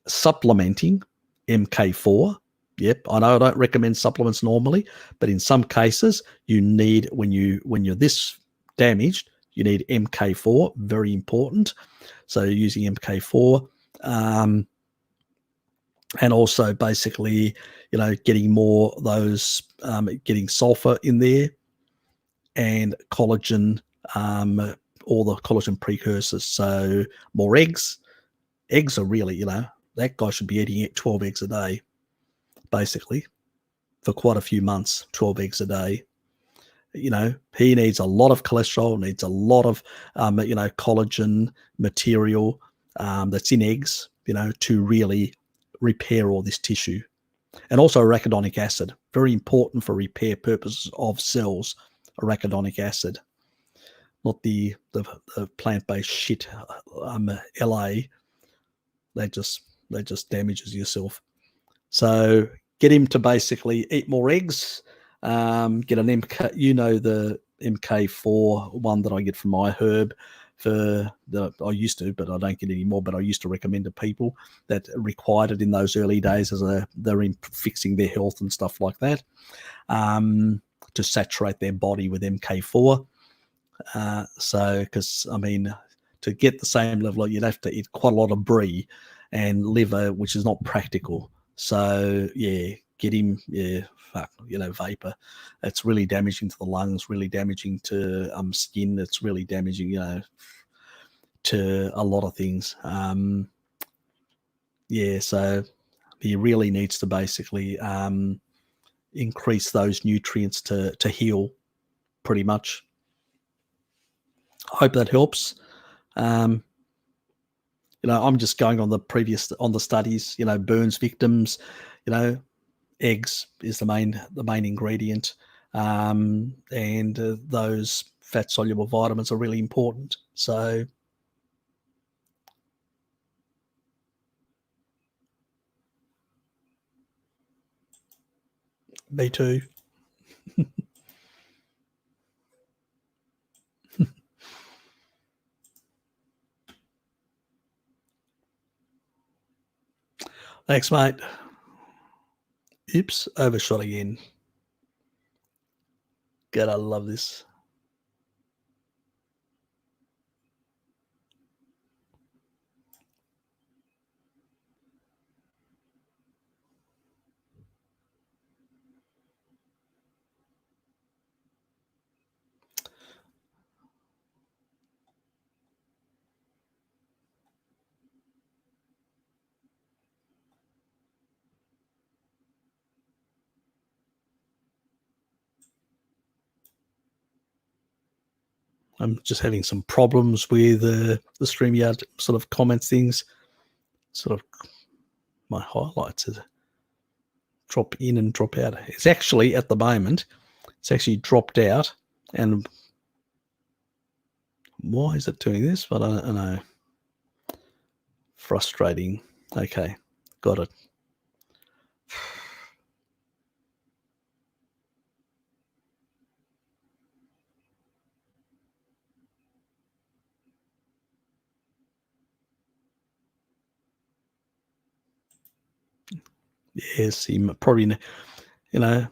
supplementing MK4. Yep, I know I don't recommend supplements normally, but in some cases you need, when you're this damaged, you need MK4, very important. So using MK4, and also basically, getting more those, getting sulfur in there, and collagen, all the collagen precursors. So more eggs. Eggs are really, that guy should be eating 12 eggs a day, basically, for quite a few months, 12 eggs a day. He needs a lot of cholesterol, needs a lot of, collagen material that's in eggs, to really repair all this tissue. And also arachidonic acid, very important for repair purposes of cells, arachidonic acid, not the plant-based shit, LA. That just damages yourself. So get him to basically eat more eggs. Get an MK, the MK4 one that I get from my herb. I used to, but I don't get anymore. But I used to recommend to people that required it in those early days as they're in fixing their health and stuff like that, to saturate their body with MK4. So, because to get the same level, you'd have to eat quite a lot of brie and liver, which is not practical. So yeah, get him, vapor. It's really damaging to the lungs, really damaging to skin. It's really damaging, to a lot of things. So he really needs to basically increase those nutrients to heal, pretty much. I hope that helps. I'm just going on the studies, burns victims, eggs is the main ingredient. And those fat soluble vitamins are really important. So me too. Thanks, mate. Oops, overshot again. God, I love this. I'm just having some problems with the StreamYard sort of comments things. Sort of my highlights drop in and drop out. It's actually, at the moment, it's actually dropped out. And why is it doing this? But I don't know. Frustrating. Okay, got it. Yes, he probably, you know,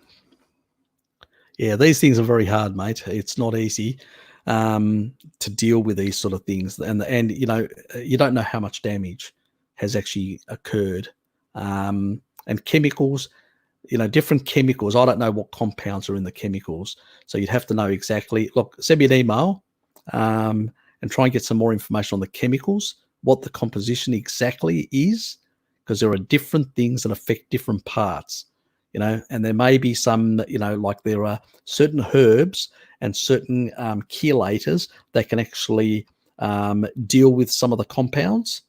yeah, these things are very hard, mate. It's not easy to deal with these sort of things, and you don't know how much damage has actually occurred. And chemicals, different chemicals. I don't know what compounds are in the chemicals, so you'd have to know exactly. Look, send me an email and try and get some more information on the chemicals, what the composition exactly is, because there are different things that affect different parts. And there may be some, like there are certain herbs and certain chelators that can actually deal with some of the compounds.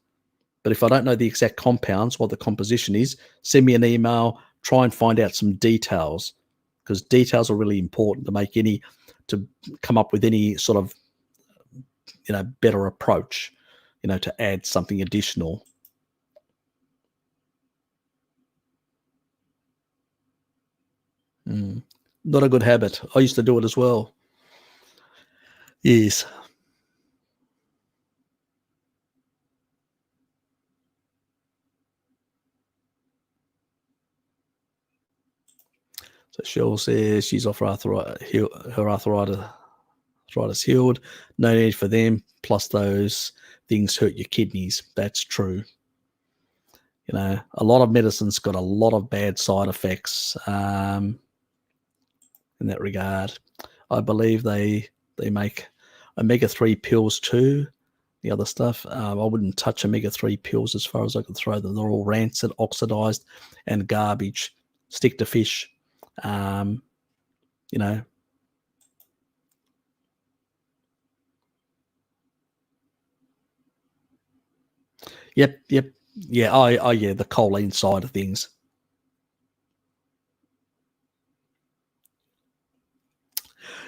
But if I don't know the exact compounds, what the composition is, send me an email, try and find out some details, because details are really important to come up with any sort of, better approach, to add something additional. Not a good habit. I used to do it as well. Yes. So Cheryl says she's off her arthritis healed. No need for them. Plus those things hurt your kidneys. That's true. A lot of medicine's got a lot of bad side effects in that regard. I believe they make omega-3 pills too. The other stuff, I wouldn't touch omega-3 pills as far as I could throw them. They're all rancid, oxidized, and garbage. Stick to fish. You know, Yep, yep. Yeah, yeah, the choline side of things.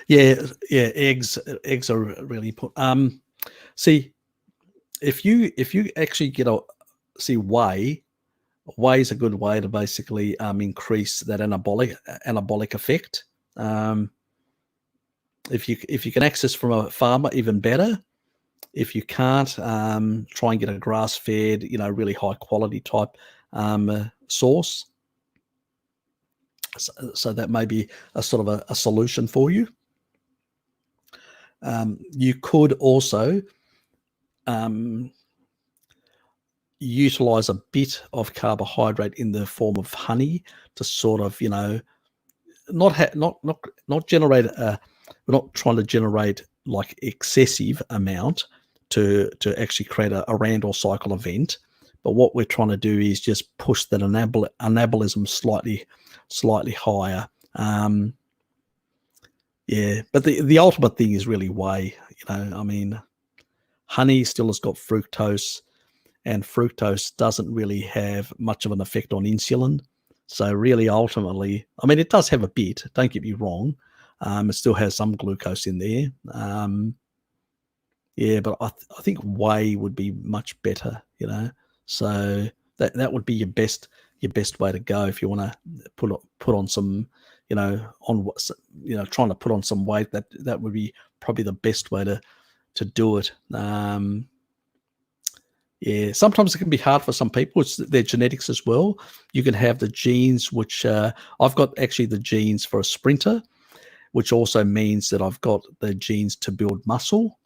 Yeah, yeah, eggs are really important. See, if you actually whey is a good way to basically increase that anabolic effect. Um, if you can access from a farmer, even better. If you can't, try and get a grass-fed, really high quality type source. So that may be a sort of a solution for you. You could also utilize a bit of carbohydrate in the form of honey to sort of, not generate we're not trying to generate like excessive amount to actually create a Randall cycle event, but what we're trying to do is just push that anabolism slightly higher. Yeah, but the ultimate thing is really whey. I mean, honey still has got fructose, and fructose doesn't really have much of an effect on insulin. So really, ultimately, I mean, it does have a bit. Don't get me wrong. It still has some glucose in there. Yeah, but I think whey would be much better. So that would be your best way to go if you want to put on some, trying to put on some weight. That would be probably the best way to do it. Yeah, sometimes it can be hard for some people. It's their genetics as well. You can have the genes, which I've got actually the genes for a sprinter, which also means that I've got the genes to build muscle.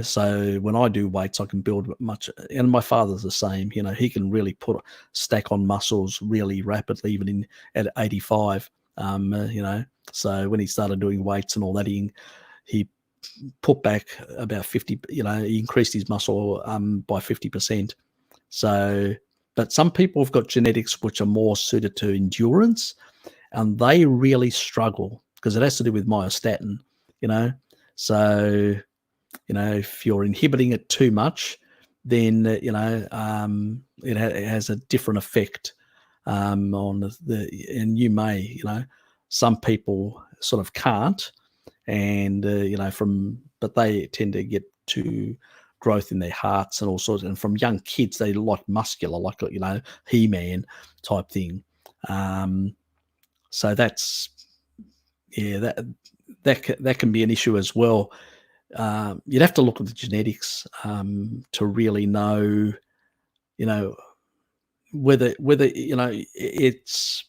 So when I do weights, I can build much. And my father's the same. He can really stack on muscles really rapidly, even at 85. So when he started doing weights and all that, he put back about 50. He increased his muscle by 50%. So, but some people have got genetics which are more suited to endurance, and they really struggle because it has to do with myostatin. So if you're inhibiting it too much, then it has a different effect on and you may, some people sort of can't, and but they tend to get to growth in their hearts and all sorts. And from young kids, they like muscular, like He-Man type thing. So that's that can be an issue as well. You'd have to look at the genetics to really know, whether it's,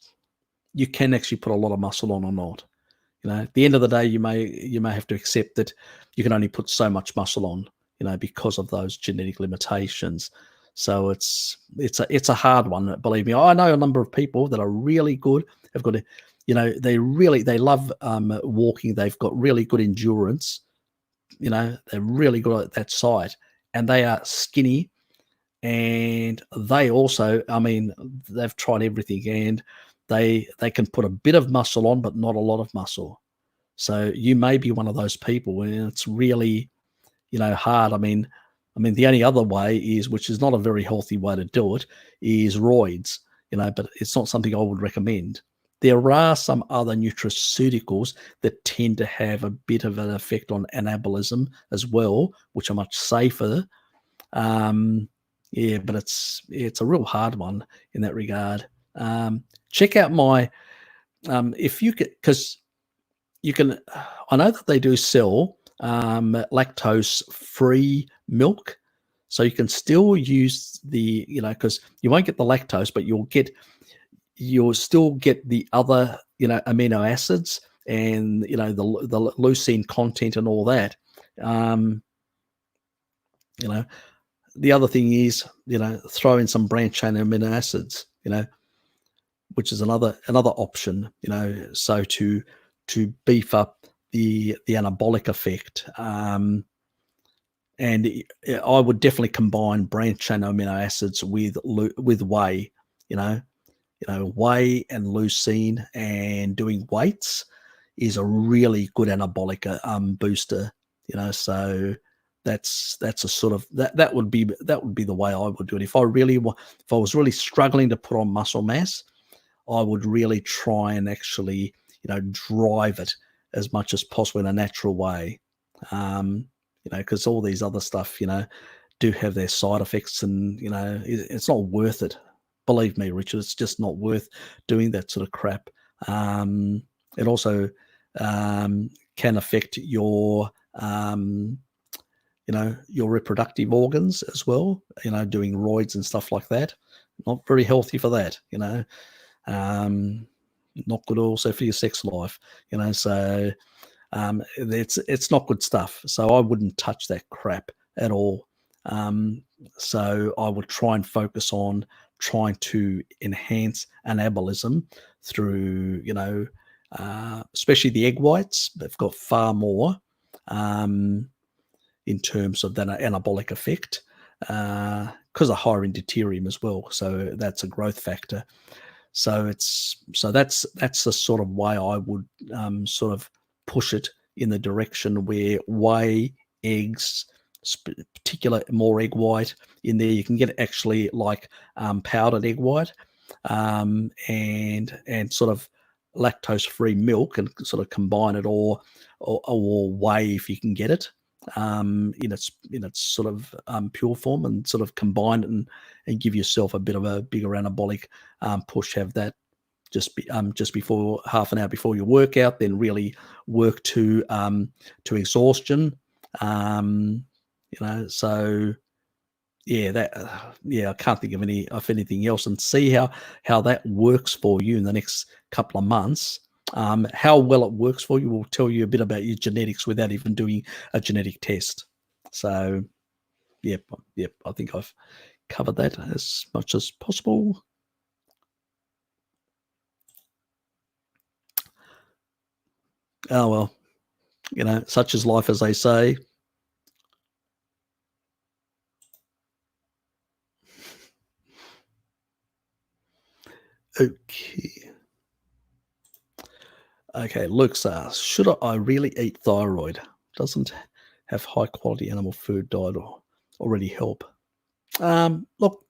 you can actually put a lot of muscle on or not. At the end of the day, you may have to accept that you can only put so much muscle on, because of those genetic limitations. So it's a hard one. Believe me, I know a number of people that are really good. Have got they love walking. They've got really good endurance. They're really good at that side, and they are skinny. And they also, they've tried everything, and they can put a bit of muscle on, but not a lot of muscle. So you may be one of those people, and it's really, hard. The only other way is, which is not a very healthy way to do it, is roids. But it's not something I would recommend. There are some other nutraceuticals that tend to have a bit of an effect on anabolism as well, which are much safer. But it's a real hard one in that regard. Check out my, if you could, because you can, I know that they do sell lactose-free milk, so you can still use the, because you won't get the lactose, but you'll still get the other, amino acids and the leucine content and all that. The other thing is, throw in some branched chain amino acids, which is another option, so to beef up the anabolic effect. And I would definitely combine branched chain amino acids with whey, whey and leucine, and doing weights is a really good anabolic booster, so that's a sort of that would be the way I would do it. If I was really struggling to put on muscle mass, I would really try and actually drive it as much as possible in a natural way, because all these other stuff do have their side effects, and it's not worth it. Believe me, Richard, it's just not worth doing that sort of crap. It also can affect your your reproductive organs as well, doing roids and stuff like that. Not very healthy for that, not good also for your sex life, so it's not good stuff. So I wouldn't touch that crap at all. So I would try and focus on trying to enhance anabolism through, especially the egg whites. They've got far more in terms of that anabolic effect, because of higher in deuterium as well. So that's a growth factor. So that's the sort of way I would sort of push it in the direction where whey, eggs, particular more egg white in there. You can get actually like powdered egg white, and sort of lactose-free milk, and sort of combine it, or whey if you can get it in its sort of pure form, and sort of combine it and give yourself a bit of a bigger anabolic push. Have that just before, half an hour before your workout, then really work to exhaustion. So I can't think of anything else, and see how that works for you in the next couple of months. How well it works for you will tell you a bit about your genetics without even doing a genetic test. So yep, I think I've covered that as much as possible. Oh well, such is life, as they say. Okay, Luke's asked, should I really eat thyroid? Doesn't have high quality animal food diet or already help? Look,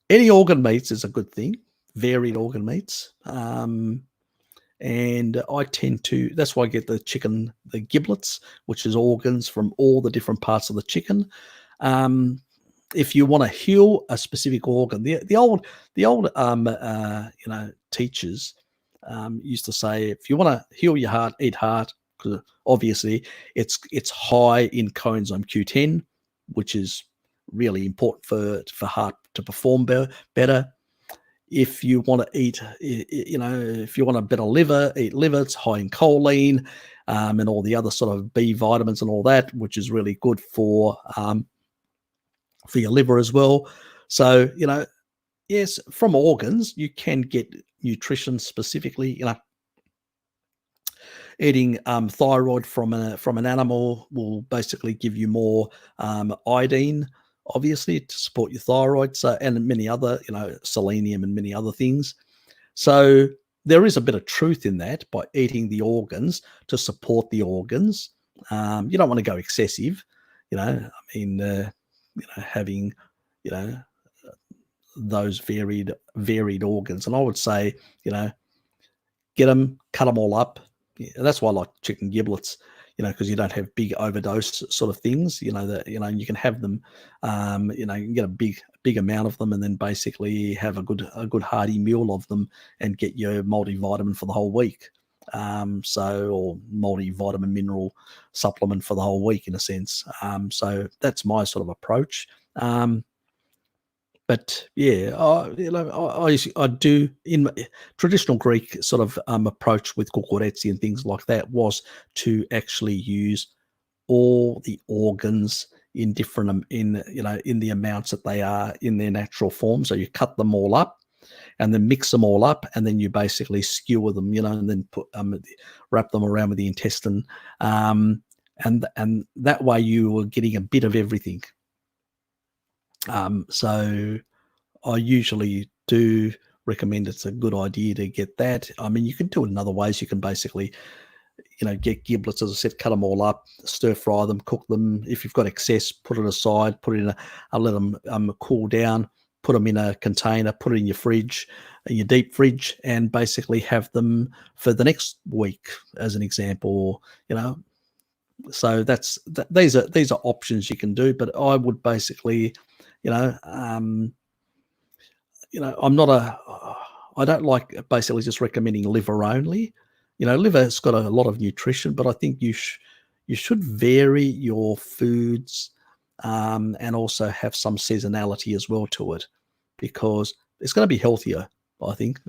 any organ meats is a good thing, varied organ meats. And I tend to, that's why I get the chicken, the giblets, which is organs from all the different parts of the chicken. If you want to heal a specific organ, the old teachers used to say, if you want to heal your heart, eat heart, because obviously it's high in coenzyme Q10, which is really important for heart to perform better. If you want to eat, if you want a better liver, eat liver. It's high in choline and all the other sort of B vitamins and all that, which is really good for your liver as well. So, yes, from organs, you can get nutrition specifically. Eating thyroid from an animal will basically give you more iodine, obviously, to support your thyroid. So, and many other, selenium and many other things. So there is a bit of truth in that by eating the organs to support the organs. You don't want to go excessive, having, those varied organs. And I would say, get them, cut them all up. Yeah, that's why I like chicken giblets, because you don't have big overdose sort of things, that, you can have them, you can get a big amount of them and then basically have a good hearty meal of them and get your multivitamin for the whole week. Or multivitamin mineral supplement for the whole week in a sense. So that's my sort of approach. But yeah, I do in my traditional Greek sort of approach with kokoretsi and things like that was to actually use all the organs in different in the amounts that they are in their natural form. So you cut them all up and then mix them all up, and then you basically skewer them, and then put wrap them around with the intestine, and that way you are getting a bit of everything. So I usually do recommend it's a good idea to get that. I mean, you can do it in other ways. You can basically, get giblets, as I said, cut them all up, stir fry them, cook them. If you've got excess, put it aside, put it in let them cool down, put them in a container, put it in your fridge, in your deep fridge, and basically have them for the next week, as an example, So these are options you can do, but I would basically, I'm not I don't like basically just recommending liver only. Liver's got a lot of nutrition, but I think you should vary your foods and also have some seasonality as well to it, because it's going to be healthier. I think,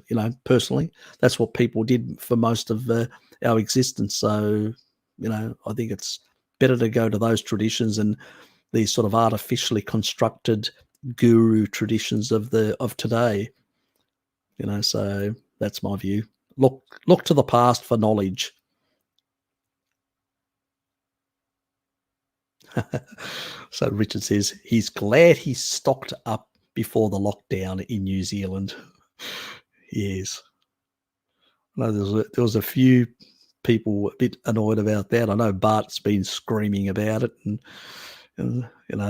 personally, that's what people did for most of our existence. So, I think it's better to go to those traditions and these sort of artificially constructed guru traditions of today. So that's my view. Look to the past for knowledge. So Richard says he's glad he stocked up before the lockdown in New Zealand. Yes. I know there was a few people a bit annoyed about that. I know Bart's been screaming about it, and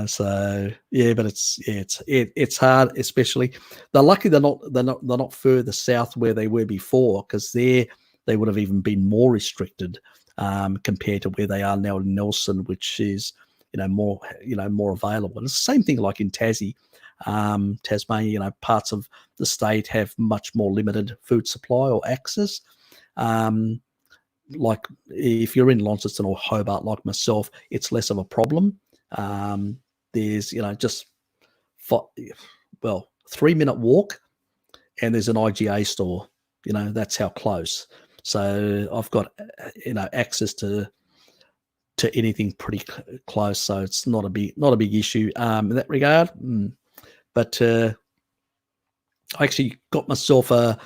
so yeah. But it's hard, especially. They're lucky they're not further south where they were before, because they would have even been more restricted compared to where they are now in Nelson, which is more available. And it's the same thing like in Tasmania. Parts of the state have much more limited food supply or access. Like if you're in Launceston or Hobart, like myself, it's less of a problem. There's just 3-minute walk, and there's an IGA store. That's how close. So I've got access to anything pretty close. So it's not a big issue in that regard. But I actually got myself an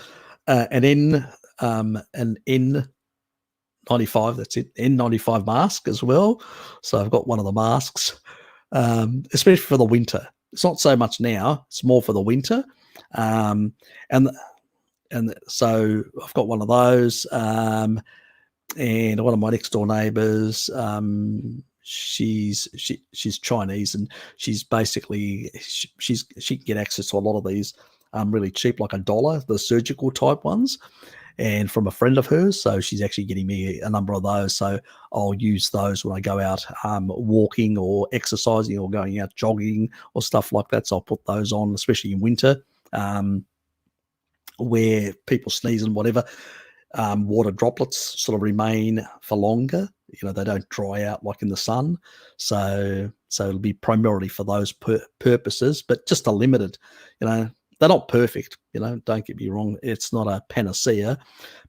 N95. That's it, N95 mask as well. So I've got one of the masks, especially for the winter. It's not so much now; it's more for the winter. And so I've got one of those. And one of my next door neighbours, she's Chinese, and she's basically she can get access to a lot of these really cheap, like $1, the surgical type ones, and from a friend of hers. So she's actually getting me a number of those. So I'll use those when I go out walking or exercising or going out jogging or stuff like that. So I'll put those on, especially in winter, where people sneeze and whatever. Water droplets sort of remain for longer. They don't dry out like in the sun. So So it'll be primarily for those purposes, but just a limited, they're not perfect, don't get me wrong. It's not a panacea,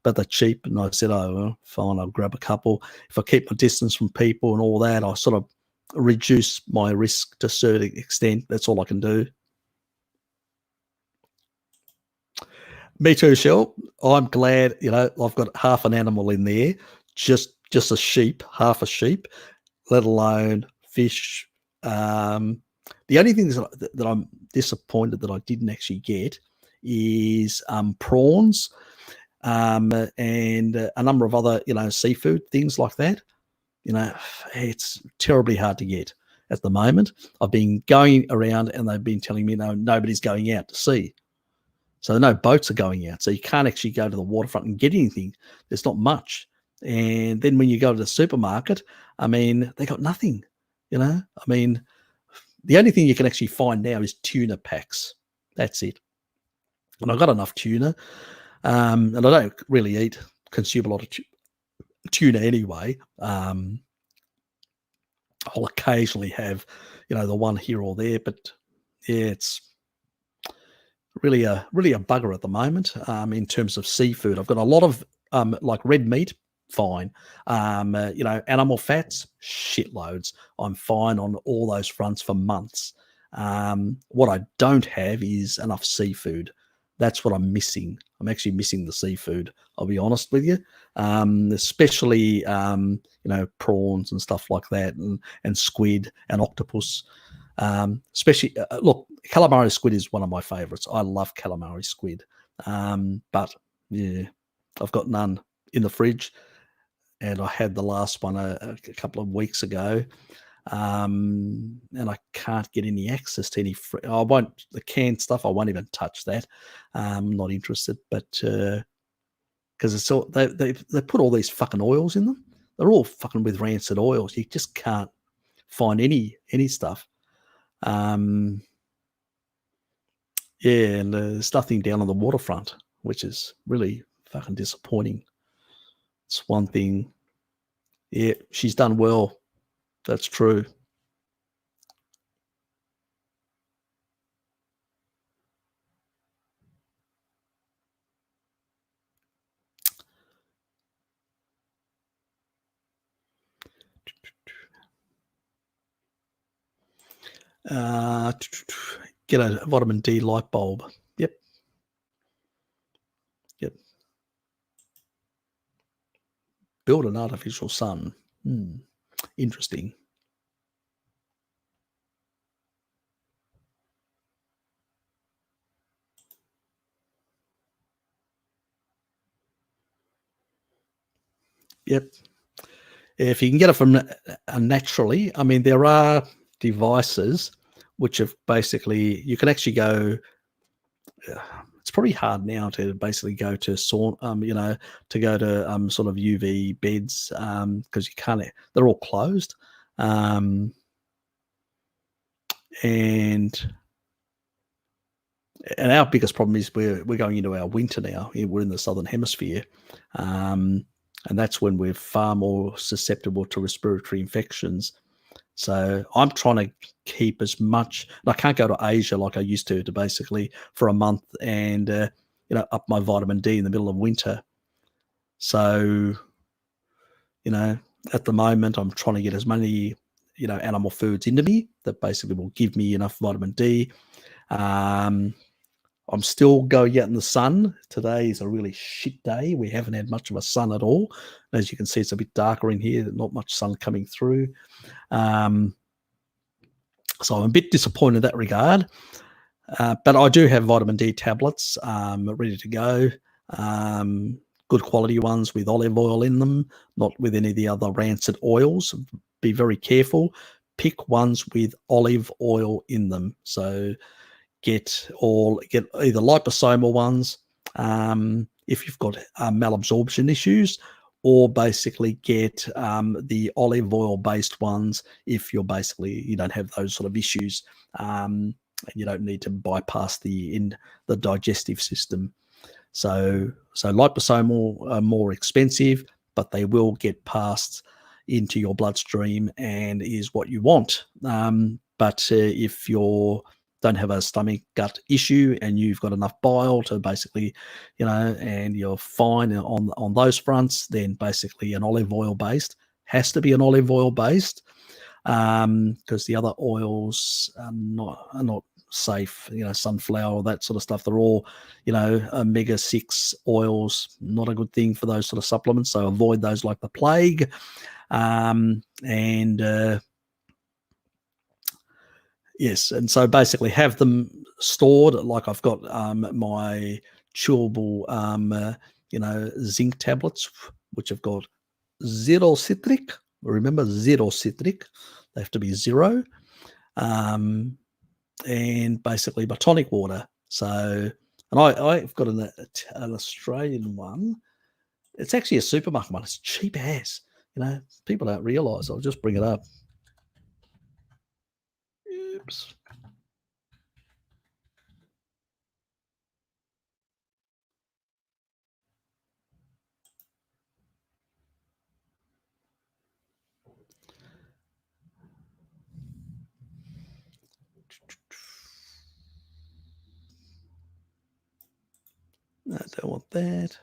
but they're cheap. And I said, oh, well, fine, I'll grab a couple. If I keep my distance from people and all that, I sort of reduce my risk to a certain extent. That's all I can do. Me too, Shell. I'm glad, I've got half an animal in there, just a sheep, half a sheep, let alone fish. The only thing that I'm disappointed that I didn't actually get is prawns and a number of other, seafood, things like that. It's terribly hard to get at the moment. I've been going around and they've been telling me, no, nobody's going out to sea. So no boats are going out. So you can't actually go to the waterfront and get anything. There's not much. And then when you go to the supermarket, they got nothing, the only thing you can actually find now is tuna packs. That's it. And I've got enough tuna. And I don't really consume a lot of tuna anyway. I'll occasionally have, the one here or there, but yeah, it's really a bugger at the moment in terms of seafood. I've got a lot of like red meat, fine. Animal fats, shitloads. I'm fine on all those fronts for months. What I don't have is enough seafood. That's what I'm missing. I'm actually missing the seafood, I'll be honest with you. Especially, prawns and stuff like that, and squid and octopus. Especially, look, calamari squid is one of my favorites. I love calamari squid. But yeah, I've got none in the fridge. And I had the last one a couple of weeks ago. And I can't get any access to any the canned stuff. I won't even touch that. I'm not interested, but because it's all they put all these fucking oils in them. They're all fucking with rancid oils. You just can't find any stuff. Yeah, and there's nothing down on the waterfront, which is really fucking disappointing. It's one thing. Yeah, she's done well. That's true. Get a vitamin D light bulb. Yep. Build an artificial sun. Interesting. Yep. If you can get it from naturally, there are devices which have basically, you can actually go, it's probably hard now to basically go to sauna, to go to sort of UV beds because you can't, they're all closed. And our biggest problem is we're going into our winter now. We're in the southern hemisphere. And that's when we're far more susceptible to respiratory infections. So I'm trying to keep as much. I can't go to Asia like I used to basically for a month and up my vitamin D in the middle of winter. So at the moment I'm trying to get as many animal foods into me that basically will give me enough vitamin D. I'm still going out in the sun. Today is a really shit day. We haven't had much of a sun at all. As you can see, it's a bit darker in here. Not much sun coming through. So I'm a bit disappointed in that regard. But I do have vitamin D tablets ready to go. Good quality ones with olive oil in them, not with any of the other rancid oils. Be very careful. Pick ones with olive oil in them. So get either liposomal ones if you've got malabsorption issues, or basically get the olive oil based ones if you don't have those sort of issues and you don't need to bypass the digestive system. So liposomal are more expensive, but they will get past into your bloodstream and is what you want. But if you don't have a stomach gut issue and you've got enough bile to basically, and you're fine on those fronts, then basically an olive oil based has to be an olive oil based, because the other oils are not safe. Sunflower, that sort of stuff, they're all omega-6 oils, not a good thing for those sort of supplements, so avoid those like the plague. Yes, and so basically have them stored. Like I've got my chewable zinc tablets, which have got zero citric. Remember, zero citric, they have to be zero. And basically my tonic water. So, and I've got an Australian one. It's actually a supermarket one. It's cheap as, people don't realise. I'll just bring it up. Oops. No, I don't want that.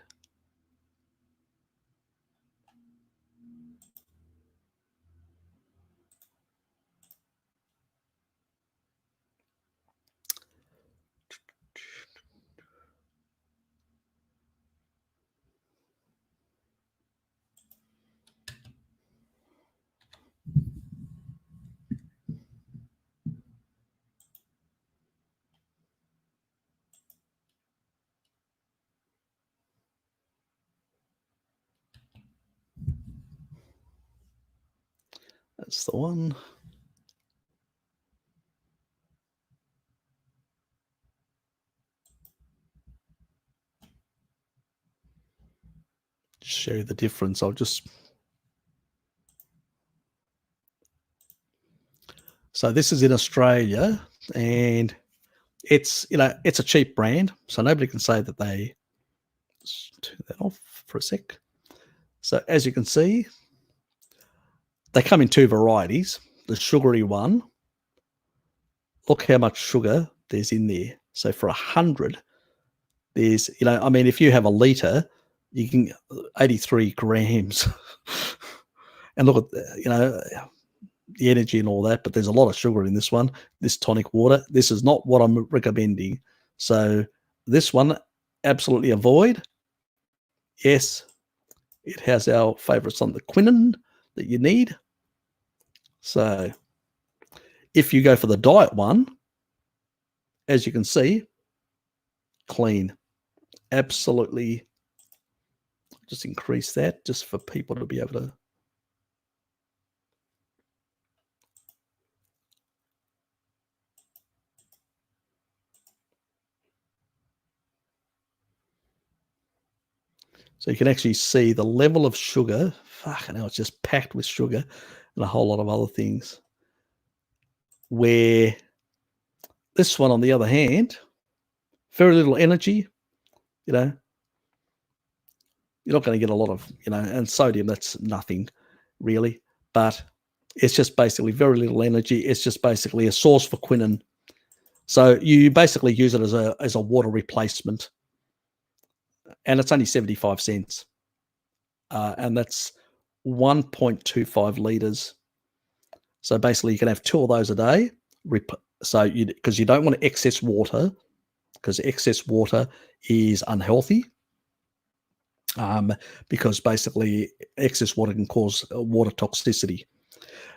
That's the one. Show the difference. I'll just. So this is in Australia, and it's it's a cheap brand, so nobody can say that they. Let's turn that off for a sec. So as you can see, they come in two varieties. The sugary one, look how much sugar there's in there. So for 100, there's, if you have a litre, you can 83 grams. And look at, the energy and all that, but there's a lot of sugar in this one, this tonic water. This is not what I'm recommending. So this one, absolutely avoid. Yes, it has our favourites on the quinine that you need. So if you go for the diet one, as you can see, clean. Absolutely. Just increase that just for people to be able to. So you can actually see the level of sugar. Fucking hell, it's just packed with sugar and a whole lot of other things. Where this one, on the other hand, very little energy, you're not going to get a lot of, and sodium, that's nothing really, but it's just basically very little energy. It's just basically a source for quinine. So you basically use it as a water replacement, and it's only 75 cents. And that's 1.25 litres. So basically you can have two of those a day. So because you don't want excess water, because excess water is unhealthy. Because basically excess water can cause water toxicity.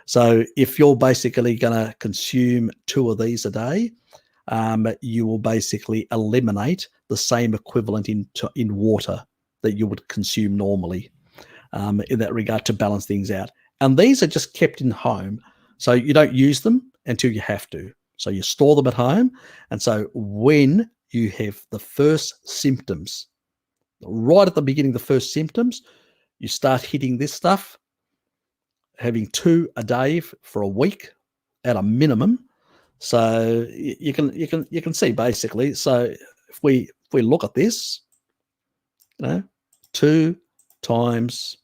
So if you're basically going to consume two of these a day, you will basically eliminate the same equivalent in water that you would consume normally, in that regard, to balance things out. And these are just kept in home, so you don't use them until you have to. So you store them at home, and so when you have the first symptoms, right at the beginning, the first symptoms, you start hitting this stuff, having two a day for a week at a minimum. So you can see basically. So if we look at this, 2 times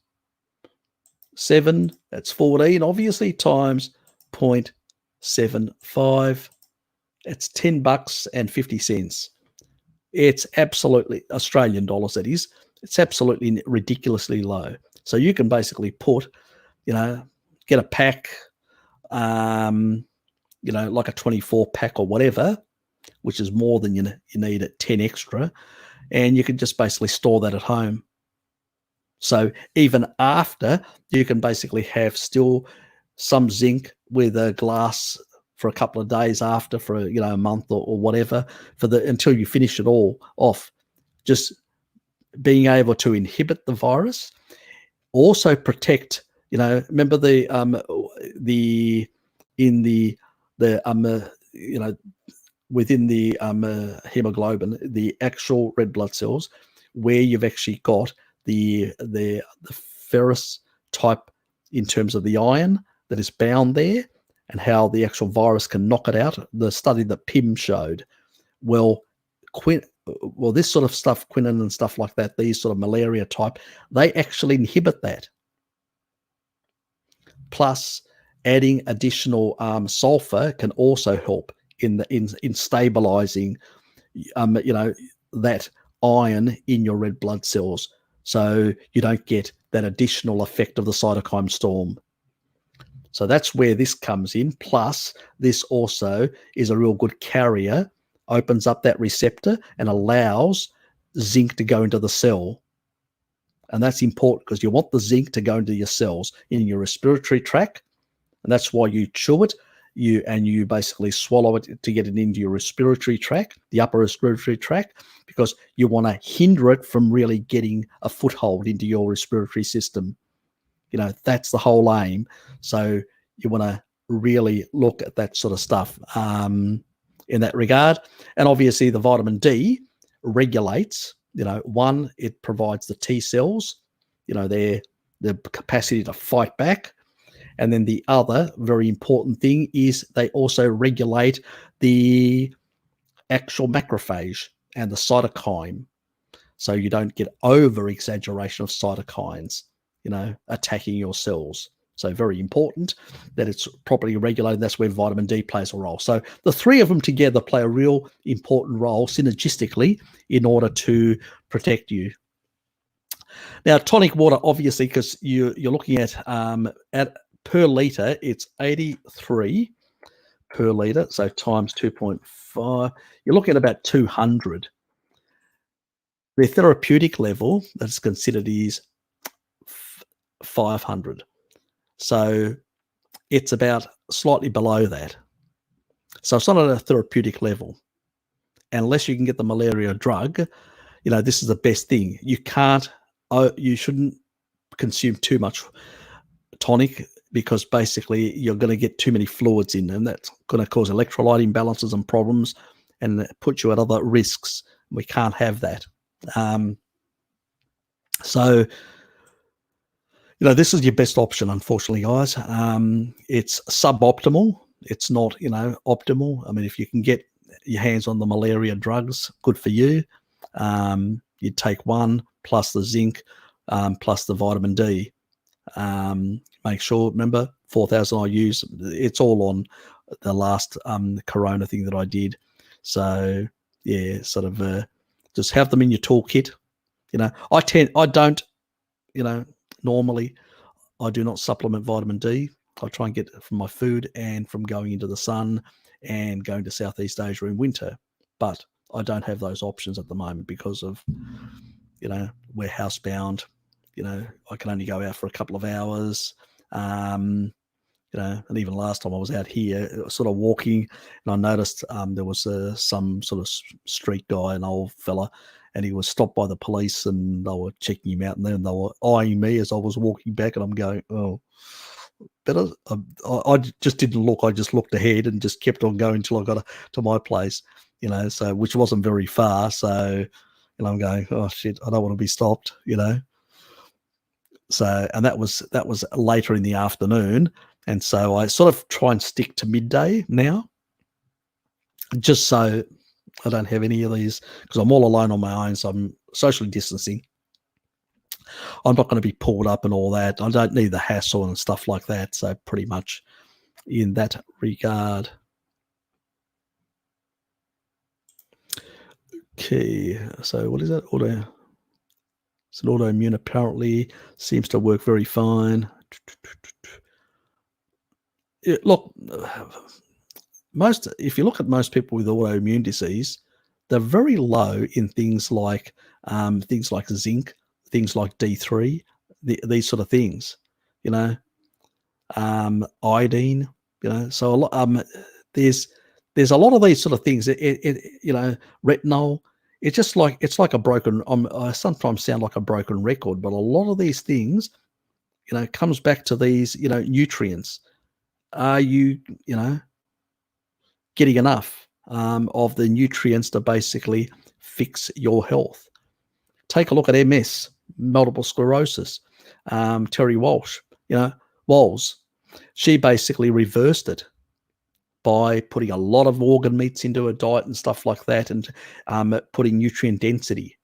7, that's 14, obviously, times 0.75. It's $10.50. It's absolutely, Australian dollars that is, it's absolutely ridiculously low. So you can basically put, get a pack, like a 24 pack or whatever, which is more than you need at 10 extra. And you can just basically store that at home. So even after, you can basically have still some zinc with a glass for a couple of days after, for a month or whatever, until you finish it all off. Just being able to inhibit the virus, also protect. Remember within the hemoglobin, the actual red blood cells, where you've actually got the ferrous type in terms of the iron that is bound there, and how the actual virus can knock it out. The study that Pim showed, well, this sort of stuff, quinine and stuff like that, these sort of malaria type, they actually inhibit that. Plus, adding additional sulfur can also help in stabilizing, that iron in your red blood cells, so you don't get that additional effect of the cytokine storm. So that's where this comes in. Plus, this also is a real good carrier, opens up that receptor and allows zinc to go into the cell. And that's important because you want the zinc to go into your cells in your respiratory tract. And that's why you chew it. You basically swallow it to get it into your respiratory tract, the upper respiratory tract, because you want to hinder it from really getting a foothold into your respiratory system. That's the whole aim. So you want to really look at that sort of stuff in that regard. And obviously the vitamin D regulates, one, it provides the T cells, the capacity to fight back. And then the other very important thing is they also regulate the actual macrophage and the cytokine. So you don't get over exaggeration of cytokines, attacking your cells. So very important that it's properly regulated. That's where vitamin D plays a role. So the three of them together play a real important role synergistically in order to protect you. Now, tonic water, obviously, because you're looking at per litre, it's 83 per litre, so times 2.5. You're looking at about 200. The therapeutic level that's considered is 500. So it's about slightly below that. So it's not at a therapeutic level. Unless you can get the malaria drug, this is the best thing. You shouldn't consume too much tonic, because basically you're going to get too many fluids in, and that's going to cause electrolyte imbalances and problems and put you at other risks. We can't have that. So this is your best option, unfortunately, guys. It's suboptimal. It's not, optimal. I mean, if you can get your hands on the malaria drugs, good for you. You'd take one plus the zinc, plus the vitamin D. Make sure, remember, 4,000 IUs. It's all on the last corona thing that I did. So yeah, sort of just have them in your toolkit. Normally I do not supplement vitamin D. I try and get it from my food and from going into the sun and going to Southeast Asia in winter. But I don't have those options at the moment because of, we're housebound. I can only go out for a couple of hours. And even last time I was out here, sort of walking, and I noticed there was some sort of street guy, an old fella, and he was stopped by the police, and they were checking him out, and then they were eyeing me as I was walking back, and I'm going, oh, better. I just didn't look. I just looked ahead and just kept on going till I got to my place, so which wasn't very far. So, I'm going, oh shit, I don't want to be stopped, So, and that was later in the afternoon. And so I sort of try and stick to midday now, just so I don't have any of these, because I'm all alone on my own. So I'm socially distancing. I'm not going to be pulled up and all that. I don't need the hassle and stuff like that. So pretty much in that regard. Okay, so what is that? It's an autoimmune apparently seems to work very fine. Look, if you look at most people with autoimmune disease, they're very low in things like zinc, things like D3, these sort of things, you know, iodine, you know. So a lot, there's a lot of these sort of things. You know, retinol. It's like a broken. I sometimes sound like a broken record, but a lot of these things, you know, comes back to these, you know, nutrients. Are you getting enough of the nutrients to basically fix your health? Take a look at MS, multiple sclerosis. Terry Walsh, Walls, she basically reversed it by putting a lot of organ meats into her diet and stuff like that, and putting nutrient density.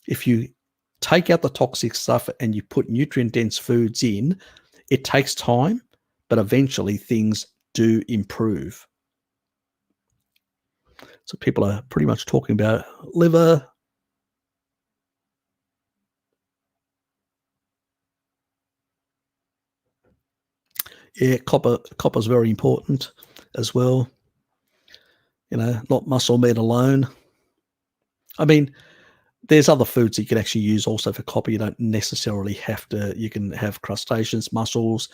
If you take out the toxic stuff and you put nutrient dense foods in, it takes time, but eventually things do improve. So people are pretty much talking about liver. Yeah, copper's very important as well. Not muscle meat alone. I mean, there's other foods you can actually use also for copper. You don't necessarily have to. You can have crustaceans, mussels,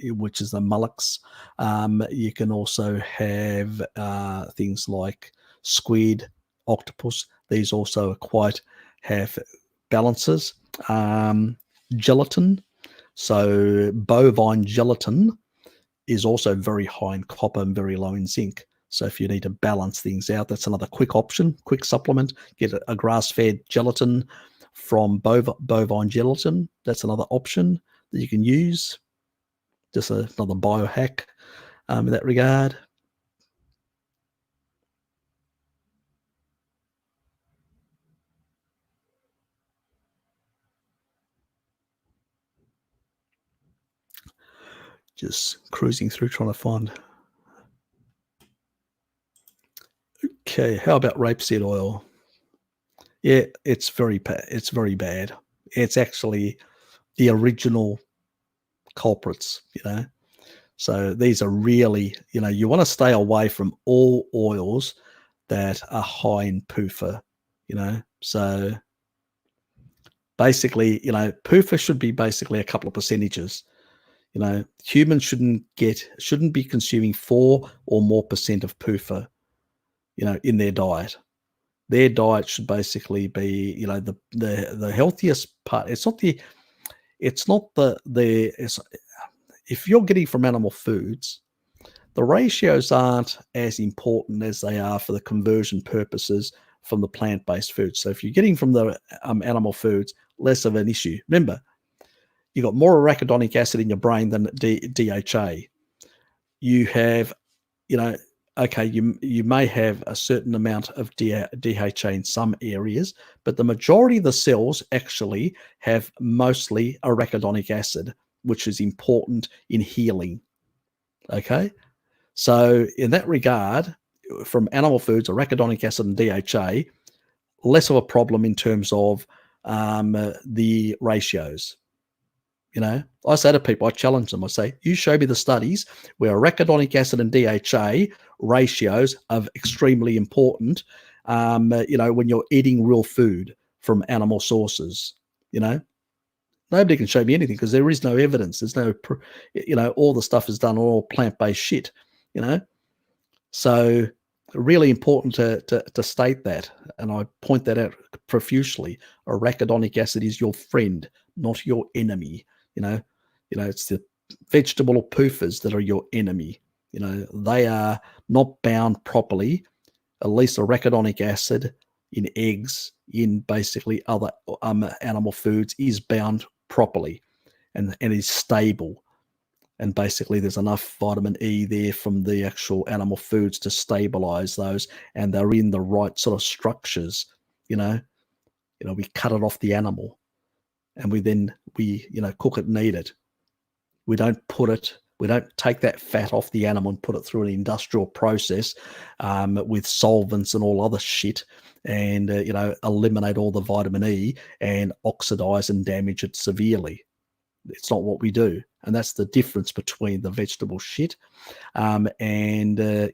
which is the mollusks. You can also have things like squid, octopus. These also have balances. Gelatin. So bovine gelatin is also very high in copper and very low in zinc. So if you need to balance things out, that's another quick option, quick supplement. Get a grass-fed gelatin from bovine gelatin. That's another option that you can use. Just another biohack in that regard. Just cruising through trying to find. Okay, how about rapeseed oil? Yeah, it's very bad. It's actually the original culprits, So these are really, you want to stay away from all oils that are high in PUFA, So basically, PUFA should be basically a couple of percentages. Humans shouldn't be consuming 4 or more % of PUFA, in their diet. Their diet should basically be, the healthiest part. If you're getting from animal foods, the ratios aren't as important as they are for the conversion purposes from the plant-based foods. So if you're getting from the animal foods, less of an issue. Remember, you've got more arachidonic acid in your brain than DHA. You have, okay, you may have a certain amount of DHA in some areas, but the majority of the cells actually have mostly arachidonic acid, which is important in healing. Okay, so in that regard, from animal foods, arachidonic acid and DHA, less of a problem in terms of the ratios. I say to people, I challenge them. I say, you show me the studies where arachidonic acid and DHA ratios are extremely important, when you're eating real food from animal sources, Nobody can show me anything because there is no evidence. There's no, all the stuff is done all plant-based shit, So really important to state that. And I point that out profusely. Arachidonic acid is your friend, not your enemy. It's the vegetable PUFAs that are your enemy. They are not bound properly. At least arachidonic acid in eggs, in basically other animal foods, is bound properly and is stable. And basically there's enough vitamin E there from the actual animal foods to stabilize those, and they're in the right sort of structures, we cut it off the animal, and we cook it and eat it. We don't take that fat off the animal and put it through an industrial process with solvents and all other shit, and eliminate all the vitamin E and oxidize and damage it severely. It's not what we do, and that's the difference between the vegetable shit and even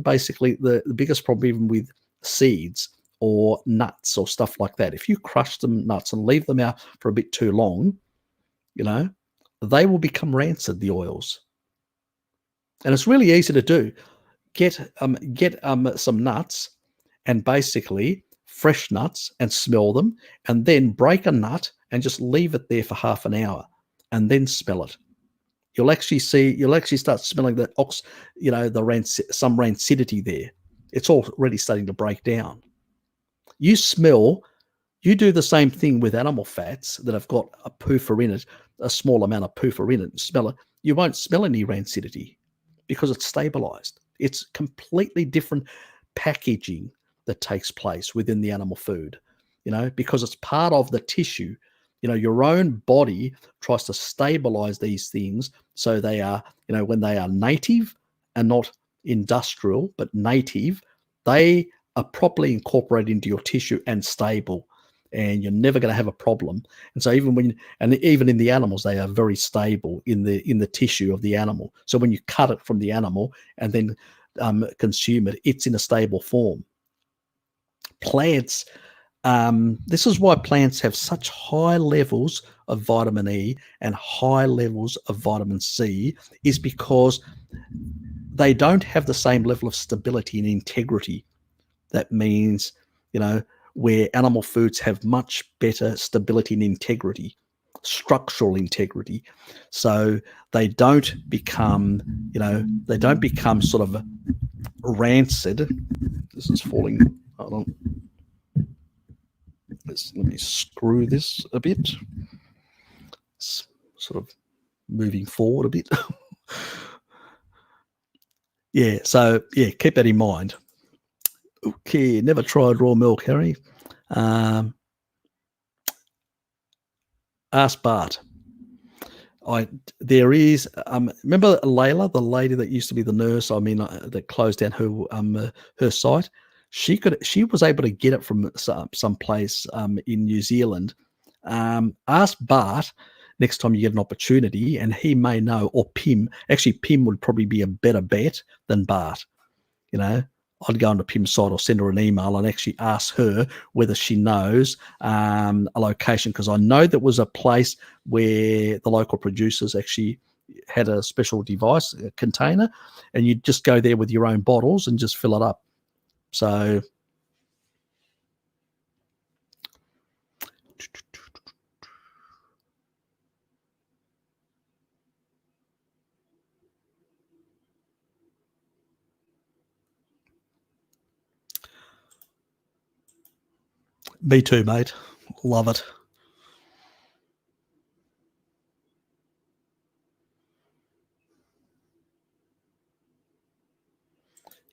basically the biggest problem even with seeds or nuts or stuff like that. If you crush them nuts and leave them out for a bit too long, they will become rancid, the oils. And it's really easy to do. Get some nuts, and basically fresh nuts, and smell them, and then break a nut and just leave it there for half an hour, and then smell it. You'll actually start smelling some rancidity there. It's already starting to break down. You do the same thing with animal fats that have got a PUFA in it, a small amount of PUFA in it. Smell it. You won't smell any rancidity because it's stabilized. It's completely different packaging that takes place within the animal food, because it's part of the tissue. Your own body tries to stabilize these things so they are, when they are native and not industrial, but native, they are properly incorporated into your tissue and stable, and you're never going to have a problem. And so even in the animals, they are very stable in the tissue of the animal. So when you cut it from the animal and then consume it, it's in a stable form. Plants, this is why plants have such high levels of vitamin E and high levels of vitamin C, is because they don't have the same level of stability and integrity. That means, where animal foods have much better stability and integrity, structural integrity. So they don't become sort of rancid. This is falling. Hold on. Let me screw this a bit. It's sort of moving forward a bit. Yeah, so keep that in mind. Okay, never tried raw milk, Harry. Ask Bart. There is remember Layla, the lady that used to be the nurse, that closed down her site. She was able to get it from some place in New Zealand. Ask Bart next time you get an opportunity, and he may know, or Pim. Actually, Pim would probably be a better bet than Bart. I'd go onto Pim's site or send her an email and actually ask her whether she knows a location, because I know there was a place where the local producers actually had a special device, a container, and you'd just go there with your own bottles and just fill it up. So me too, mate. Love it.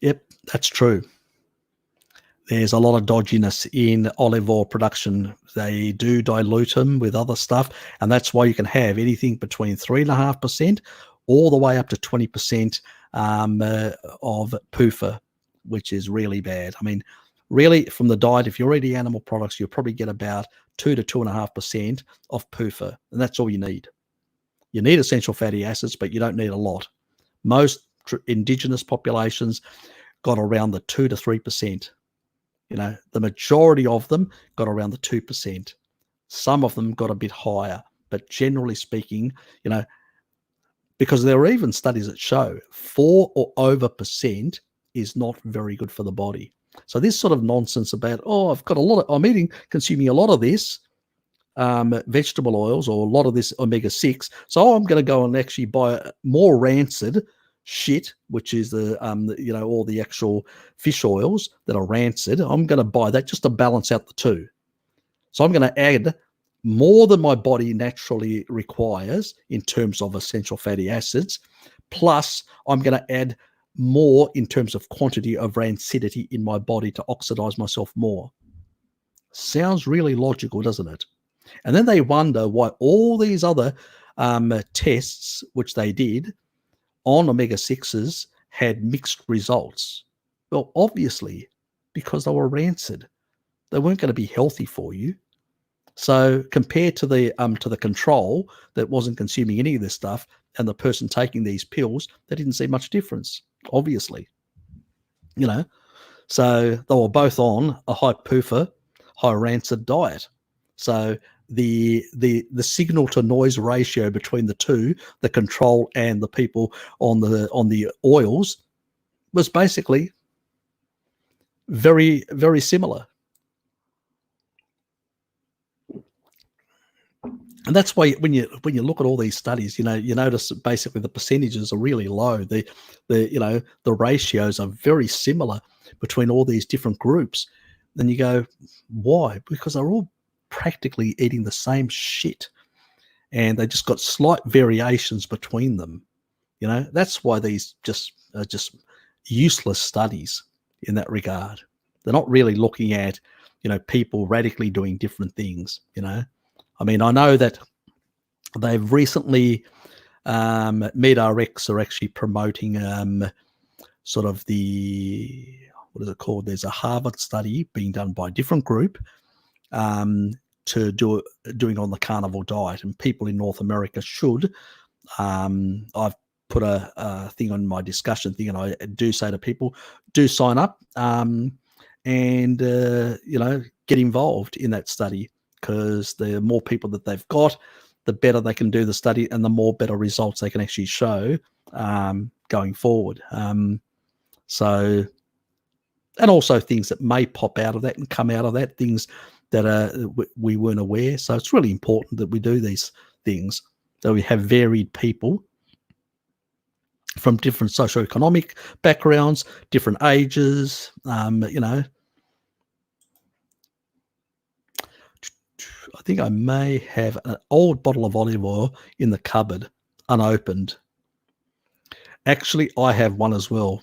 Yep, that's true. There's a lot of dodginess in olive oil production. They do dilute them with other stuff, and that's why you can have anything between 3.5% all the way up to 20% of PUFA, which is really bad. Really, from the diet, if you're eating animal products, you'll probably get about 2 to 2.5% of PUFA, and that's all you need. You need essential fatty acids, but you don't need a lot. Most indigenous populations got around the 2 to 3%. The majority of them got around the 2%. Some of them got a bit higher, but generally speaking, because there are even studies that show 4 or over % is not very good for the body. So this sort of nonsense about, I'm consuming a lot of this vegetable oils or a lot of this omega-6, so I'm going to go and actually buy more rancid shit, which is all the actual fish oils that are rancid. I'm going to buy that just to balance out the two. So I'm going to add more than my body naturally requires in terms of essential fatty acids, plus I'm going to add more in terms of quantity of rancidity in my body to oxidize myself more. Sounds really logical, doesn't it? And then they wonder why all these other tests, which they did on omega 6s, had mixed results. Well, obviously, because they were rancid. They weren't going to be healthy for you. So compared to the control that wasn't consuming any of this stuff and the person taking these pills, they didn't see much difference, obviously. You know, so they were both on a high PUFA, high rancid diet. So the signal to noise ratio between the two, the control and the people on the oils, was basically very, very similar. And that's why when you look at all these studies, you notice that basically the percentages are really low. The ratios are very similar between all these different groups. Then you go, why? Because they're all practically eating the same shit, and they just got slight variations between them. That's why these are just useless studies in that regard. They're not really looking at people radically doing different things. I mean, I know that they've recently, MedRx are actually promoting sort of what is it called? There's a Harvard study being done by a different group doing on the carnivore diet, and people in North America should. I've put a thing on my discussion thing, and I do say to people, do sign up and get involved in that study, because the more people that they've got, the better they can do the study and the more better results they can actually show going forward. So, and also things that may pop out of that and come out of that, things that we weren't aware. So it's really important that we do these things, that we have varied people from different socioeconomic backgrounds, different ages, I think I may have an old bottle of olive oil in the cupboard, unopened. Actually, I have one as well,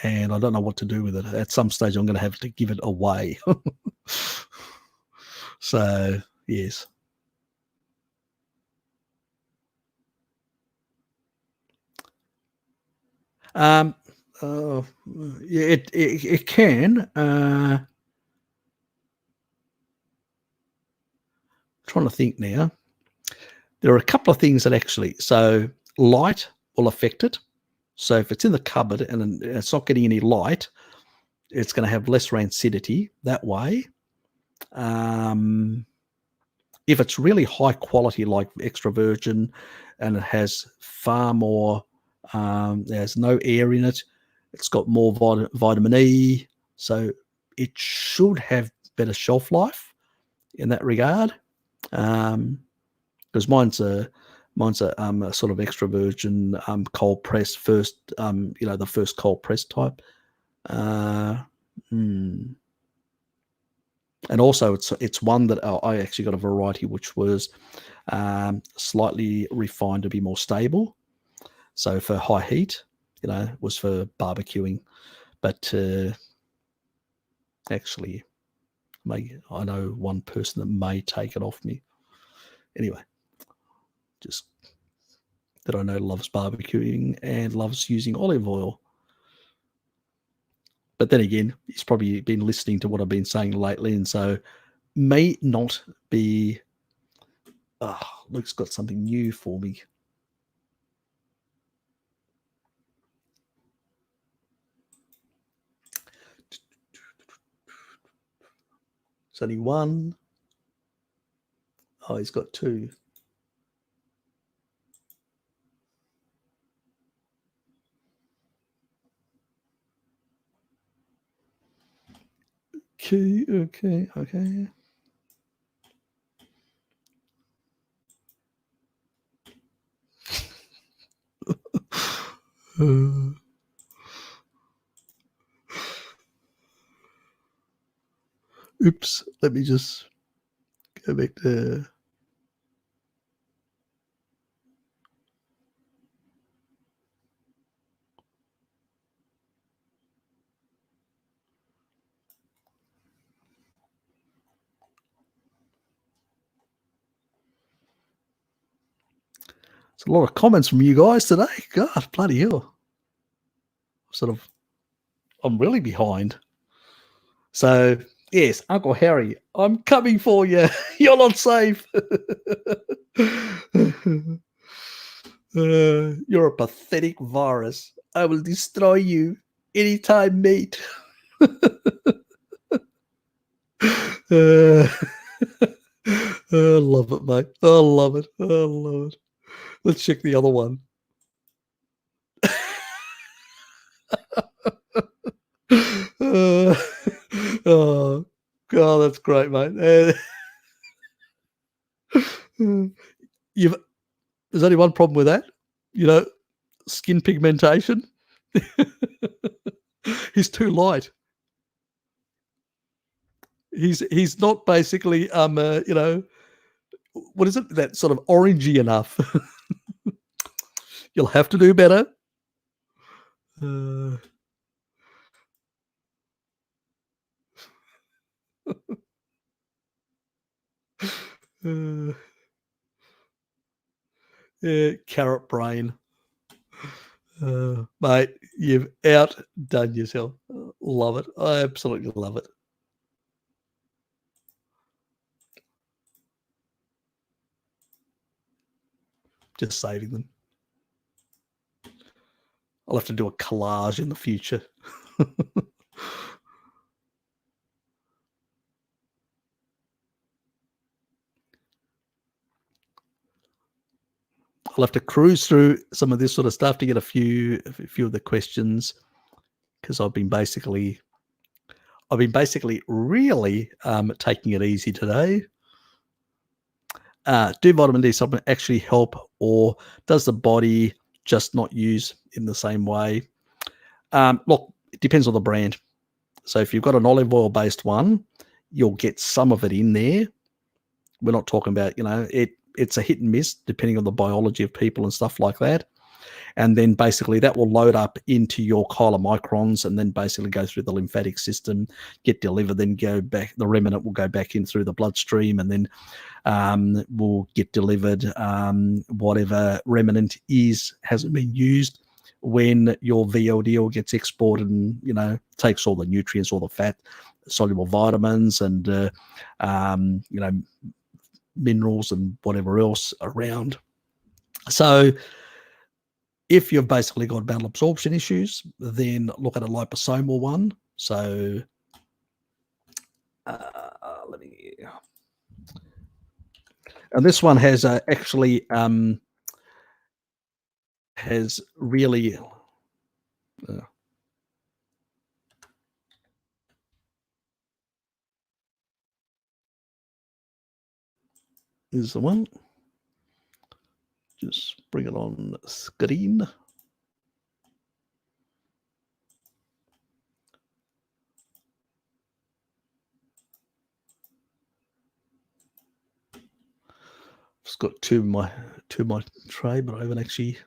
and I don't know what to do with it. At some stage, I'm going to have to give it away. So, yes. Yeah, it can. Trying to think now. There are a couple of things that actually, so light will affect it. So if it's in the cupboard and it's not getting any light, it's going to have less rancidity that way. If it's really high quality, like extra virgin, and it has far more, there's no air in it, it's got more vitamin E, so it should have better shelf life in that regard. Because mine's a sort of extra virgin cold press first, the first cold press type. And also it's one that I actually got a variety which was slightly refined to be more stable. So for high heat, was for barbecuing. But actually, I know one person that may take it off me. Anyway, just that I know loves barbecuing and loves using olive oil. But then again, he's probably been listening to what I've been saying lately, and so may not be. Oh, Luke's got something new for me. It's only one. Oh, he's got two. Okay. Oops, let me just go back to. It's a lot of comments from you guys today. God, bloody hell. I'm really behind. So, yes, Uncle Harry, I'm coming for you. You're not safe. You're a pathetic virus. I will destroy you anytime, mate. I love it, mate. I love it. I love it. Let's check the other one. Oh, God, that's great, mate. There's only one problem with that. Skin pigmentation. He's too light. He's not basically what is it? That sort of orangey enough. You'll have to do better. Carrot brain. Mate, you've outdone yourself. Love it. I absolutely love it. Just saving them. I'll have to do a collage in the future. I'll have to cruise through some of this sort of stuff to get a few of the questions, because I've been basically really taking it easy today. Do vitamin D supplement actually help, or does the body just not use in the same way? Look, it depends on the brand. So if you've got an olive oil based one, you'll get some of it in there. We're not talking about, it's a hit and miss depending on the biology of people and stuff like that. And then basically that will load up into your chylomicrons and then basically go through the lymphatic system, get delivered, then go back. The remnant will go back in through the bloodstream, and then will get delivered. Whatever remnant hasn't been used when your VLDL gets exported and, takes all the nutrients, all the fat, soluble vitamins, and, minerals and whatever else around. So if you've basically got bowel absorption issues, then look at a liposomal one. So and this one has actually has really is the one. Just bring it on screen. Just got two in my tray, but I haven't actually.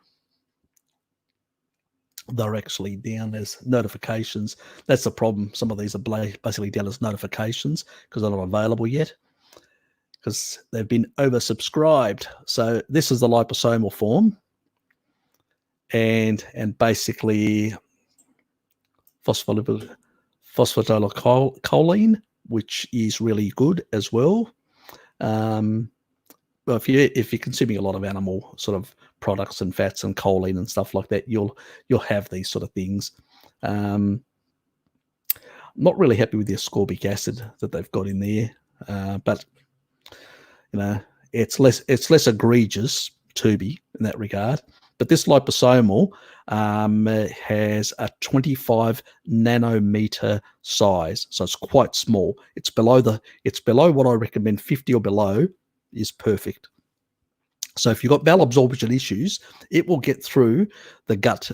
They're actually down as notifications. That's the problem. Some of these are basically down as notifications because they're not available yet, because they've been oversubscribed. So this is the liposomal form, and basically phosphatidylcholine, which is really good as well. If you're consuming a lot of animal sort of products and fats and choline and stuff like that, you'll have these sort of things. Not really happy with the ascorbic acid that they've got in there, but it's less egregious to be in that regard. But this liposomal has a 25 nanometer size, so it's quite small. It's below what I recommend. 50 or below is perfect. So if you've got bowel absorption issues, it will get through the gut,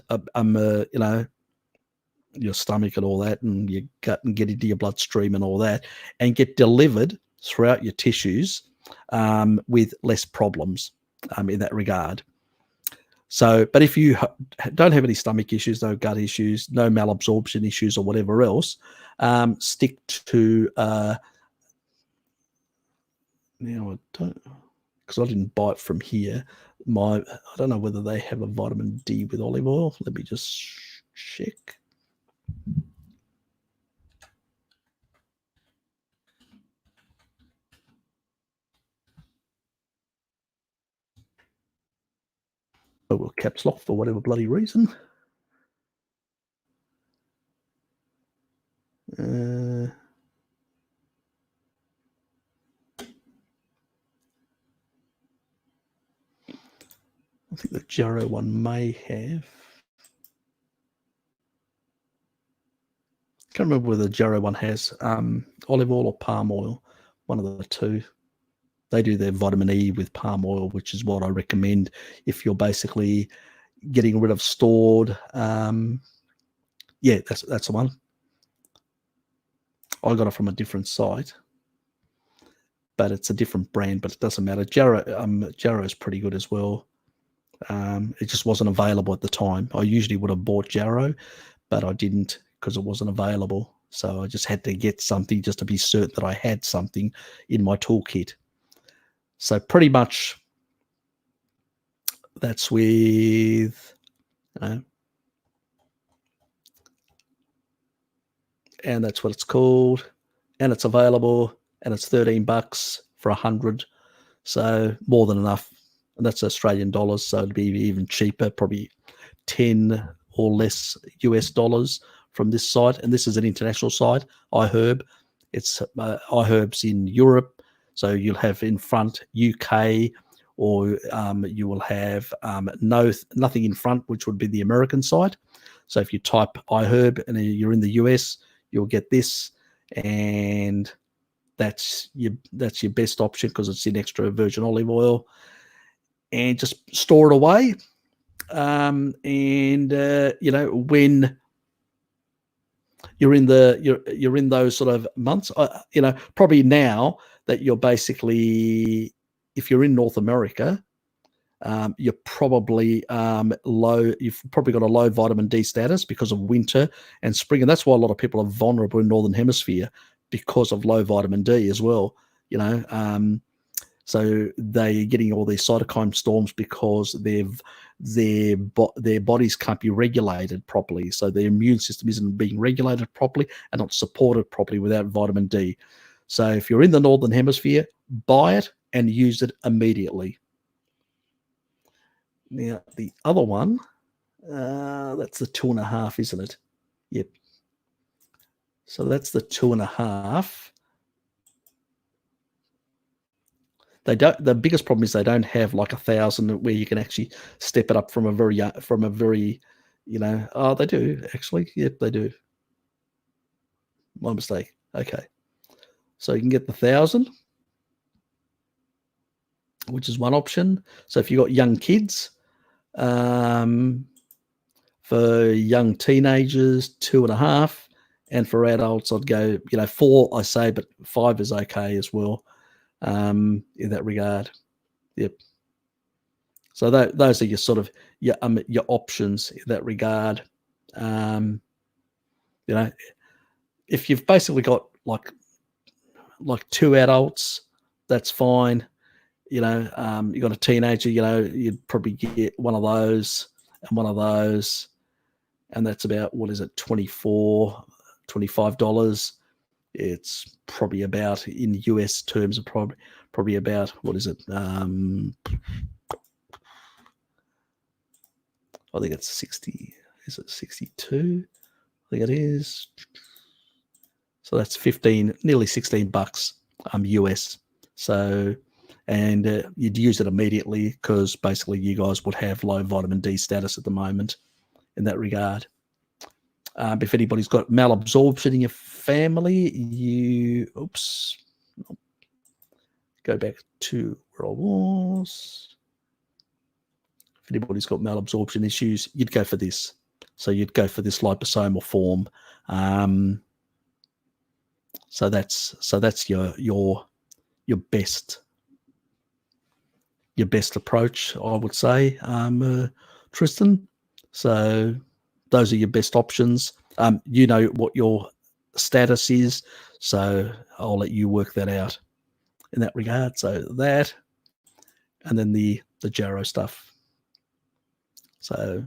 your stomach and all that, and your gut, and get into your bloodstream and all that, and get delivered throughout your tissues with less problems in that regard. So, but if you don't have any stomach issues, no gut issues, no malabsorption issues or whatever else, stick to now I don't, because I didn't buy it from here. I don't know whether they have a vitamin D with olive oil. Let me just check. Oh, well, caps lock for whatever bloody reason. I think the Jarrow one may have. Can't remember whether the Jarrow one has olive oil or palm oil, one of the two. They do their vitamin E with palm oil, which is what I recommend if you're basically getting rid of stored. Yeah, that's the one. I got it from a different site, but it's a different brand, but it doesn't matter. Jarrow is pretty good as well. It just wasn't available at the time. I usually would have bought Jarrow, but I didn't because it wasn't available. So I just had to get something just to be certain that I had something in my toolkit. So pretty much that's with, and that's what it's called, and it's available, and it's $13 for 100. So more than enough. And that's Australian dollars, so it'd be even cheaper, probably 10 or less US dollars from this site. And this is an international site, iHerb. It's iHerb's in Europe, so you'll have in front UK, or you will have nothing in front, which would be the American site. So if you type iHerb and you're in the US, you'll get this, and that's your best option because it's in extra virgin olive oil. And just store it away. And when you're in those sort of months, probably now that you're basically, if you're in North America, you're probably low. You've probably got a low vitamin D status because of winter and spring, and that's why a lot of people are vulnerable in Northern Hemisphere because of low vitamin D as well. So they're getting all these cytokine storms because their bodies can't be regulated properly. So their immune system isn't being regulated properly and not supported properly without vitamin D. So if you're in the Northern Hemisphere, buy it and use it immediately. Now, the other one, that's the 2.5, isn't it? Yep. So that's the 2.5. They don't. The biggest problem is they don't have like 1,000 where you can actually step it up from a very. Oh, they do actually. Yep, they do. My mistake. Okay, so you can get the 1,000, which is one option. So if you've got young kids, for young teenagers, 2.5, and for adults, I'd go 4. I say, but 5 is okay as well. In that regard. Yep. So those are your sort of your options in that regard. If you've basically got like 2 adults, that's fine. You got a teenager, you'd probably get one of those and one of those, and that's about, what is it, $24, $25. It's probably about, in US terms, probably about, what is it? I think it's 60. Is it 62? I think it is. So that's 15, nearly $16 US. So, and you'd use it immediately because basically you guys would have low vitamin D status at the moment in that regard. If anybody's got malabsorption in your family, go back to where I was. If anybody's got malabsorption issues, you'd go for this. So you'd go for this liposomal form. So that's your best approach, I would say, Tristan. So those are your best options. You know what your status is, so I'll let you work that out in that regard. So that, and then the the Jarrow stuff. So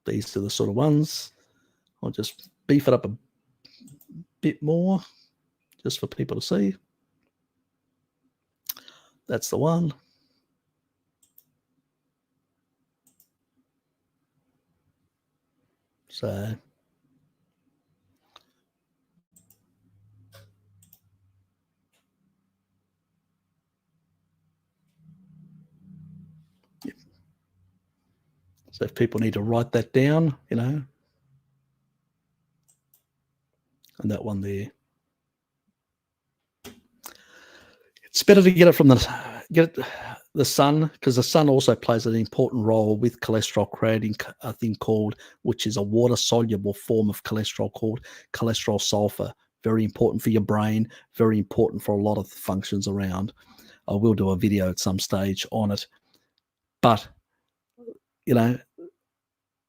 these are the sort of ones. I'll just beef it up a bit more just for people to see. That's the one. So so if people need to write that down, you know, and that one there. It's better to get it from the sun, because the sun also plays an important role with cholesterol, creating a thing called, which is a water-soluble form of cholesterol called cholesterol sulfur. Very important for your brain, very important for a lot of functions around. I will do a video at some stage on it. But, you know,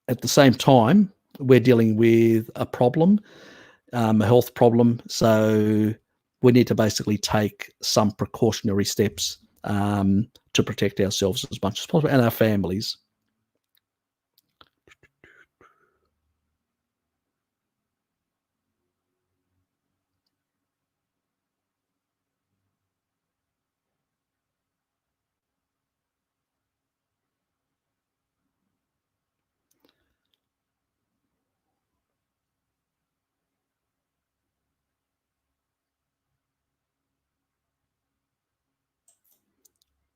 at the same time, we're dealing with a problem, a health problem. So we need to basically take some precautionary steps to protect ourselves as much as possible and our families.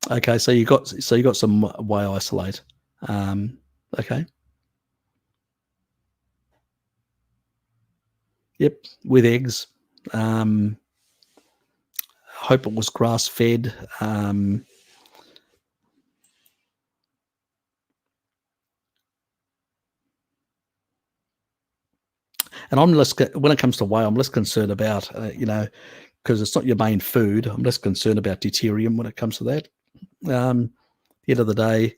Okay, so you got some whey isolate. Okay. Yep, with eggs. Hope it was grass fed. And I'm less, when it comes to whey, I'm less concerned about, you know, because it's not your main food. I'm less concerned about deuterium when it comes to that. At the end of the day,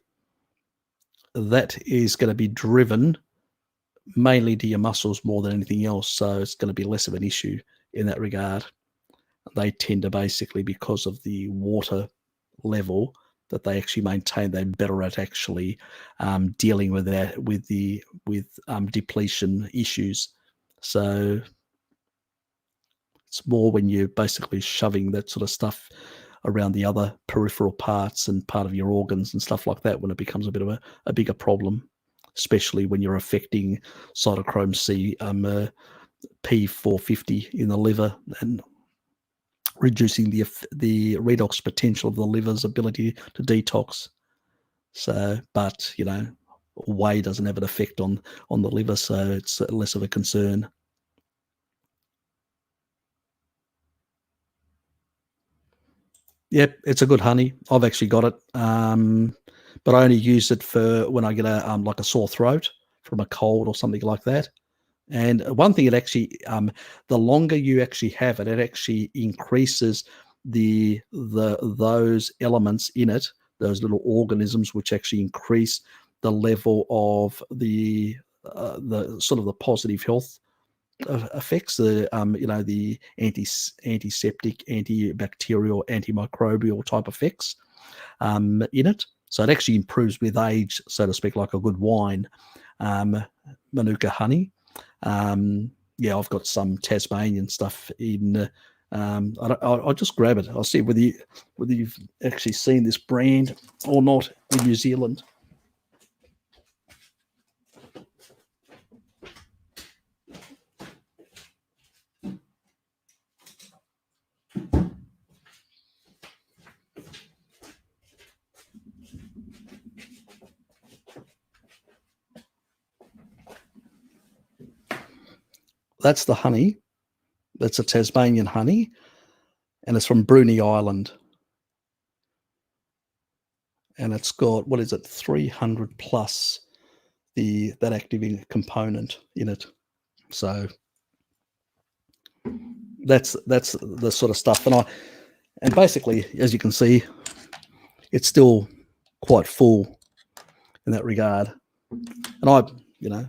that is going to be driven mainly to your muscles more than anything else. So it's going to be less of an issue in that regard. They tend to basically, because of the water level that they actually maintain, they're better at actually dealing with that, with depletion issues. So it's more when you're basically shoving that sort of stuff around the other peripheral parts and part of your organs and stuff like that, when it becomes a bit of a bigger problem, especially when you're affecting cytochrome C, P450 in the liver, and reducing the redox potential of the liver's ability to detox. So, but you know, whey doesn't have an effect on the liver, so it's less of a concern. Yep, it's a good honey. I've actually got it, but I only use it for when I get a like a sore throat from a cold or something like that. And one thing, it actually, the longer you actually have it, it actually increases those elements in it, those little organisms, which actually increase the level of the sort of the positive health effects, the you know, the antiseptic, antibacterial, antimicrobial type effects in it. So it actually improves with age, so to speak, like a good wine. Manuka honey. Yeah, I've got some Tasmanian stuff in. I'll just grab it. I'll see whether you've actually seen this brand or not in New Zealand. That's the honey. That's a Tasmanian honey, and it's from Bruny Island. And it's got, what is it, 300 plus that active component in it. So that's the sort of stuff. And basically, as you can see, it's still quite full in that regard. And you know,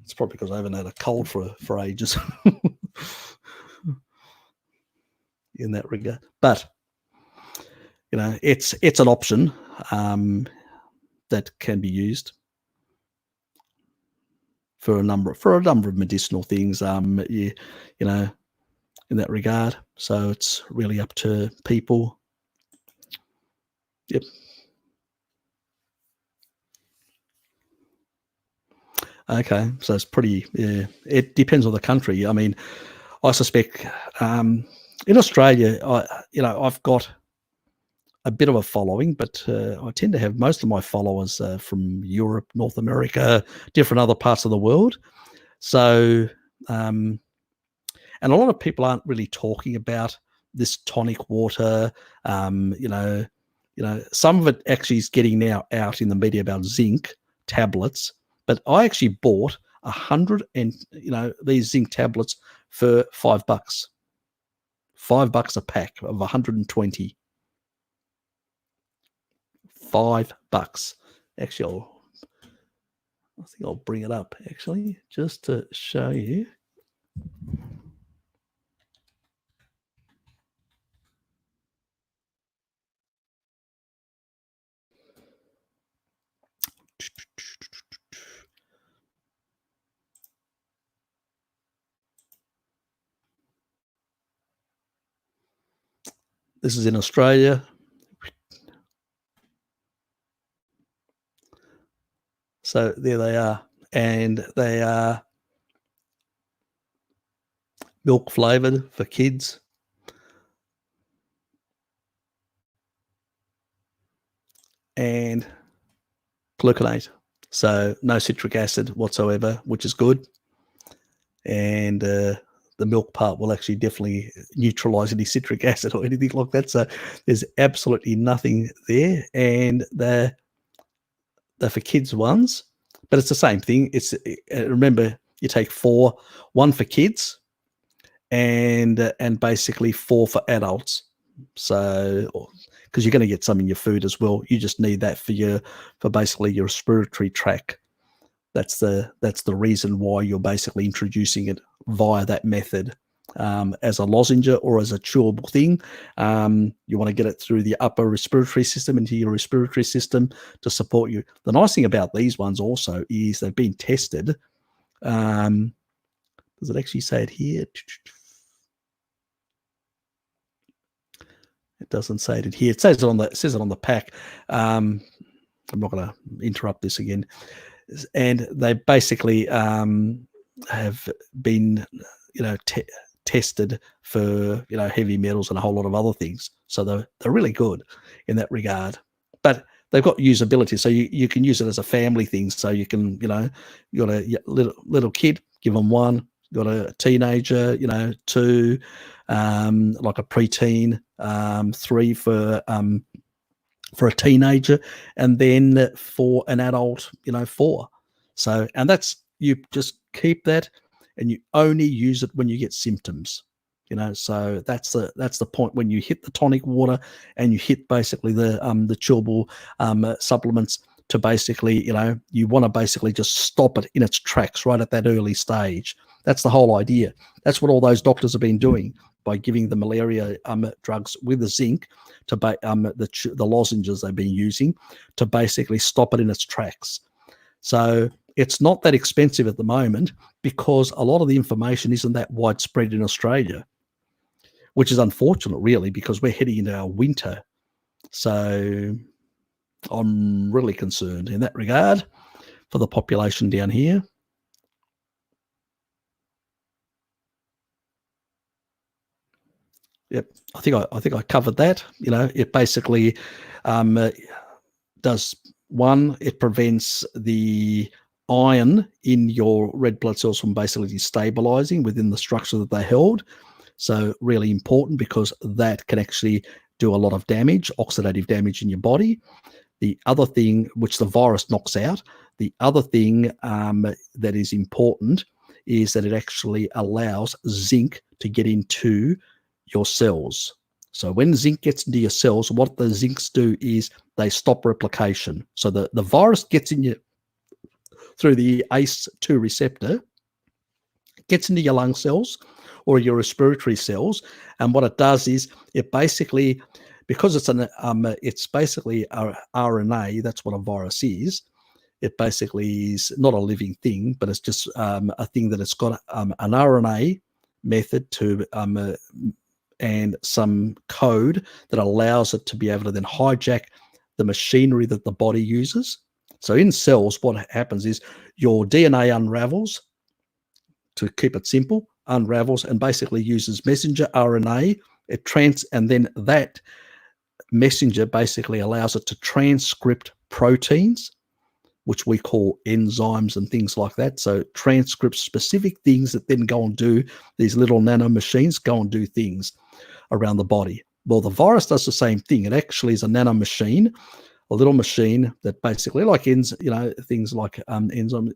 it's probably because I haven't had a cold for ages in that regard. But it's an option that can be used for a number of medicinal things. In that regard. So it's really up to people. Yep. Okay. So it's pretty. Yeah. It depends on the country. I mean, I suspect in Australia, I've got a bit of a following, but I tend to have most of my followers from Europe, North America, different other parts of the world. So, and a lot of people aren't really talking about this tonic water. Some of it actually is getting now out in the media about zinc tablets. But I actually bought 100 and these zinc tablets for $5. $5 a pack of 120. $5. Actually, I think I'll bring it up actually just to show you. This is in Australia. So there they are. And they are milk flavored for kids. And gluconate. So no citric acid whatsoever, which is good. And the milk part will actually definitely neutralize any citric acid or anything like that. So there's absolutely nothing there. And they're for kids ones, but it's the same thing. It's remember, you take 4, 1 for kids and basically 4 for adults. So because you're going to get some in your food as well, you just need that for basically your respiratory tract. That's the reason why you're basically introducing it via that method. As a lozenge or as a chewable thing, you want to get it through the upper respiratory system into your respiratory system to support you. The nice thing about these ones also is they've been tested. Does it actually say it here? It doesn't say it here. It says it on the pack. I'm not going to interrupt this again. And they basically have been, tested for heavy metals and a whole lot of other things. So they're really good in that regard. But they've got usability, so you can use it as a family thing. So you can, you got a little kid, give them 1. Got a teenager, 2, like a preteen, 3 for a teenager, and then for an adult, 4. So, and that's, you just keep that, and you only use it when you get symptoms. So that's the point when you hit the tonic water and you hit basically the chewable supplements to basically, you want to basically just stop it in its tracks right at that early stage. That's the whole idea. That's what all those doctors have been doing by giving the malaria drugs with the zinc to the lozenges they've been using to basically stop it in its tracks. So it's not that expensive at the moment because a lot of the information isn't that widespread in Australia, which is unfortunate, really, because we're heading into our winter. So I'm really concerned in that regard for the population down here. Yep, I think I covered that. It basically does one. It prevents the iron in your red blood cells from basically destabilizing within the structure that they held. So really important because that can actually do a lot of damage, oxidative damage in your body. The other thing, which the virus knocks out, the other thing that is important is that it actually allows zinc to get into your cells. So when zinc gets into your cells, what the zincs do is they stop replication. So the virus gets in you through the ACE2 receptor, gets into your lung cells or your respiratory cells. And what it does is it basically because it's basically a RNA. That's what a virus is. It basically is not a living thing, but it's just a thing that it's got an RNA method to and some code that allows it to be able to then hijack the machinery that the body uses. So in cells, what happens is your DNA unravels, to keep it simple, unravels and basically uses messenger RNA. And then that messenger basically allows it to transcript proteins, which we call enzymes and things like that. So transcript specific things that then go and do, these little nano machines go and do things around the body. Well, the virus does the same thing. It actually is a nano machine, a little machine that basically, like things like enzyme,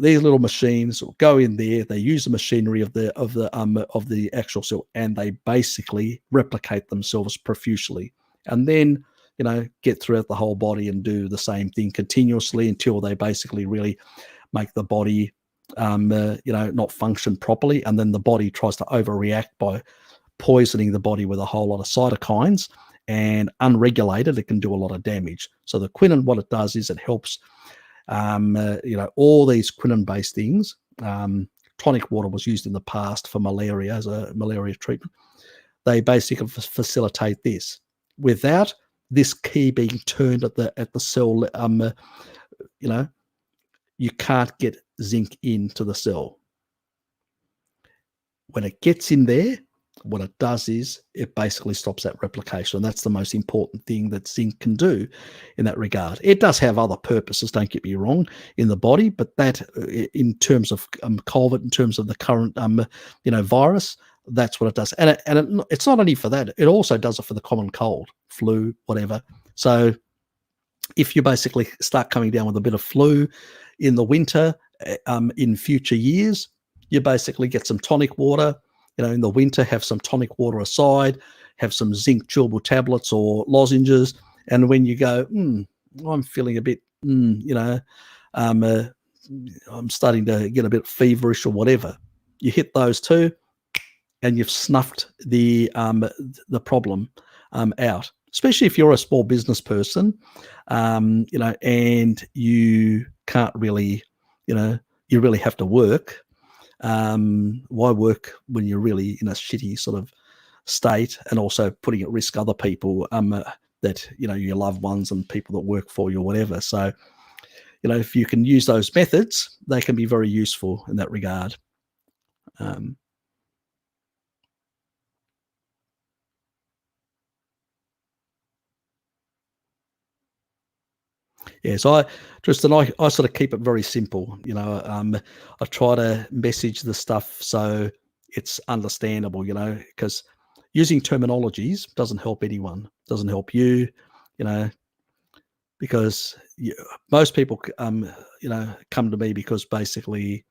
these little machines go in there. They use the machinery of the actual cell, and they basically replicate themselves profusely, and then get throughout the whole body and do the same thing continuously until they basically really make the body not function properly, and then the body tries to overreact by poisoning the body with a whole lot of cytokines, and unregulated it can do a lot of damage. So the quinine, what it does is it helps all these quinine-based things. Tonic water was used in the past for malaria as a malaria treatment. They basically facilitate this. Without this key being turned at the cell, you can't get zinc into the cell. When it gets in there, what it does is it basically stops that replication. And that's the most important thing that zinc can do in that regard. It does have other purposes, don't get me wrong, in the body, but that in terms of COVID, in terms of the current virus, that's what it does. And it's not only for that, it also does it for the common cold, flu, whatever. So if you basically start coming down with a bit of flu in the winter, in future years, you basically get some tonic water. In the winter, have some tonic water aside, have some zinc chewable tablets or lozenges. And when you go, I'm feeling a bit, I'm starting to get a bit feverish or whatever, you hit those two, and you've snuffed the problem out. Especially if you're a small business person, and you can't really, you really have to work. Why work when you're really in a shitty sort of state, and also putting at risk other people that your loved ones and people that work for you or whatever. So if you can use those methods, they can be very useful in that regard. So I sort of keep it very simple. I try to message the stuff so it's understandable, because using terminologies doesn't help anyone, doesn't help you, because most people, come to me because basically,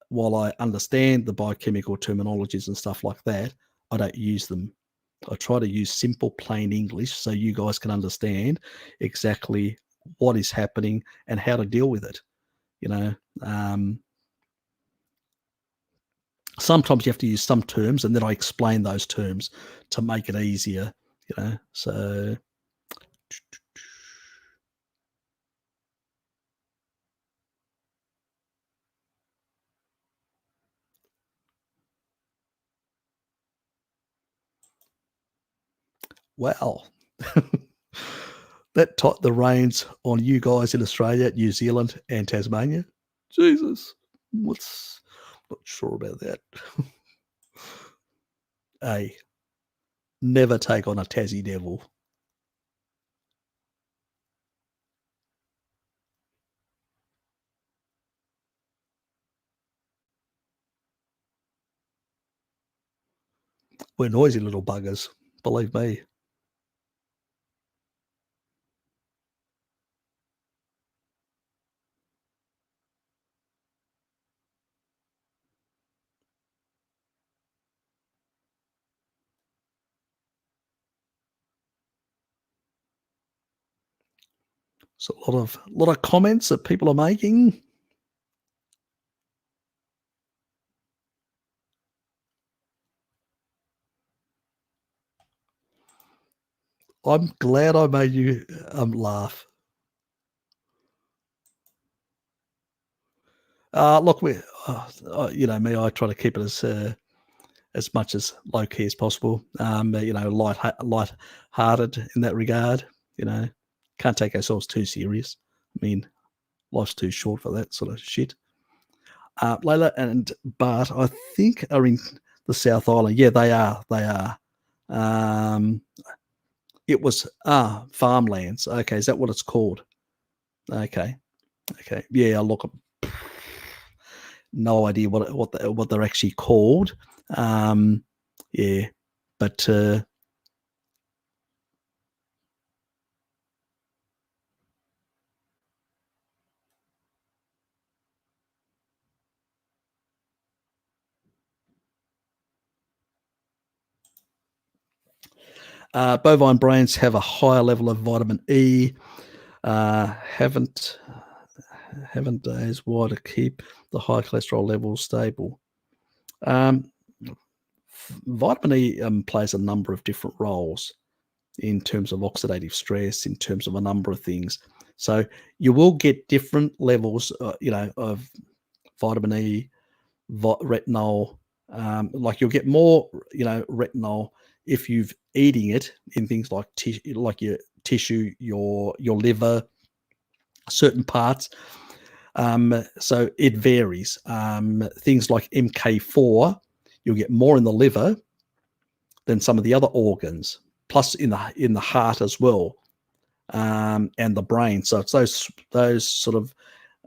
while I understand the biochemical terminologies and stuff like that, I don't use them. I try to use simple, plain English so you guys can understand exactly what is happening and how to deal with it. Sometimes you have to use some terms, and then I explain those terms to make it easier. So wow. That taught the reins on you guys in Australia, New Zealand, and Tasmania. Jesus, not sure about that. Hey, never take on a Tassie devil. We're noisy little buggers, believe me. So a lot of comments that people are making. I'm glad I made you laugh. Look, you know me, I try to keep it as much as low key as possible. You know, light-hearted in that regard. You know, can't take ourselves too serious. I mean, life's too short for that sort of shit. Layla and Bart, I think, are in the South Island. Yeah, they are. They are. Um, it was farmlands. Okay, is that what it's called? Okay, okay. Yeah, look, no idea what they're actually called. Yeah, but bovine brains have a higher level of vitamin E. Haven't days why to keep the high cholesterol levels stable. Um, Vitamin E plays a number of different roles in terms of oxidative stress, in terms of a number of things. So you will get different levels, you know, of vitamin E, retinol. Like you'll get more, you know, retinol if you've eating it in things like like your tissue, your liver, certain parts. So it varies. Things like MK4, you'll get more in the liver than some of the other organs, plus in the heart as well, and the brain. So it's those sort of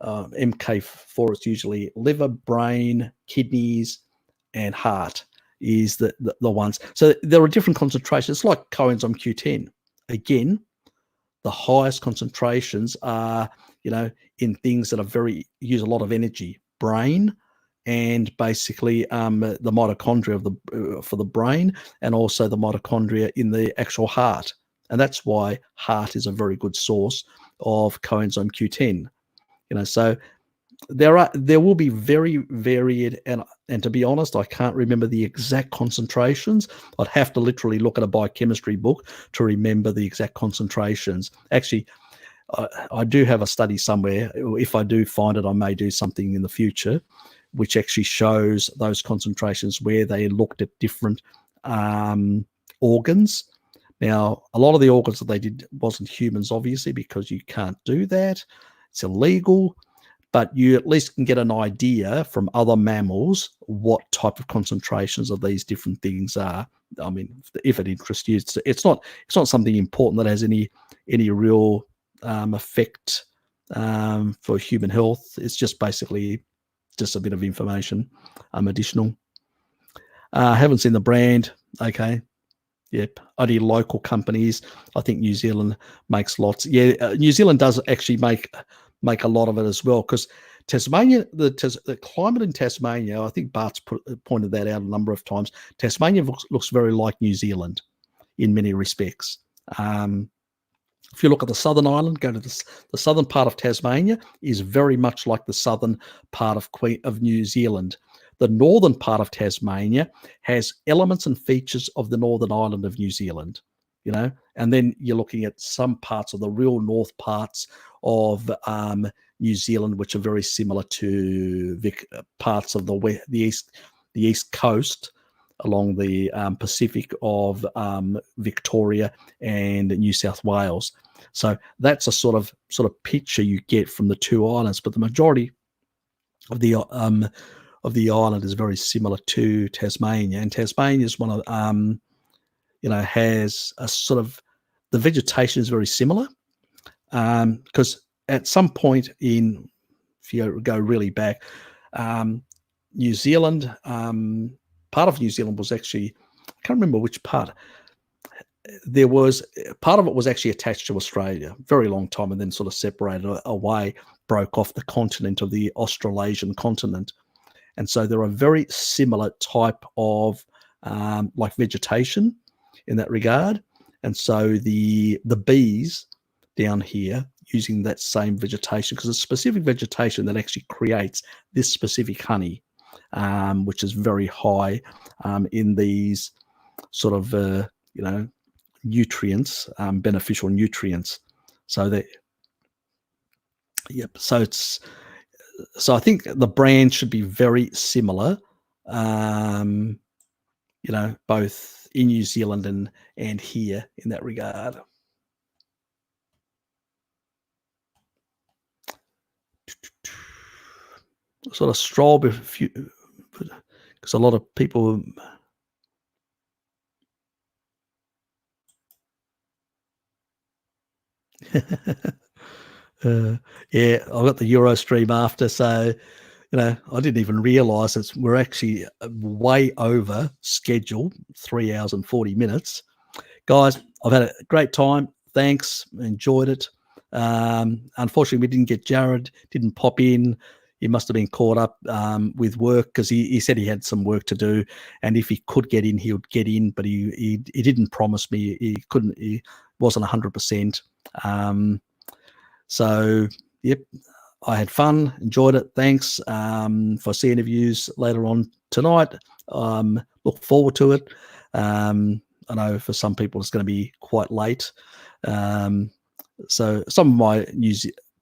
MK4. It's usually liver, brain, kidneys, and heart is the ones. So there are different concentrations. It's like coenzyme Q10. Again, the highest concentrations are, you know, in things that are use a lot of energy, brain, and basically the mitochondria of the for the brain, and also the mitochondria in the actual heart. And that's why heart is a very good source of coenzyme Q10. You know, so there will be very varied, and to be honest, I can't remember the exact concentrations. I'd have to literally look at a biochemistry book to remember the exact concentrations. Actually, I do have a study somewhere. If I do find it, I may do something in the future which actually shows those concentrations where they looked at different organs. Now, a lot of the organs that they did wasn't humans, obviously, because you can't do that. It's illegal. But you at least can get an idea from other mammals what type of concentrations of these different things are. I mean, if it interests you, it's not something important that has any real effect for human health. It's just basically just a bit of information, additional. Haven't seen the brand. Okay. Yep. Only local companies. I think New Zealand makes lots. Yeah, New Zealand does actually make a lot of it as well, because Tasmania, the climate in Tasmania, I think Bart's pointed that out a number of times. Tasmania looks very like New Zealand in many respects. If you look at the southern island, go to the southern part of Tasmania is very much like the southern part of New Zealand. The northern part of Tasmania has elements and features of the northern island of New Zealand, you know, and then you're looking at some parts of the real north parts of New Zealand, which are very similar to parts of the east coast along the Pacific of Victoria and New South Wales. So that's a sort of picture you get from the two islands, but the majority of the island is very similar to Tasmania, and Tasmania is one of you know, has a sort of, the vegetation is very similar, because at some point in, if you go really back, New Zealand, part of New Zealand was actually, I can't remember which part. There was part of it was actually attached to Australia, very long time, and then sort of separated away, broke off the continent of the Australasian continent. And so there are very similar type of like vegetation in that regard. And so the bees down here using that same vegetation, because it's specific vegetation that actually creates this specific honey, which is very high in these sort of, you know, nutrients, beneficial nutrients. So that, yep. So I think the brand should be very similar, both in New Zealand and here in that regard. Sort of stroll because a lot of people. Yeah, I got the Eurostream after, so I didn't even realise we're actually way over schedule, 3 hours and 40 minutes. Guys, I've had a great time. Thanks, enjoyed it. Unfortunately, we didn't get Jared, didn't pop in. He must have been caught up with work, because he said he had some work to do, and if he could get in, he would get in, but he didn't promise me. He couldn't. He wasn't 100%. So, yep, I had fun, enjoyed it. Thanks. For see interviews later on tonight. Look forward to it. I know for some people it's going to be quite late. So some of my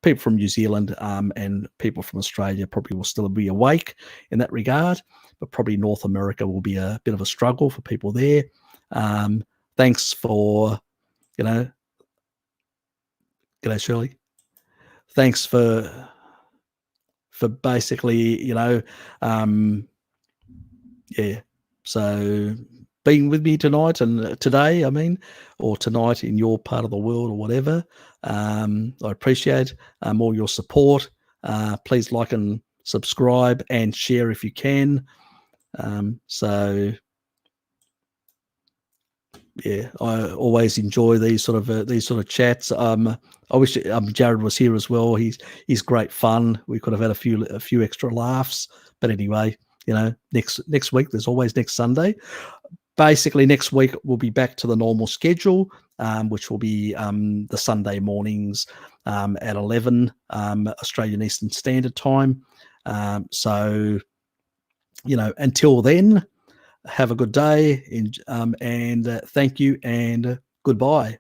people from New Zealand and people from Australia probably will still be awake in that regard, but probably North America will be a bit of a struggle for people there. Thanks for, g'day Shirley. Thanks for basically, so being with me tonight and today, or tonight in your part of the world or whatever. I appreciate all your support. Please like and subscribe and share if you can. Yeah, I always enjoy these sort of chats. I wish Jared was here as well. He's great fun. We could have had a few extra laughs, but anyway, next week, there's always next Sunday. Basically, next week we'll be back to the normal schedule, which will be the Sunday mornings at 11 Australian Eastern Standard Time. So, until then, have a good day, and thank you and goodbye.